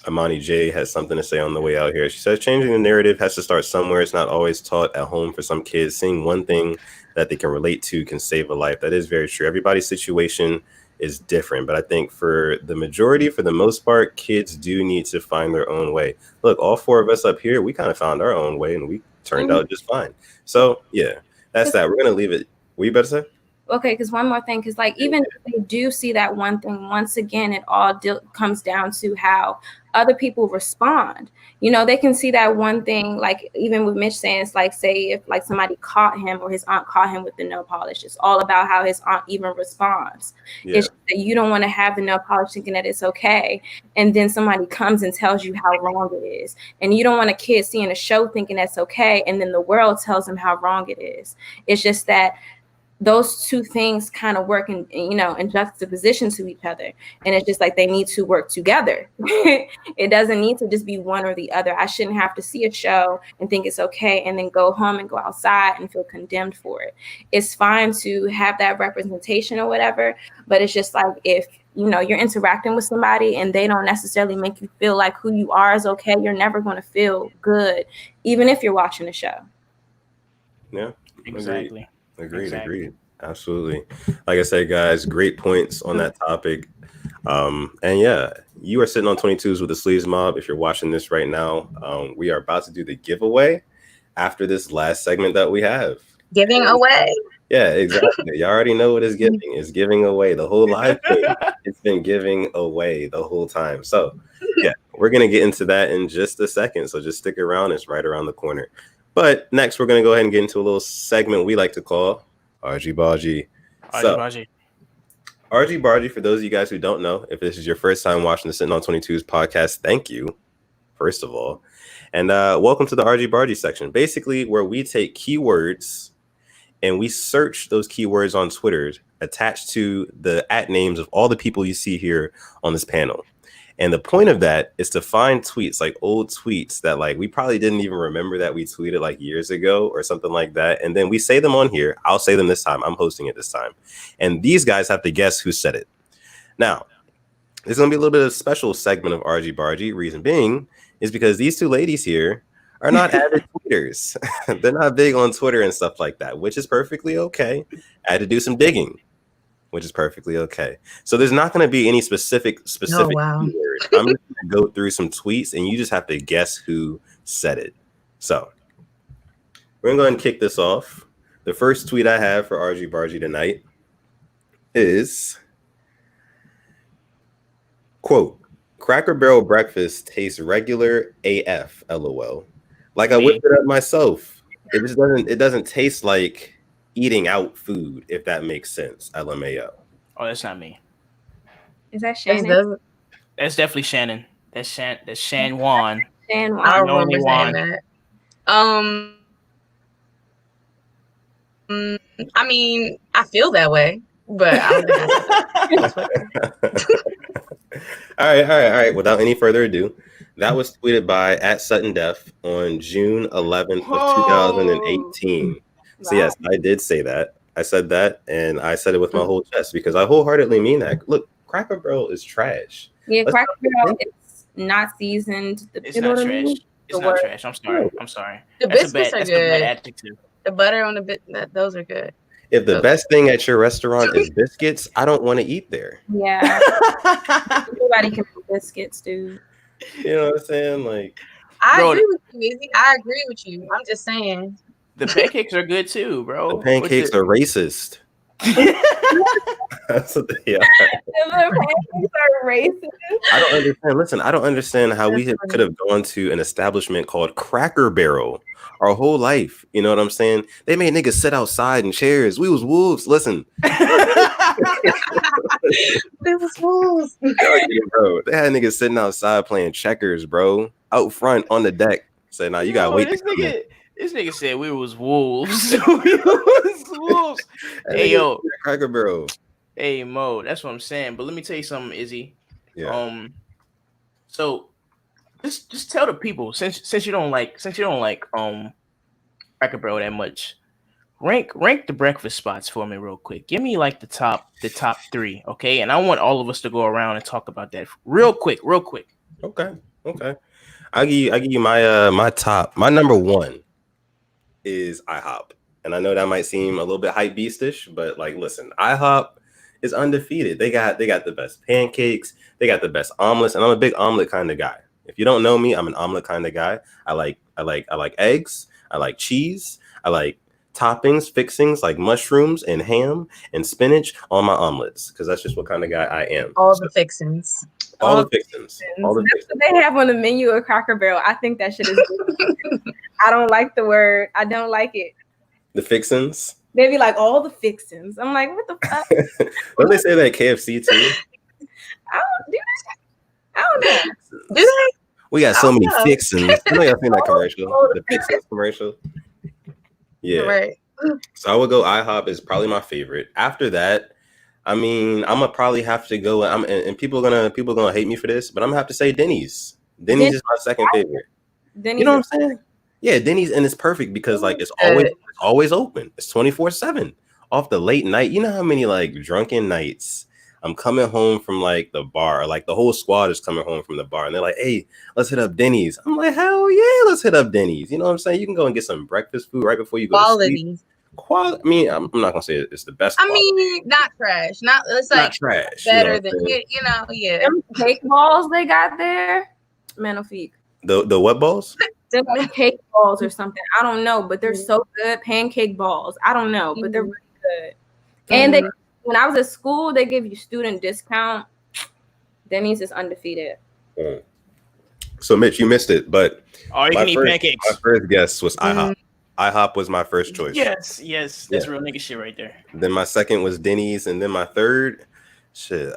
Amani J has something to say on the way out here. She says changing the narrative has to start somewhere. It's not always taught at home for some kids. Seeing one thing that they can relate to can save a life. That is very true. Everybody's situation is different, but I think for the majority, for the most part, kids do need to find their own way. Look, all four of us up here, we kind of found our own way and we turned out just fine. So yeah, that's that. We're going to leave it. What you better say? Okay, because one more thing, because like even if they do see that one thing, once again, it all comes down to how other people respond. They can see that one thing, like even with Mitch saying, it's like, say if like somebody caught him or his aunt caught him with the nail polish, it's all about how his aunt even responds. Yeah. It's that you don't want to have the nail polish thinking that it's okay, and then somebody comes and tells you how wrong it is, and you don't want a kid seeing a show thinking that's okay, and then the world tells them how wrong it is. It's just that those two things kind of work in juxtaposition to each other. And it's just like they need to work together. It doesn't need to just be one or the other. I shouldn't have to see a show and think it's okay and then go home and go outside and feel condemned for it. It's fine to have that representation or whatever, but it's just like if you're interacting with somebody and they don't necessarily make you feel like who you are is okay, you're never going to feel good, even if you're watching a show. Yeah, exactly. Agreed. Absolutely. Like I said, guys, great points on that topic. And yeah, you are sitting on 22s with the Sleaze Mob. If you're watching this right now, we are about to do the giveaway after this last segment that we have. Giving away. Yeah, exactly. You already know what it's giving. It's giving away. The whole live thing, it's been giving away the whole time. So yeah, we're going to get into that in just a second. So just stick around. It's right around the corner. But next, we're going to go ahead and get into a little segment we like to call RG Bargy. RG Bargy, for those of you guys who don't know, if this is your first time watching the Sitting on 22's podcast, thank you, first of all. And welcome to the RG Bargy section, basically where we take keywords and we search those keywords on Twitter attached to the @names of all the people you see here on this panel. And the point of that is to find tweets, like old tweets that like we probably didn't even remember that we tweeted like years ago or something like that. And then we say them on here. I'll say them this time. I'm hosting it this time. And these guys have to guess who said it. Now, there's going to be a little bit of a special segment of RG Bargy. Reason being is because these two ladies here are not avid tweeters. They're not big on Twitter and stuff like that, which is perfectly okay. I had to do some digging, which is perfectly okay. So there's not going to be any specific keyword. I'm just going to go through some tweets and you just have to guess who said it. So we're going to go ahead and kick this off. The first tweet I have for RG Bargy tonight is, quote, Cracker Barrel breakfast tastes regular AF, LOL. Like I whipped it up myself. It doesn't taste like eating out food, if that makes sense. LMAO. Oh, that's not me. Is that Shannon? That's definitely Shannon. That's Shan Wan. Shan Wan. I The only remember one. saying that. I mean, I feel that way, but I don't think I said that. All right. Without any further ado, that was tweeted by @SuttonDef on June 11th of 2018. So yes, I did say that. I said that, and I said it with my whole chest because I wholeheartedly mean that. Look, Cracker Barrel is trash. Yeah, Cracker Barrel is not seasoned. It's not trash. It's not trash. I'm sorry. The That's biscuits are that's good. a bad adjective. The butter on the those are good. If the best thing at your restaurant is biscuits, I don't want to eat there. Yeah. Nobody can make biscuits, dude. You know what I'm saying? Like, I agree with you, Izzy. I agree with you. I'm just saying. The pancakes are good too, bro. The pancakes are racist. That's what they are. The pancakes are racist. I don't understand. Listen, I don't understand how we could have gone to an establishment called Cracker Barrel our whole life. You know what I'm saying? They made niggas sit outside in chairs. We was wolves. Listen. They was wolves. Bro, they had niggas sitting outside playing checkers, bro. Out front on the deck. Say, nah, you gotta wait. This nigga said we was wolves. We was wolves. Hey, yo. Cracker Barrel. Hey, Mo, that's what I'm saying. But let me tell you something, Izzy. Yeah. So just tell the people, since you don't like Cracker Barrel that much, rank the breakfast spots for me real quick. Give me like the top 3, okay? And I want all of us to go around and talk about that real quick. Okay. I'll give you my number 1 is IHOP. And I know that might seem a little bit hype beastish, but like, listen, IHOP is undefeated. They got the best pancakes, they got the best omelets, and I'm a big omelet kind of guy. If you don't know me, I'm an omelet kind of guy. I like eggs, I like cheese, I like toppings, fixings like mushrooms and ham and spinach on my omelets, because that's just what kind of guy I am. All the fixings. All the fixings. That's what they have on the menu of Cracker Barrel. I think that shit is good. I don't like the word. I don't like it. The fixins? They be like, all the fixins. I'm like, what the fuck? Don't they say that at KFC too? I don't know. Do they? We got so many fixins. I know y'all seen that commercial. The fixins commercial. Yeah. Right. So I would go IHOP is probably my favorite. After that, I mean, I'm gonna probably have to go. And people gonna hate me for this, but I'm gonna have to say Denny's. Denny's is my second favorite. Denny's, you know what I'm saying? Yeah, Denny's, and it's perfect because like it's always open. It's 24/7. Off the late night, you know how many like drunken nights I'm coming home from like the bar, like the whole squad is coming home from the bar, and they're like, "Hey, let's hit up Denny's." I'm like, "Hell yeah, let's hit up Denny's." You know what I'm saying? You can go and get some breakfast food right before you go to sleep. Quality. I mean, I'm not gonna say it's the best. I mean, not trash. Not it's like not trash. Better than yeah. Them cake balls they got there, magnifique. The what balls? Them cake balls or something. I don't know, but they're so good. Pancake balls. I don't know, but they're really good. And they, when I was at school, they give you student discount. Denny's is undefeated. So Mitch, you missed it, but you can eat pancakes. My first guess was IHOP. IHOP was my first choice. Yes, that's real nigga shit right there. Then my second was Denny's, and then my third, shit.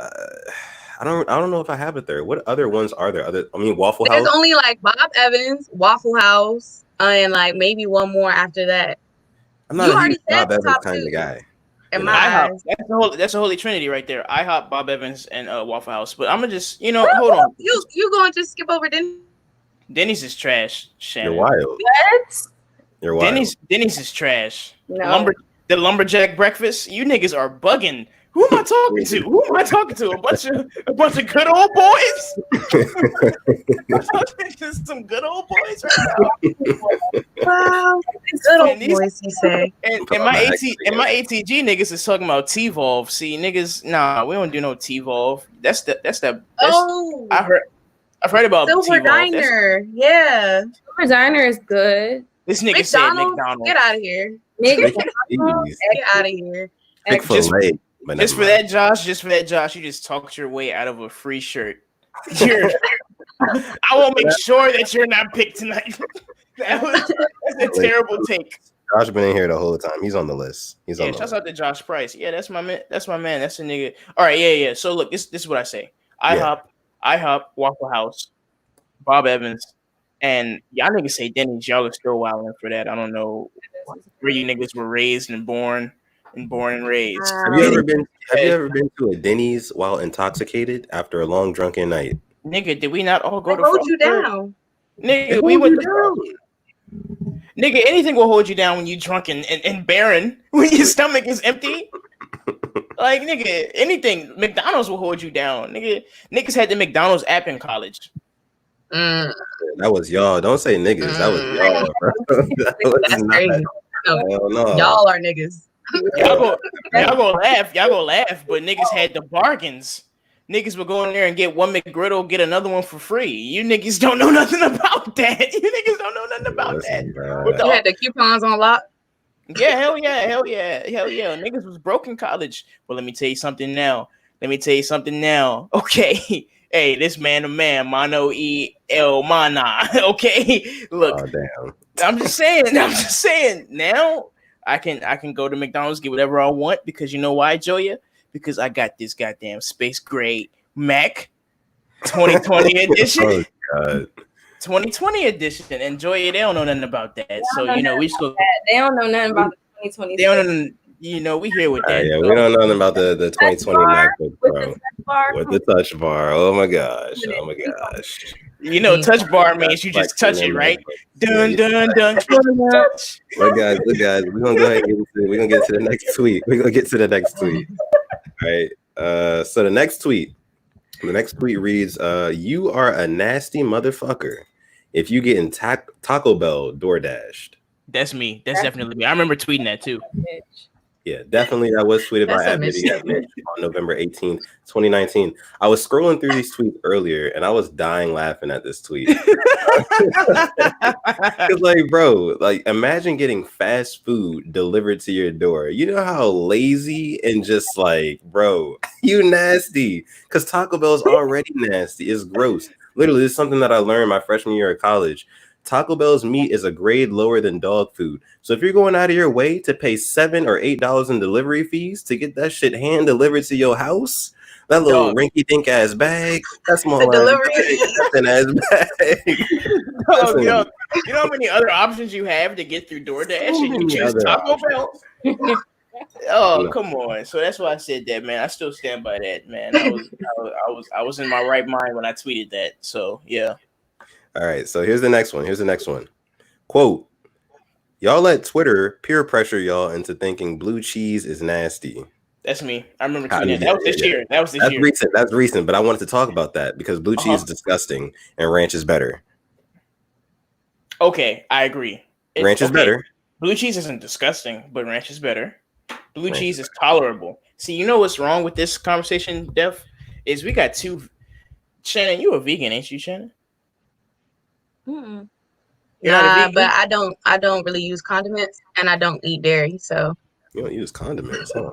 I don't know if I have a third. What other ones are there? Waffle House. There's only like Bob Evans, Waffle House, and like maybe one more after that. I'm not a huge Bob Evans kind of guy. And my eyes. That's a holy trinity right there. IHOP, Bob Evans, and Waffle House. But I'm gonna just hold on. You going to skip over Denny's? Denny's is trash. Shannon. You're wild. What? You're wild. Denny's is trash. No. The lumberjack breakfast. You niggas are bugging. Who am I talking to? A bunch of good old boys. Just some good old boys right now. Wow, good old boys, you say. And my ATG niggas is talking about T-Volve. See, niggas, nah, we don't do no T-Volve. That's I've heard about Silver Diner. Yeah, Silver Diner is good. This nigga said McDonald's. Get out of here. Get out of here. Chick-fil-A. Just for that, Josh, you just talked your way out of a free shirt. I will make sure that you're not picked tonight. That's a terrible take. Josh been in here the whole time. He's on the list. Shouts out to Josh Price. Yeah, that's my man. That's a nigga. All right, yeah. So look, this is what I say. IHOP, IHOP, Waffle House, Bob Evans, and y'all niggas say Denny's. Y'all are still wilding for that. I don't know where you niggas were raised and born and raised. Have you ever been to a Denny's while intoxicated after a long drunken night? Nigga, did we not all go to hold you down? Nigga, we went down. Nigga, anything will hold you down when you drunk and barren, when your stomach is empty. Like, nigga, anything. McDonald's will hold you down. Nigga, niggas had the McDonald's app in college. That was y'all. Don't say niggas. That was y'all, bro. That's crazy. No. Y'all are niggas. Y'all go laugh. Y'all go laugh, but niggas had the bargains. Niggas would go in there and get one McGriddle, get another one for free. You niggas don't know nothing about that. You niggas don't know nothing about that. You had the coupons on lock? Yeah, hell yeah. Niggas was broke in college. But let me tell you something now. Okay. Hey, this man to man, mano e el mana. Okay. Look. Oh, damn. I'm just saying. Now I can go to McDonald's, get whatever I want, because you know why, Joya? Because I got this goddamn space gray Mac 2020 edition. Oh, God. 2020 edition. And Joya, they don't know nothing about that. So we just go. They don't know nothing about the 2020. They don't know, we here with that. Yeah, we don't know nothing about the 2020 MacBook Pro with the touch bar. Oh my gosh. You know, touch bar means you just touch it, right? Dun. Look, guys, we're gonna go ahead and get to the next tweet. All right. So the next tweet reads, you are a nasty motherfucker if you get in Taco Bell door dashed. That's me. That's definitely me. I remember tweeting that too. Yeah, definitely. That was tweeted by Mitch on November 18th, 2019. I was scrolling through these tweets earlier and I was dying laughing at this tweet. Cause like, bro, like imagine getting fast food delivered to your door. You know how lazy and just like, bro, you nasty. Cause Taco Bell's already nasty. It's gross. Literally, this is something that I learned my freshman year of college. Taco Bell's meat is a grade lower than dog food. So if you're going out of your way to pay $7 or $8 in delivery fees to get that shit hand delivered to your house, that little rinky dink ass bag, that's more an ass bag. Dog, you know how many other options you have to get through DoorDash and you choose Taco Bell? Oh, come on. So that's why I said that, man. I still stand by that, man. I was in my right mind when I tweeted that. So yeah. All right, so here's the next one. Quote, y'all let Twitter peer pressure y'all into thinking blue cheese is nasty. That's me. I remember tweeting that. That was this year. That's recent. That's recent, but I wanted to talk about that because blue cheese is disgusting and ranch is better. Okay, I agree. Ranch is better. Blue cheese isn't disgusting, but ranch is better. Blue cheese is tolerable. See, you know what's wrong with this conversation, Def? Is we got two. Shannon, you a vegan, ain't you, Shannon? Nah, but I don't really use condiments and I don't eat dairy, so you don't use condiments, huh?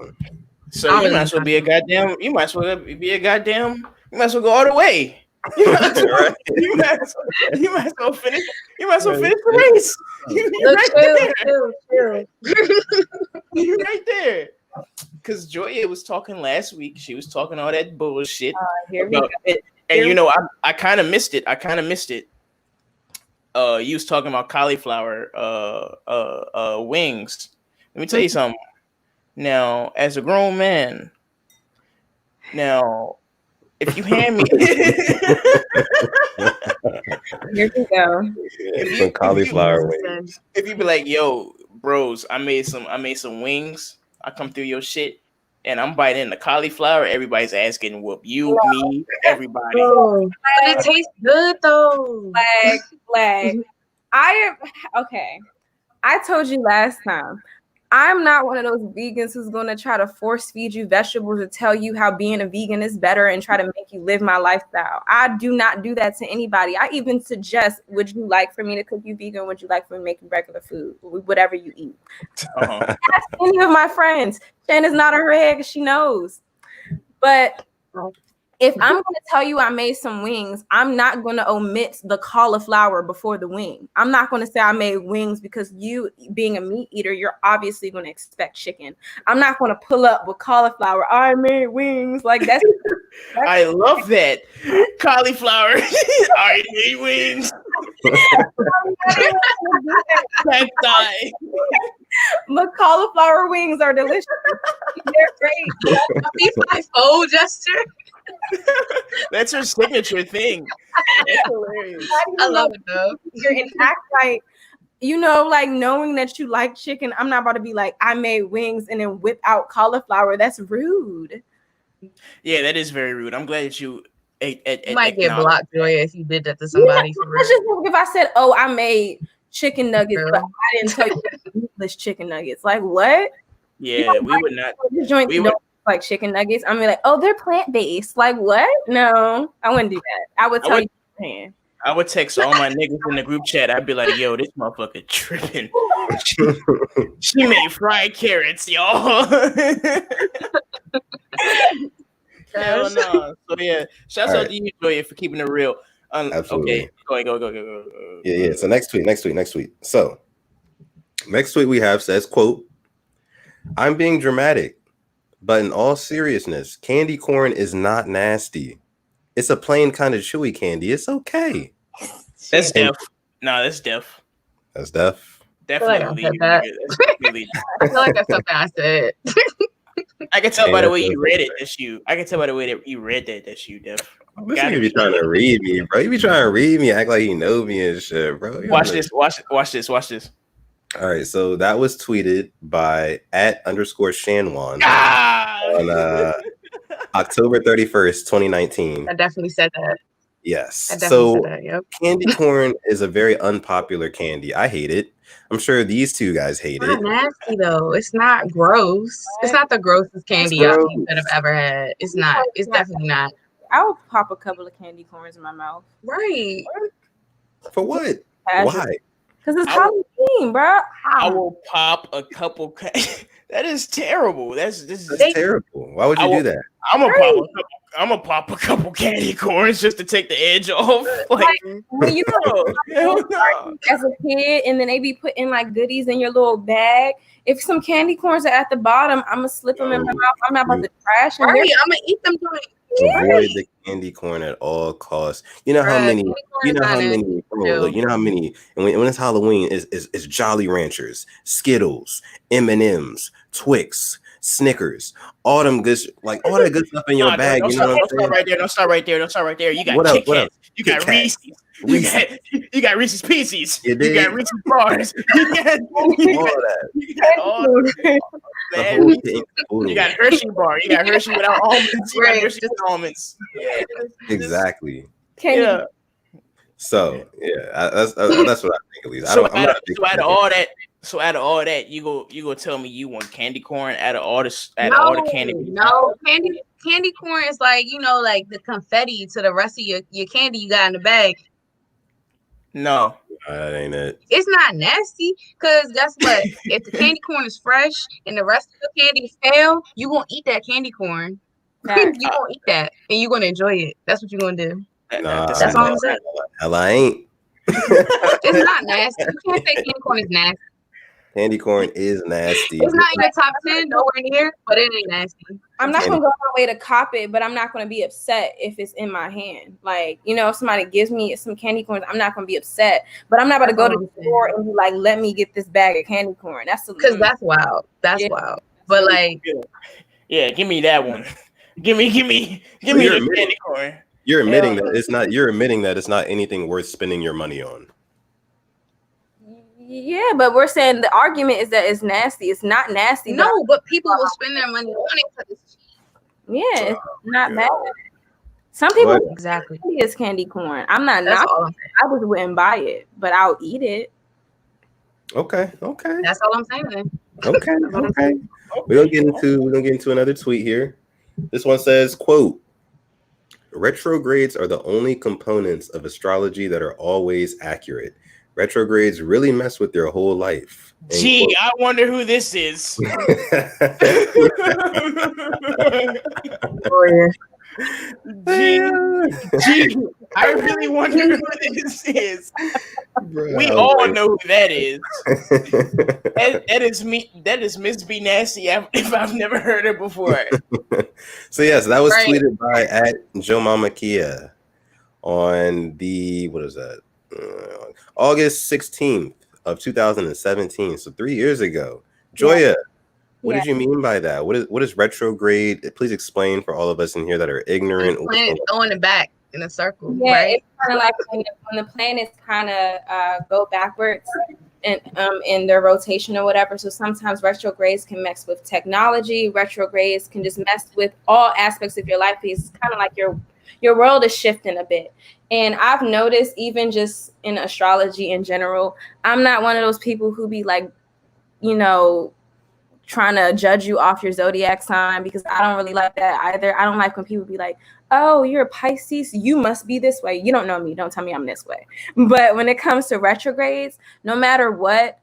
So you might as well be a goddamn. You might as well go all the way. You might as well finish. You might as well finish the race. You right there. Because Joya was talking last week. She was talking all that bullshit. And you know, I kind of missed it. You was talking about cauliflower wings. Let me tell you something. Now, as a grown man, if you hand me here we go. Some cauliflower wings. If you be like, yo, bros, I made some wings. I come through your shit and I'm biting in the cauliflower, everybody's ass getting whooped. You, me, everybody. But it tastes good though. Flag. I told you last time, I'm not one of those vegans who's going to try to force feed you vegetables or tell you how being a vegan is better and try to make you live my lifestyle. I do not do that to anybody. I even suggest, would you like for me to cook you vegan? Would you like for me to make you regular food? Whatever you eat. Ask any of my friends. Shannon's not a red, she knows. But if I'm going to tell you I made some wings, I'm not going to omit the cauliflower before the wing. I'm not going to say I made wings because you, being a meat eater, you're obviously going to expect chicken. I'm not going to pull up with cauliflower. I made wings. Like that's I love that. Cauliflower. I made wings. Cacti. But cauliflower wings are delicious. They're great. A P5O gesture. That's her signature thing. That's hilarious. I love it though. You're an act like, you know, like knowing that you like chicken. I'm not about to be like, I made wings and then whip out cauliflower. That's rude. Yeah, that is very rude. I'm glad that you You might get blocked, Joya, if you did that to somebody. Yeah, that's just like if I said, "Oh, I made chicken nuggets," but I didn't tell you meatless chicken nuggets. Like what? Yeah, we would not. The joint don't like chicken nuggets. I'm like, oh, they're plant based. Like what? No, I wouldn't do that. I would tell you. I would text all my niggas in the group chat. I'd be like, yo, this motherfucker tripping. She made fried carrots, y'all. Hell no. So yeah, shouts out to you, Joya, for keeping it real. Absolutely. Okay, go. Yeah. So next tweet. So next tweet we have says, quote, I'm being dramatic, but in all seriousness, candy corn is not nasty. It's a plain kind of chewy candy. It's okay. That's deaf. No, that's deaf. That's deaf. Definitely. I feel like that's something I said. I can tell by the way you read it. That's you. I can tell by the way that you read that. That's you, Def. You be trying to read me, bro. You be trying to read me, act like you know me and shit, bro. Watch this. All right, so that was tweeted by @_Shanwan on October 31st, 2019. I definitely said that. Yes. So yep. Candy corn is a very unpopular candy. I hate it. I'm sure these two guys hate it. It's not nasty though. It's not gross. It's not the grossest candy I could have ever had. It's not. It's definitely not. I would pop a couple of candy corns in my mouth. Right. For what? Why? Because it's Halloween, bro. I will pop a couple. That is terrible. That's terrible. Why would you do that? I'm gonna pop a couple candy corns just to take the edge off. Like when you as a kid, and then they be putting like goodies in your little bag. If some candy corns are at the bottom, I'm gonna slip them in my mouth. I'm not about to trash them. I'm gonna eat them. Avoid the candy corn at all costs. You know how many. You know how many. And when it's Halloween, is Jolly Ranchers, Skittles, M&Ms, Twix, Snickers, all them good, like all that good stuff in your bag. You know what I'm saying? Don't start right there. You got Kit Kats. You got Reese's. You got Reese's Pieces. You got Reese's Bars. You got all that. You got Hershey bar. You got Hershey without almonds. You got Hershey with almonds. Yeah. Exactly. Yeah. So yeah, that's what I think at least. So out of all that, you go tell me you want candy corn out of all the candy. No, candy corn is like, you know, like the confetti to the rest of your candy you got in the bag. No, that ain't it. It's not nasty because guess what? If the candy corn is fresh and the rest of the candy fail, you gonna eat that candy corn. You gonna eat that and you gonna enjoy it. That's what you're gonna do. That's all I'm saying. Hell, I ain't. It's not nasty. You can't say candy corn is nasty. Candy corn is nasty. It's not in your top 10, nowhere near, but it ain't nasty. I'm not gonna go my way to cop it, but I'm not gonna be upset if it's in my hand. Like, you know, if somebody gives me some candy corns, I'm not gonna be upset. But I'm not about to go to the store and be like, "Let me get this bag of candy corn." Because that's wild. That's wild. But like, yeah, give me that one. Give me the candy corn. You're admitting that it's not. You're admitting that it's not anything worth spending your money on. Yeah, but we're saying the argument is that it's nasty. It's not nasty. No, but people will spend their money on it because it's cheap. Yeah, it's not bad. Some people exactly it's candy corn. I'm not. I just wouldn't buy it, but I'll eat it. Okay. That's all I'm saying. Then. Okay. We're gonna get into another tweet here. This one says, quote, retrogrades are the only components of astrology that are always accurate. Retrogrades really mess with your whole life. Gee, I wonder who this is. Gee, I really wonder who this is. Bro, We all know who that is. That is me. That is Miss B Nasty. If I've never heard her before. So yes, that was tweeted by at Joe Mama Kia on the August 16th of 2017. So 3 years ago. Joya, what did you mean by that? What is retrograde? Please explain for all of us in here that are ignorant. Planet going back in a circle, yeah, right? it's kind of like when the planets kind of go backwards in their rotation or whatever. So sometimes retrogrades can mess with technology. Retrogrades can just mess with all aspects of your life. It's kind of like your world is shifting a bit. And I've noticed, even just in astrology in general, I'm not one of those people who be like, trying to judge you off your zodiac sign, because I don't really like that either. I don't like when people be like, oh, you're a Pisces, you must be this way. You don't know me. Don't tell me I'm this way. But when it comes to retrogrades, no matter what,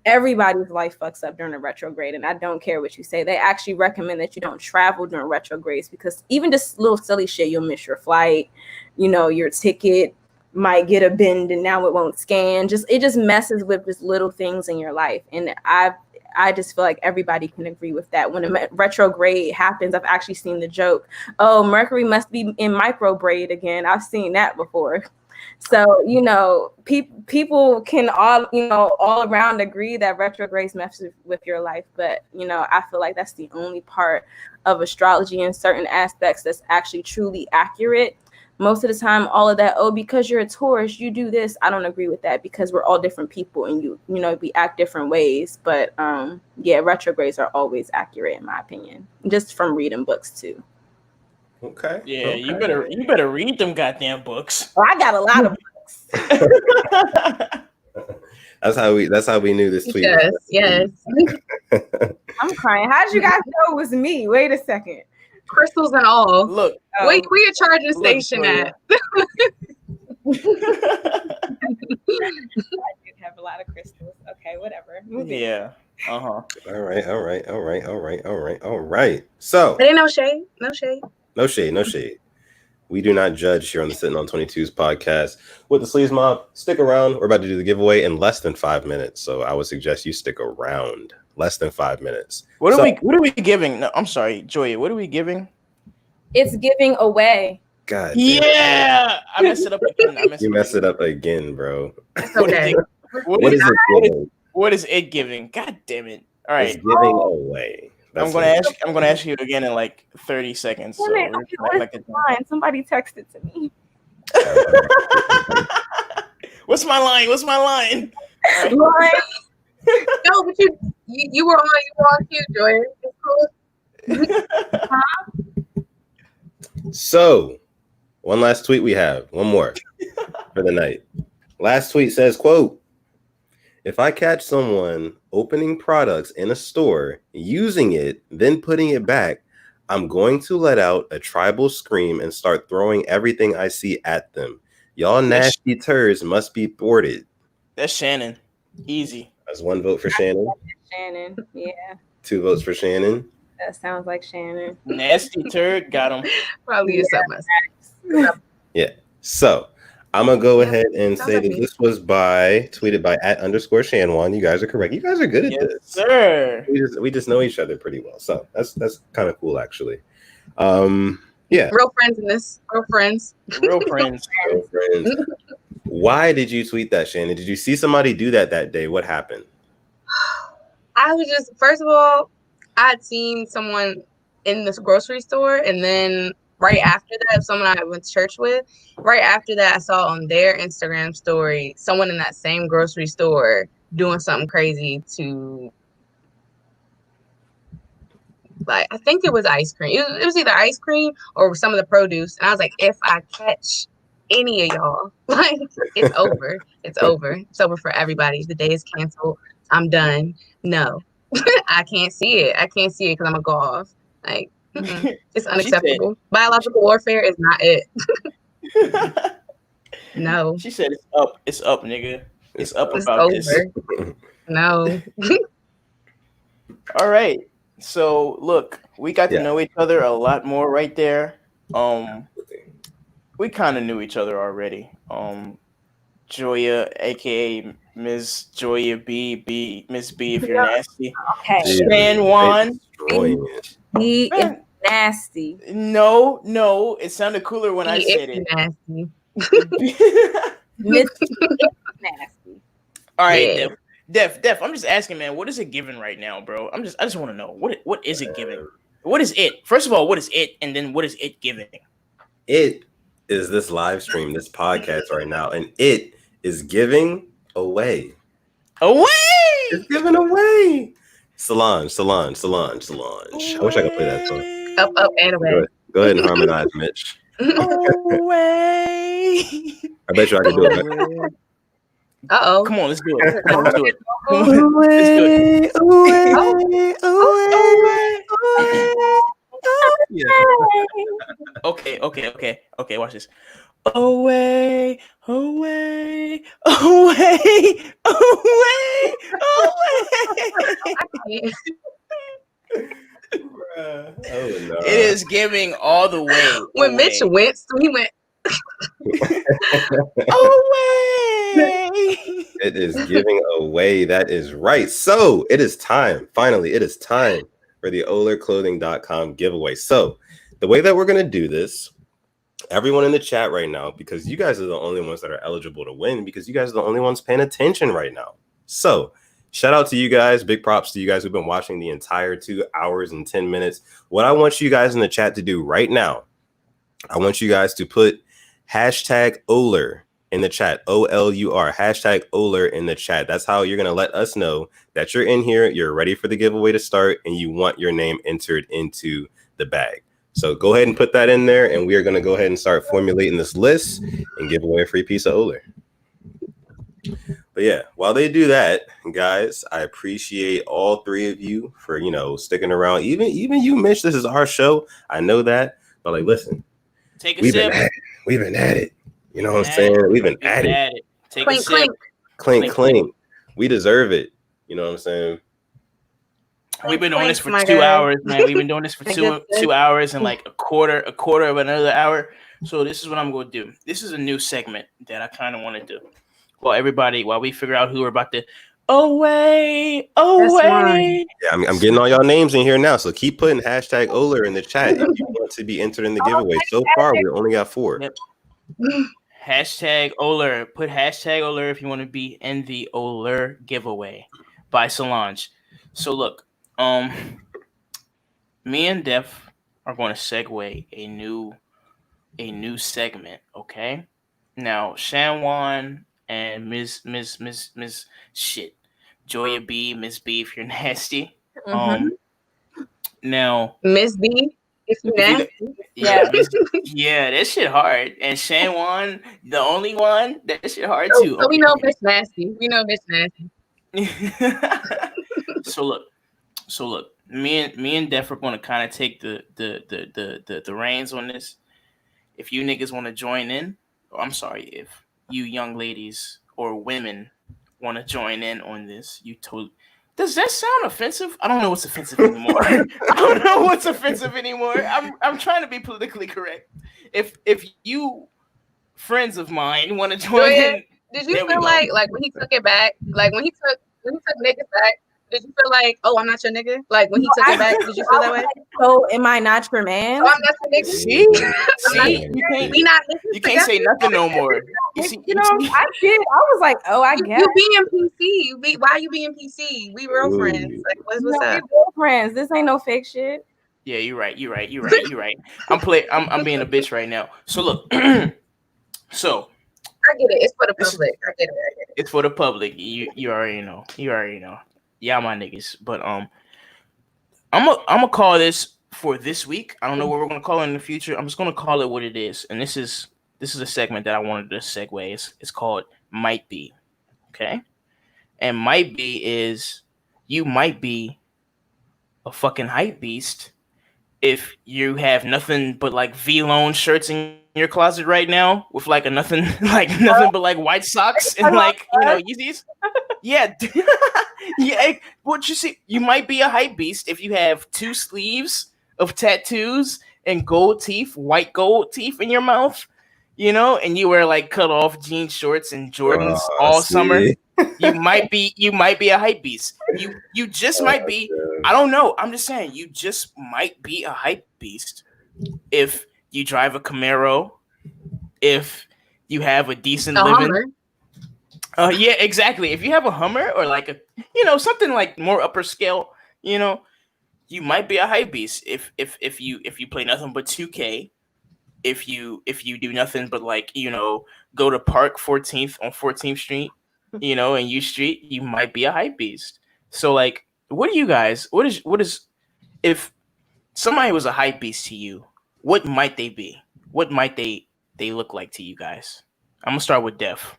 everybody's life fucks up during a retrograde. And I don't care what you say. They actually recommend that you don't travel during retrogrades, because even just little silly shit, you'll miss your flight, your ticket might get a bend and now it won't scan. It just messes with just little things in your life. And I just feel like everybody can agree with that. When a retrograde happens, I've actually seen the joke, oh, Mercury must be in microbraid again. I've seen that before. So, people can all around agree that retrogrades mess with your life. But, I feel like that's the only part of astrology in certain aspects that's actually truly accurate. Most of the time, all of that, oh, because you're a Taurus, you do this. I don't agree with that, because we're all different people and we act different ways. But retrogrades are always accurate in my opinion, just from reading books too. Okay. Yeah, okay. You better read them goddamn books. Well, I got a lot of books. That's how we knew this tweet. Yes. I'm crying. How did you guys know it was me? Wait a second. Crystals and all. Look, where a charging station at? I did have a lot of crystals. Okay, whatever. Yeah. All right. So there ain't no shade. No shade. We do not judge here on the Sitting on 22's podcast. With the Sleeves Mob, stick around. We're about to do the giveaway in less than 5 minutes. So I would suggest you stick around. Less than 5 minutes. What are we giving? No, I'm sorry, Joya. What are we giving? It's giving away. God. Yeah, I messed it up again. You messed it up again, bro. Okay. What is it giving? What is it giving? God damn it! All right, it's giving away. I'm gonna ask you again in like 30 seconds. So somebody texted to me. What's my line? Right. No, but you were on cue, Joy. So, one last tweet we have. One more for the night. Last tweet says, quote, if I catch someone opening products in a store, using it, then putting it back, I'm going to let out a tribal scream and start throwing everything I see at them. Y'all nasty turds must be thwarted. That's Shannon. Easy. That's 1 vote for Shannon. Shannon, yeah. 2 votes for Shannon. That sounds like Shannon. Nasty turd, got him. Probably is something. Yeah. So I'm gonna go ahead and say that this was tweeted by @_Shanwan. You guys are correct. You guys are good at this, sir. We just know each other pretty well, so that's kind of cool, actually. Yeah. Real friends in this. Real friends. Why did you tweet that, Shannon? Did you see somebody do that day? What happened? I was first of all, I'd seen someone in this grocery store, and then right after that, someone I went to church with, right after that, I saw on their Instagram story, someone in that same grocery store doing something crazy to, like, I think it was ice cream. It was either ice cream or some of the produce. And I was like, if I catch any of y'all, like, it's over. It's over. It's over for everybody. The day is canceled. I'm done. No, I can't see it. I can't see it because I'm going to go off. Like, it's unacceptable. Biological warfare is not it. No. She said it's up. It's up, nigga. It's up it's about over. This. No. All right. So, look, we got to know each other a lot more right there. We kind of knew each other already. Joya, aka Ms. Joya B, Miss B, if you're nasty. Okay. Shan Wan. He is nasty. No, it sounded cooler when I said it. Nasty. Miss nasty. All right, yeah. Def. I'm just asking, man. What is it giving right now, bro? I just want to know what is it giving? What is it? First of all, what is it, and then what is it giving? It is this live stream, this podcast right now, and it is giving away. It's giving away. Solange. I wish I could play that song. Up and away. Go ahead and harmonize, Mitch. Away. I bet you I can do it. Uh-oh. Come on, let's do it. Let's do it. Okay, watch this. Away. Oh, no. It is giving all the way. When away. Mitch went, he went. Away. It is giving away. That is right. So it is time. Finally, it is time for the OLURclothing.com giveaway. So the way that we're going to do this, everyone in the chat right now, because you guys are the only ones that are eligible to win, because you guys are the only ones paying attention right now. So shout out to you guys. Big props to you guys who've been watching the entire 2 hours and 10 minutes. What I want you guys in the chat to do right now, I want you guys to put hashtag OLUR in the chat, OLUR, hashtag OLUR in the chat. That's how you're going to let us know that you're in here, you're ready for the giveaway to start, and you want your name entered into the bag. So go ahead and put that in there, and we are going to go ahead and start formulating this list and give away a free piece of OLUR. But yeah, while they do that, guys, I appreciate all three of you for, sticking around. Even you, Mitch, this is our show. I know that. But like, listen, take a sip. We've been at it. You know what I'm saying? We've been at it. Take clink, a sip. Clink. We deserve it. You know what I'm saying? We've been doing this for 2 hours, man. We've been doing this for 2 hours and like a quarter of another hour. So this is what I'm going to do. This is a new segment that I kind of want to do. While we figure out who we're about to away. Yeah, I'm getting all y'all names in here now. So keep putting hashtag OLUR in the chat if you want to be entered in the giveaway. So far, we only got 4. Yep. Hashtag OLUR. Put hashtag OLUR if you want to be in the OLUR giveaway by Solange. So look, me and Def are going to segue a new segment. Okay. Now, Shanwan and Miss Joya B, Miss B, if you're nasty. Now Miss B, if you're nasty. Yeah, that shit hard. And Shanwan, the only one, that shit hard too. So we know Miss Nasty. So look, me and Def are going to kind of take the reins on this. If you niggas want to join in, if you young ladies or women want to join in on this, does that sound offensive? I don't know what's offensive anymore. I'm trying to be politically correct. If you friends of mine want to join in, did you feel like when he took it back, like when he took niggas back, did you feel like, oh, I'm not your nigga? Like when he took it back, did you feel that way? So am I not your man? Oh, I'm not your nigga. See, you can't say nothing no more. I did. I was like, oh, I guess you being PC. Why are you being PC? We real friends. Like, what's up? We real friends. This ain't no fake shit. Yeah, you're right. I'm being a bitch right now. So look, so I get it. It's for the public. I get it. It's for the public. You already know. Yeah, my niggas. But I'm gonna call this for this week. I don't know what we're gonna call it in the future. I'm just gonna call it what it is. And this is a segment that I wanted to segue. It's called Might Be. Okay? And might be is you might be a fucking hype beast if you have nothing but like V-Lone shirts in your closet right now with like nothing but like white socks and like Yeezys. Yeah. Yeah. What you see, you might be a hype beast if you have 2 sleeves of tattoos and gold teeth, white gold teeth in your mouth, you know, and you wear like cut off jean shorts and Jordans all summer, you might be a hype beast. You just might be. I don't know. I'm just saying you just might be a hype beast if you drive a Camaro, if you have a decent living. Yeah, exactly. If you have a Hummer or like a, you know, something like more upper scale, you know, you might be a hype beast if you play nothing but 2K. If you do nothing but like, you know, go to Park 14th on 14th Street, you know, and U Street, you might be a hype beast. So like, what do you guys? What is if somebody was a hype beast to you? What might they be? What might they look like to you guys? I'm gonna start with Def.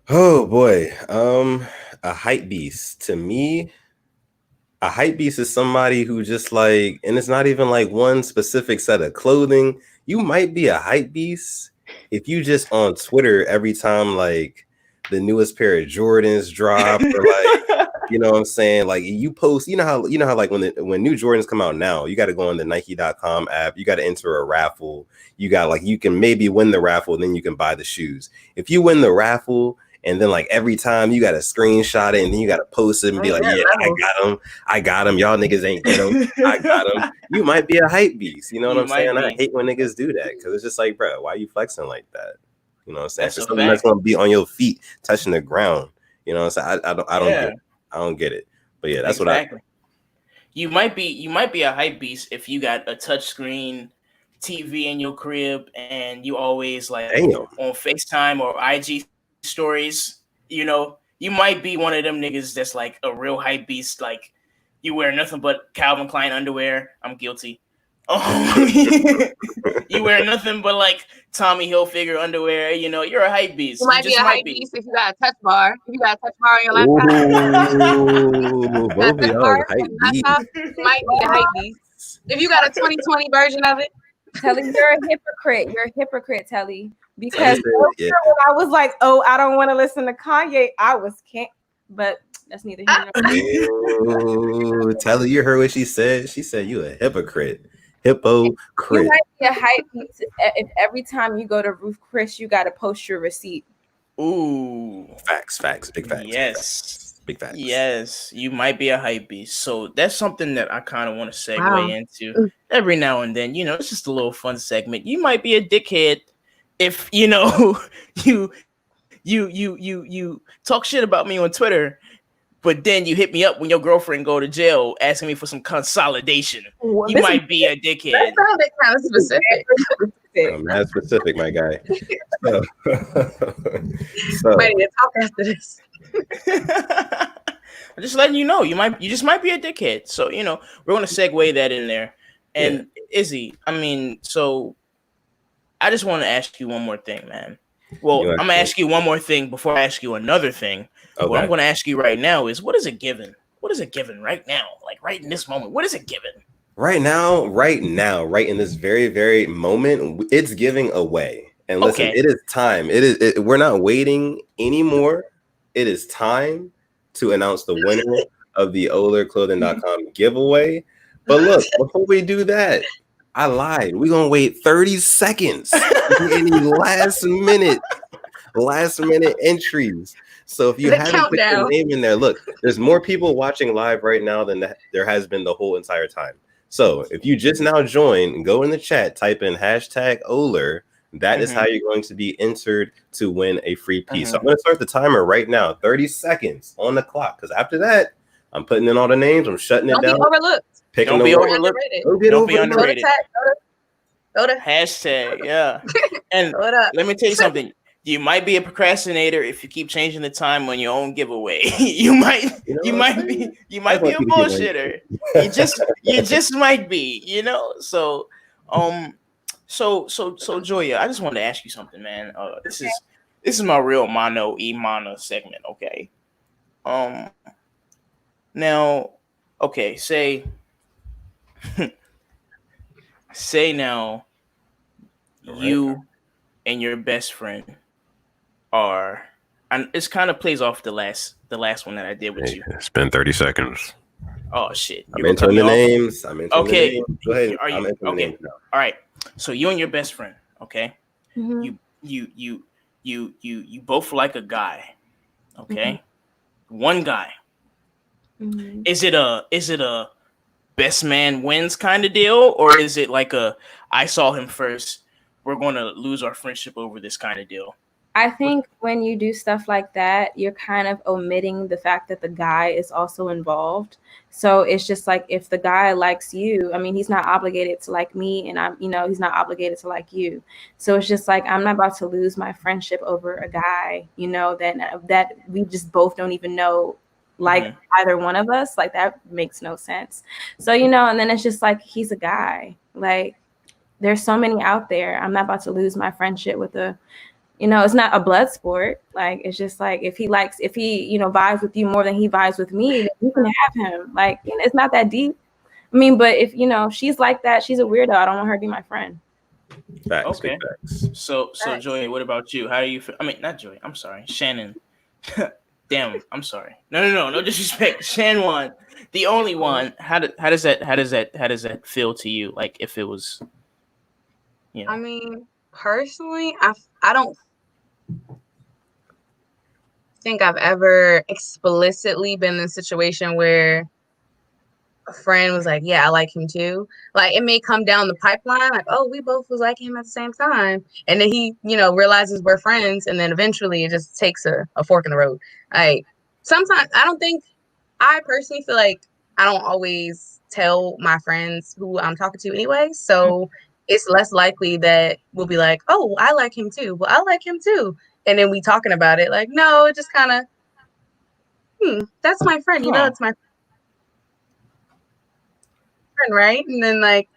Oh boy, a hype beast to me. A hype beast is somebody who just like, and it's not even like one specific set of clothing. You might be a hype beast if you just on Twitter every time like the newest pair of Jordans drop, or like, you know what I'm saying? Like you post, you know how like when new Jordans come out now, you got to go on the Nike.com app, you got to enter a raffle. You got like, you can maybe win the raffle, then you can buy the shoes. If you win the raffle, and then like every time you got to screenshot it and then you got to post it and be like, yeah, I got them. Y'all niggas ain't get them. I got them. You might be a hype beast. You know what I'm saying? I hate when niggas do that because it's just like, bro, why are you flexing like that? You know what I'm saying? For something that's going to be on your feet, touching the ground. You know what I'm saying? I don't get it. But yeah, that's what You might be a hype beast if you got a touchscreen TV in your crib and you always like on FaceTime or IG stories, you know, you might be one of them niggas that's like a real hype beast. Like you wear nothing but Calvin Klein underwear. I'm guilty. You wear nothing but like Tommy Hilfiger underwear. You know, you're a hype beast. You might be a hype beast if you got a touch bar. If you got a touch bar on your laptop, both of y'all are hype beast. You might be a hype beast if you got a 2020 version of it. Telly, you're a hypocrite. You're a hypocrite, Telly. Because when I was like, oh, I don't want to listen to Kanye, I was can't. But that's neither here nor there. Telly, you heard what she said? She said you a hypocrite. Hypocrite. You might be a hype beast if every time you go to Ruth Chris, you got to post your receipt. Ooh. Facts. Big facts. Yes. Big facts. Yes, you might be a hype beast. So that's something that I kind of want to segue into every now and then. You know, it's just a little fun segment. You might be a dickhead if, you know, you talk shit about me on Twitter, but then you hit me up when your girlfriend go to jail asking me for some consolidation. Well, you might be a dickhead. That sounded kind of specific. That's specific, my guy. Ready to talk after this. I'm just letting you know, you just might be a dickhead. So, you know, we're going to segue that in there. And Izzy, I mean, so I just want to ask you one more thing, man. Well, I'm going to ask you one more thing before I ask you another thing. Okay. What I'm going to ask you right now is, what is it given? What is it given right now? Like right in this moment, what is it given? Right now, right in this very, very moment, it's giving away. And listen, It is time. We're not waiting anymore. It is time to announce the winner of the OLURclothing.com giveaway. But look, before we do that, I lied. We're gonna wait 30 seconds for any last minute entries. So if you haven't put your name in there, look, there's more people watching live right now than there has been the whole entire time. So if you just now join, go in the chat, type in hashtag OLUR. That is how you're going to be entered to win a free piece. So I'm going to start the timer right now, 30 seconds on the clock. Because after that, I'm putting in all the names. I'm shutting it down. Don't be overlooked. Don't be overlooked. Don't be underrated. Go to hashtag, yeah. And let me tell you something. You might be a procrastinator if you keep changing the time on your own giveaway. you might be a bullshitter. you just might be, you know. So Joya, I just wanted to ask you something, man. This is my real mono segment, okay? Now, okay, say now you and your best friend are, and it's kind of plays off the last one that I did with you. Spend 30 seconds. Oh shit! I'm entering the names. Okay. Go ahead. Are you I'm entering the okay? names now. All right. So you and your best friend, okay? Mm-hmm. You both like a guy, okay? One guy. Mm-hmm. Is it a best man wins kind of deal, or is it like a I saw him first, we're going to lose our friendship over this kind of deal? I think when you do stuff like that, you're kind of omitting the fact that the guy is also involved. So it's just like, if the guy likes you, I mean, he's not obligated to like me, and he's not obligated to like you. So it's just like, I'm not about to lose my friendship over a guy, that we just both don't even know, like either one of us. Like, that makes no sense. So, and then it's just like, he's a guy. Like, there's so many out there. I'm not about to lose my friendship with it's not a blood sport. Like, it's just like, if he vibes with you more than he vibes with me, then you can have him. Like, it's not that deep. I mean, but if, she's like that, she's a weirdo. I don't want her to be my friend. Facts. Okay. Facts. So Joy, what about you? How do you feel? I mean, not Joy. I'm sorry. Shannon. Damn, I'm sorry. No disrespect. Shanwan, the only one. How does that feel to you? Like, if it was, I mean, personally, I don't think I've ever explicitly been in a situation where a friend was like, yeah, I like him too. Like, it may come down the pipeline, like, oh, we both was liking him at the same time. And then he, realizes we're friends. And then eventually it just takes a fork in the road. Like, sometimes I personally feel like I don't always tell my friends who I'm talking to anyway. So it's less likely that we'll be like, oh, I like him too. Well, I like him too. And then we talking about it, like, no, it just kind of, that's my friend. It's my friend, right? And then, like,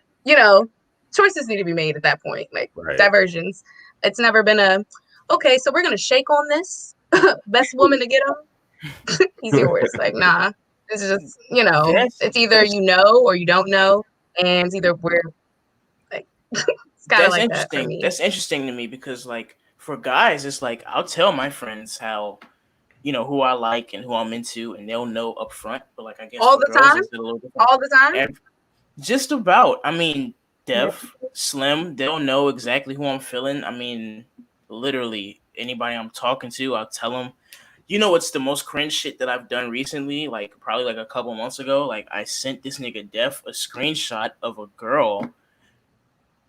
choices need to be made at that point, like diversions. It's never been okay, so we're going to shake on this. Best woman to get him. He's yours. Like, nah. It's just, it's either or you don't know. And it's either we're like, it's kind of like interesting. That for me. That's interesting to me because, like, for guys, it's like, I'll tell my friends how, who I like and who I'm into, and they'll know up front. But, like, I guess all the time, all the time, and just about. I mean, Def, Slim, they'll know exactly who I'm feeling. I mean, literally anybody I'm talking to, I'll tell them. What's the most cringe shit that I've done recently? Like, probably like a couple months ago. Like, I sent this nigga Def a screenshot of a girl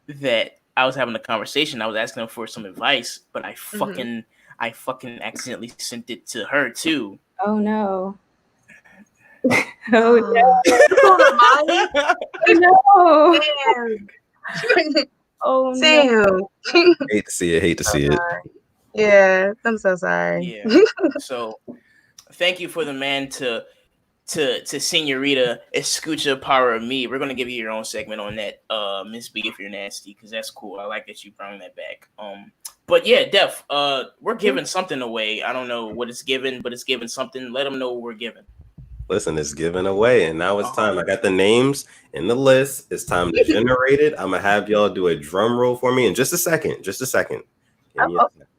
that I was having a conversation. I was asking him for some advice, but I fucking accidentally sent it to her too. Oh no. Oh no. Oh no. Hate to see it. Yeah, I'm so sorry. Yeah. So thank you for the man to Senorita Escucha Power of Me. We're gonna give you your own segment on that, Miss B, if you're nasty, because that's cool. I like that you brought that back. But yeah, Def, we're giving something away. I don't know what it's given, but it's giving something. Let them know what we're giving. Listen, it's given away, and now it's time. I got the names in the list. It's time to generate it. I'm gonna have y'all do a drum roll for me in just a second.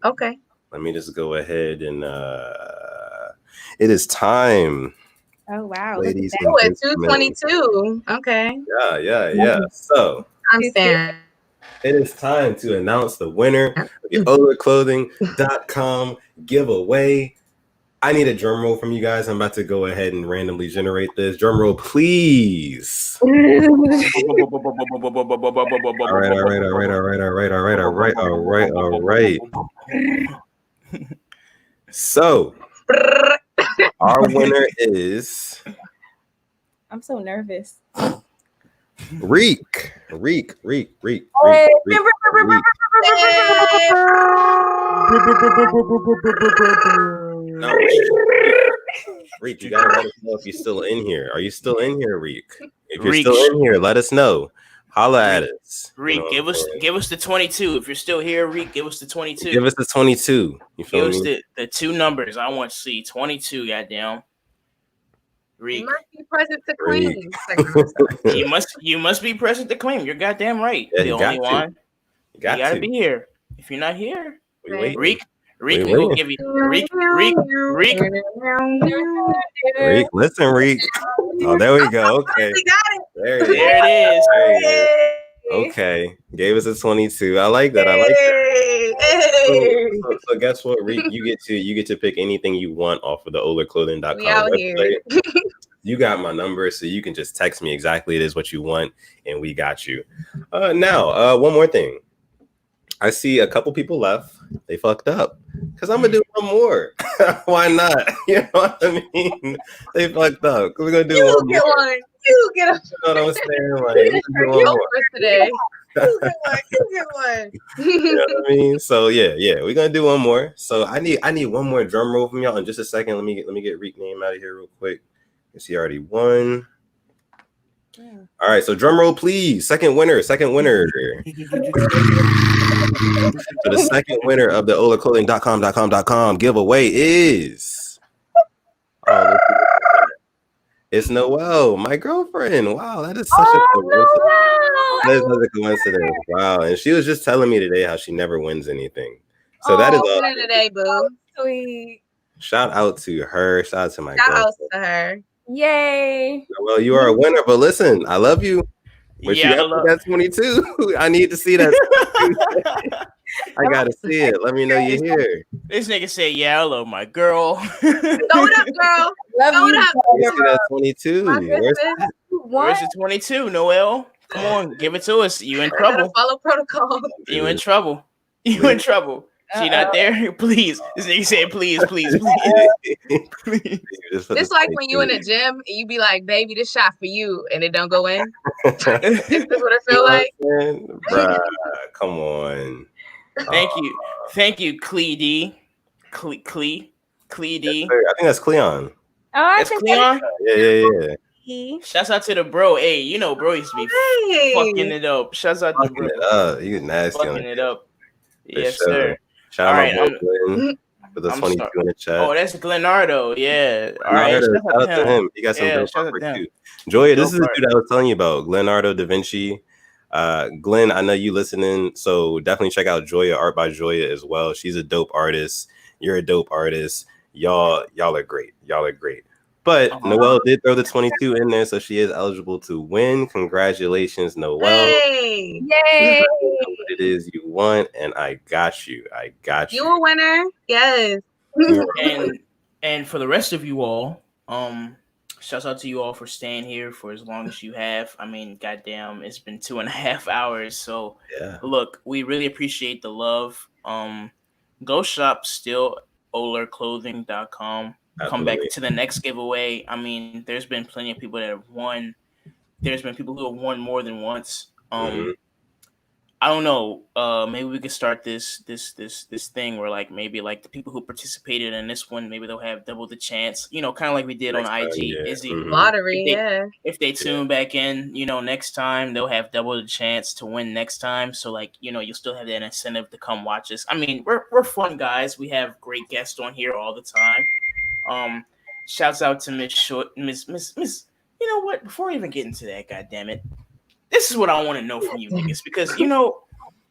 Okay. Let me just go ahead and it is time. Oh wow. Ladies and gentlemen. 222. Okay. Yeah. So I'm standing. It is time to announce the winner of the OLURclothing.com giveaway. I need a drum roll from you guys. I'm about to go ahead and randomly generate this. Drum roll, please. All right. So, our winner is... I'm so nervous. Reek. No, Reek, you gotta let us know if you're still in here. Are you still in here, Reek? If you're still in here, let us know. Holla at us. Reek, give us the 22. If you're still here, Reek, give us the 22. Give us the 22. You feel me? Give us the two numbers. I want to see 22. Goddamn. Reek. You must be present to claim. you must be present to claim. You're goddamn right. Yeah, the only one. You gotta be here. If you're not here, Reek, Reek, we will give you Reek. Reek, listen, Reek. Oh, there we go. Okay. We got it. There There it is. There it is. Okay. Gave us a 22. I like that. I like that. So guess what, Reek? You get to pick anything you want off of the OLURclothing.com website. You got my number, so you can just text me exactly it is what you want, and we got you. Now, one more thing. I see a couple people left. They fucked up. Because I'm going to do one more. Why not? You know what I mean? They fucked up. We're going to do one more. One. You get one. You know what I'm saying? Like, You're today. You get one. You know what I mean? So yeah, we're gonna do one more. So I need one more drum roll from y'all in just a second. Let me get Reek name out of here real quick. Is he already won? Yeah. All right, so drum roll, please. Second winner. So the second winner of the OLURclothing.com giveaway is it's Noelle, my girlfriend. Wow, that is such a coincidence. That is such a coincidence. Wow, and she was just telling me today how she never wins anything. So that is all today, boo. Sweet. Shout out to her. Shout out to my girlfriend. Shout out to her. Yay. Well, you are a winner, but listen, I love you. But you got that 22. I need to see that. I gotta see it. Let me know you're here. This nigga said, "Yeah, I love my girl." Throw it up, girl. Love you. You see that 22. Where's the 22, Noelle? Come on, give it to us. You in trouble. Follow protocol. You in trouble. You in trouble. She not there? Please. This nigga said, please. Please. It's like when you in the gym and you be like, baby, this shot for you, and it don't go in. This is what it feel like. Bruh, come on. Thank you, Clee D. Clee D. I think that's Cleon. Oh, that's Cleon? Yeah. Shouts out to the bro. Hey, you know bro used to be fucking it up. Shouts out to the bro. You nasty. Fucking it up. Yes, sure. sir. Shout out my boy Glenn for the 22 in the chat. Oh, that's Glenardo. Yeah. All right. Shout out to him. He got some dope artwork too. Joya, this is the dude I was telling you about, Glenardo Da Vinci. Glenn, I know you listening, so definitely check out Joya, Art by Joya as well. She's a dope artist. You're a dope artist. Y'all are great. But Noelle did throw the 22 in there, so she is eligible to win. Congratulations, Noelle. Hey. Yay. What it is you want, and I got you. You a winner. Yes. and for the rest of you all, shouts out to you all for staying here for as long as you have. I mean, goddamn, it's been 2.5 hours. So look, we really appreciate the love. Go shop still OLURclothing.com. Come back to the next giveaway. I mean, there's been plenty of people that have won. There's been people who have won more than once. I don't know. Maybe we could start this thing where maybe the people who participated in this one, maybe they'll have double the chance. You know, kind of like we did on IG. Lottery, if they tune back in, next time they'll have double the chance to win next time. So you'll still have that incentive to come watch us. I mean, we're fun guys. We have great guests on here all the time. Shouts out to Miss Short, Miss. You know what? Before we even get into that, goddammit, this is what I want to know from you niggas, because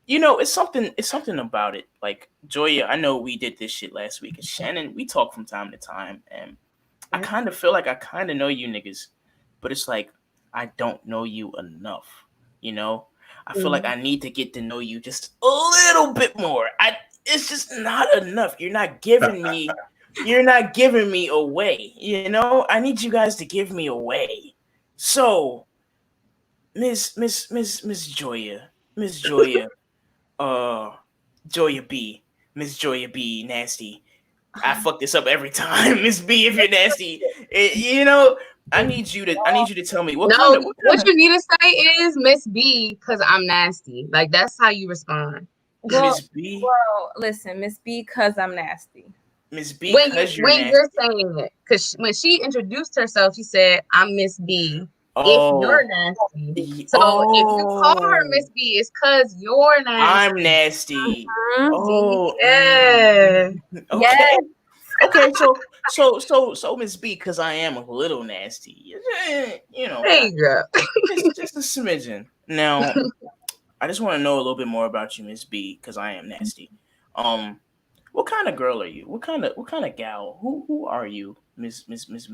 it's something about it. Like Joya, I know we did this shit last week, and Shannon, we talk from time to time, and I kind of feel like I kind of know you niggas, but it's like I don't know you enough. I feel like I need to get to know you just a little bit more. It's just not enough. You're not giving me away. I need you guys to give me away. So, Miss Joya, Joya B, nasty. I fuck this up every time, Miss B. If you're nasty, I need you to tell me what you need to say is Miss B, because I'm nasty. Like that's how you respond. Miss B. Well, listen, Miss B, because I'm nasty. Miss B, when you're saying it, because when she introduced herself, she said, "I'm Miss B." If you're nasty, so if you call her Miss B, it's because you're nasty. I'm nasty. Oh, yeah. Okay. Okay. So Miss B, because I am a little nasty. There you go. just a smidgen. Now, I just want to know a little bit more about you, Miss B, because I am nasty. What kind of girl are you? What kind of gal? Who are you, Miss B, Miss?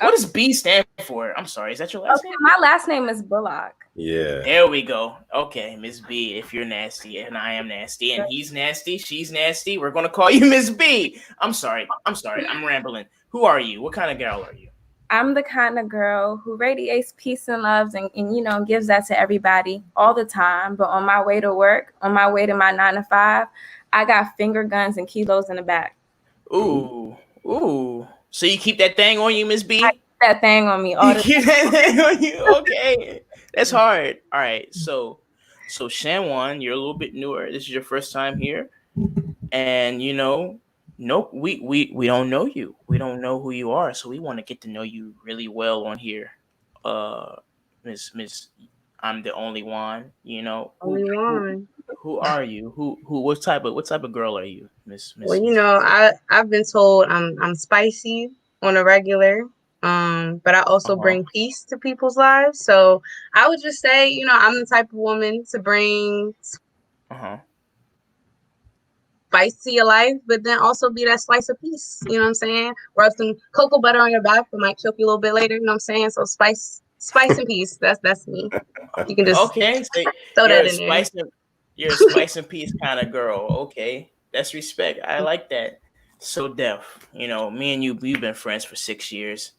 What does B stand for? I'm sorry. Is that your last name? My last name is Bullock. Yeah. There we go. Okay, Miss B. If you're nasty and I am nasty and he's nasty, she's nasty, we're gonna call you Miss B. I'm sorry. I'm rambling. Who are you? What kind of girl are you? I'm the kind of girl who radiates peace and loves and gives that to everybody all the time. But on my way to work, on my way to my 9 to 5, I got finger guns and kilos in the back. Ooh. So you keep that thing on you, Miss B? I keep that thing on me all the time. Keep that thing on you? Okay. That's hard. All right. So Shan, you're a little bit newer. This is your first time here. And nope, we don't know you. We don't know who you are, so we want to get to know you really well on here. Miss, I'm the only one. Only one. Who are you? What type of girl are you, Miss? Well, I've been told I'm spicy on a regular. But I also bring peace to people's lives. So I would just say, I'm the type of woman to bring spice to your life, but then also be that slice of peace. You know what I'm saying? Rub some cocoa butter on your back, it might choke you a little bit later. You know what I'm saying? So spice and peace. That's me. You can just throw that in there. You're a spice and peace kind of girl. Okay, that's respect. I like that. So Def, me and you've been friends for 6 years.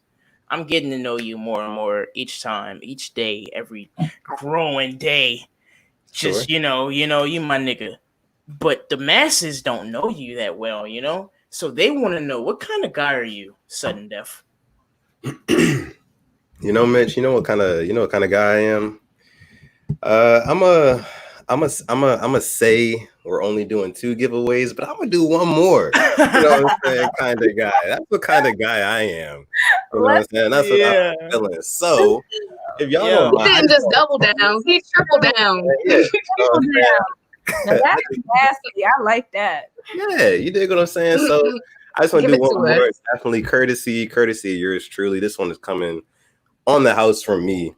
I'm getting to know you more and more each time, each day, every growing day. Just, you my nigga. But the masses don't know you that well, So they want to know, what kind of guy are you, Sudden Def? Mitch, what kind of guy I am? I'm a say we're only doing 2 giveaways, but I'm gonna do one more. You know what I'm saying? Kind of guy. That's what kind of guy I am. You know what I'm saying? That's what I'm feeling. So if y'all don't mind, he didn't just double down, he tripled down. Now that's nasty. I like that. Yeah, you dig what I'm saying? So I just want to do one more. It's definitely courtesy of yours truly. This one is coming on the house from me.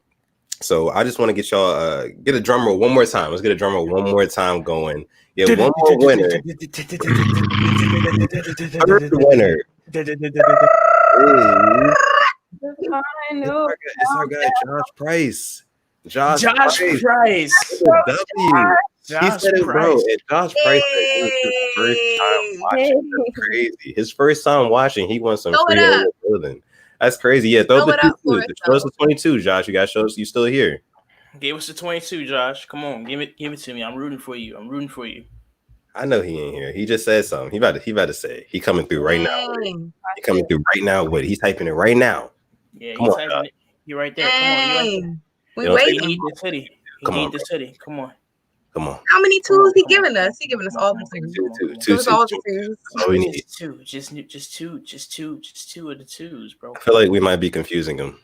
So I just want to get y'all get a drum roll one more time. Let's get a drum roll one more time going. Yeah, one more winner. First winner. It's our guy Josh Price. Josh Price. W. He said it, bro. And Josh Price said it was his first time watching. That's crazy. His first time watching, he won some free building. That's crazy. Yeah, throw the 22. Show us the 22, Josh. You guys show us you still here. Give us the 22, Josh. Come on, give it to me. I'm rooting for you. I know he ain't here. He just said something. He about to say it. He coming through right now. He coming through right now. What? He's typing it right now. Yeah, he's typing it. You're right there. Come on. We waiting. He need this hoodie. This hoodie. Come on. How many twos he giving us? He giving us all the twos. Two. All the twos. All we need. Just two of the twos, bro. I feel like we might be confusing him.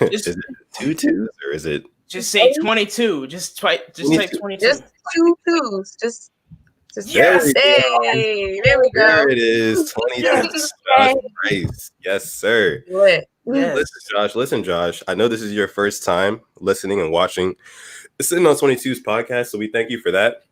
Is it 2 twos or is it? Just say 22. Just type 22. Just 2 twos. Just yes. Hey, there we go. There it is. 22. Yes. Josh Price. Yes, sir. What? Yes. Listen, Josh. I know this is your first time listening and watching Sitting on 22's podcast, so we thank you for that.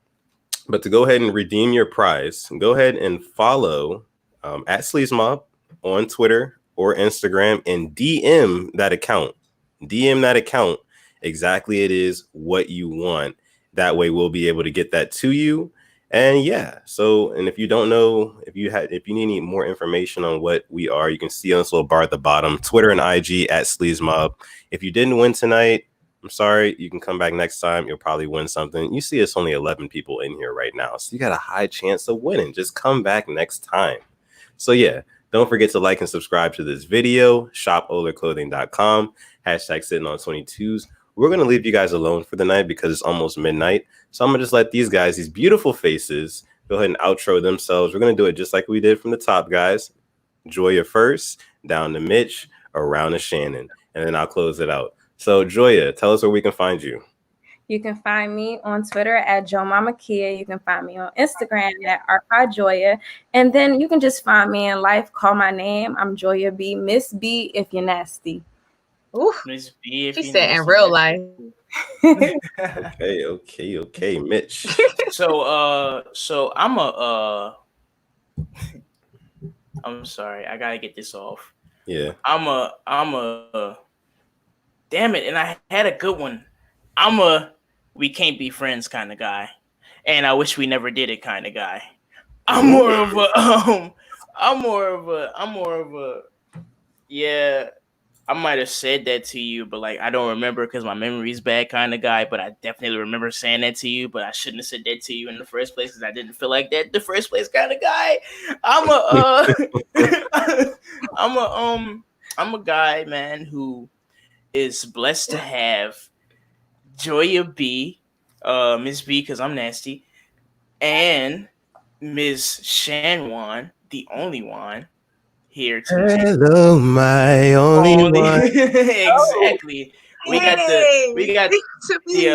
But to go ahead and redeem your prize, go ahead and follow at SleazeMob on Twitter or Instagram and DM that account. DM that account exactly it is what you want. That way we'll be able to get that to you. And yeah, and if you don't know, if you need any more information on what we are, you can see on this little bar at the bottom, Twitter and IG at SleazeMob. If you didn't win tonight, I'm sorry, you can come back next time. You'll probably win something. You see, it's only 11 people in here right now, so you got a high chance of winning. Just come back next time. So yeah, don't forget to like and subscribe to this video. Shop OLURclothing.com. Hashtag Sitting on 22s. We're going to leave you guys alone for the night because it's almost midnight. So I'm going to just let these guys, these beautiful faces, go ahead and outro themselves. We're going to do it just like we did from the top, guys. Joya first, down to Mitch, around to Shannon, and then I'll close it out. So Joya, tell us where we can find you. You can find me on Twitter at JoMamaKia. You can find me on Instagram at ArchiJoya. And then you can just find me in life. Call my name. I'm Joya B. Miss B if you're nasty. Ooh, Miss B if she said in real life. Okay, Mitch. So I'm sorry, I gotta get this off. Yeah. I'm a damn it, and I had a good one. We can't be friends kind of guy, and I wish we never did it kind of guy. I'm more of a I'm more of a yeah. I might have said that to you, but like I don't remember because my memory's bad kind of guy. But I definitely remember saying that to you, but I shouldn't have said that to you in the first place because I didn't feel like that the first place kind of guy. I'm a I'm a guy, man, who is blessed to have Joya B, Miss B, because I'm nasty, and Ms. Shanwan, the only one here tonight. Hello, my only one. Exactly. We got the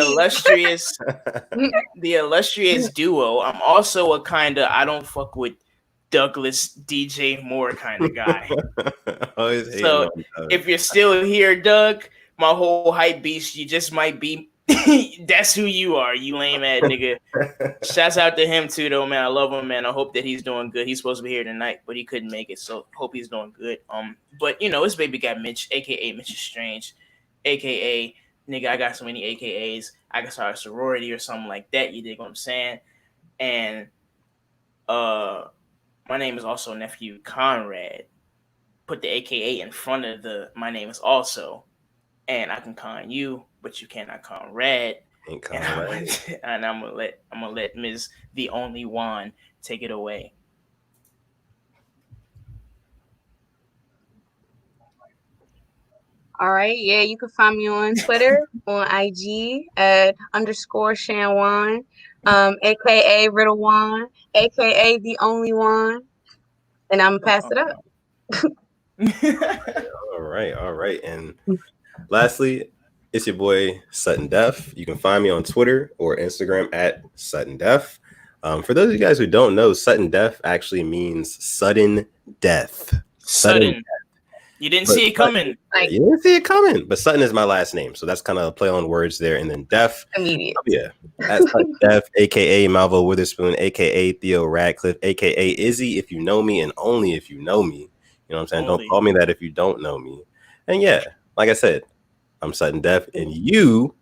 illustrious duo. I'm also a kinda I don't fuck with Douglas DJ Moore kind of guy. So if you're still here, Doug, my whole hype beast, you just might be that's who you are, you lame ass nigga. Shouts out to him too, though, man. I love him, man. I hope that he's doing good. He's supposed to be here tonight, but he couldn't make it, so hope he's doing good. But you know, his baby got Mitch, aka Mitch is Strange, aka nigga. I got so many AKAs. I can start a sorority or something like that. You dig what I'm saying? And my name is also nephew Conrad. Put the AKA in front of my name is also, and I can con you, but you cannot Conrad. And I'm gonna let Ms. The Only One take it away. All right, yeah, you can find me on Twitter, on IG at _Shanwan, aka Riddle One, aka The Only One, and I'm gonna pass it up. All right. And lastly, it's your boy Sutton Def. You can find me on Twitter or Instagram at Sutton Def. For those of you guys who don't know, Sutton Def actually means sudden death. Sudden. You didn't see it coming. You didn't see it coming. But Sutton is my last name, so that's kind of a play on words there. And then Def, immediate. Yeah, that's Sutton Def, aka Malvo Witherspoon, aka Theo Radcliffe, aka Izzy. If you know me, and only if you know me. You know what I'm saying? Don't call me that if you don't know me. And yeah, like I said, I'm Sutton Def, and you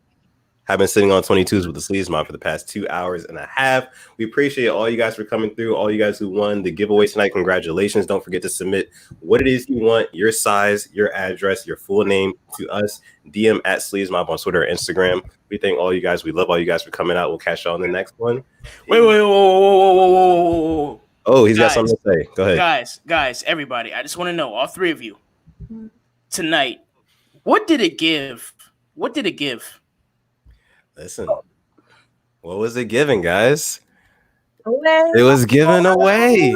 have been sitting on 22s with the Sleeves Mob for the past 2 hours and a half. We appreciate all you guys for coming through, all you guys who won the giveaway tonight. Congratulations. Don't forget to submit what it is you want, your size, your address, your full name to us. DM at Sleeves Mob on Twitter or Instagram. We thank all you guys. We love all you guys for coming out. We'll catch y'all on the next one. Wait, whoa. Oh, he's got something to say. Go ahead. Guys, everybody. I just want to know, all three of you, tonight, what did it give? What did it give? Listen, what was it giving, guys? Away. It was given away.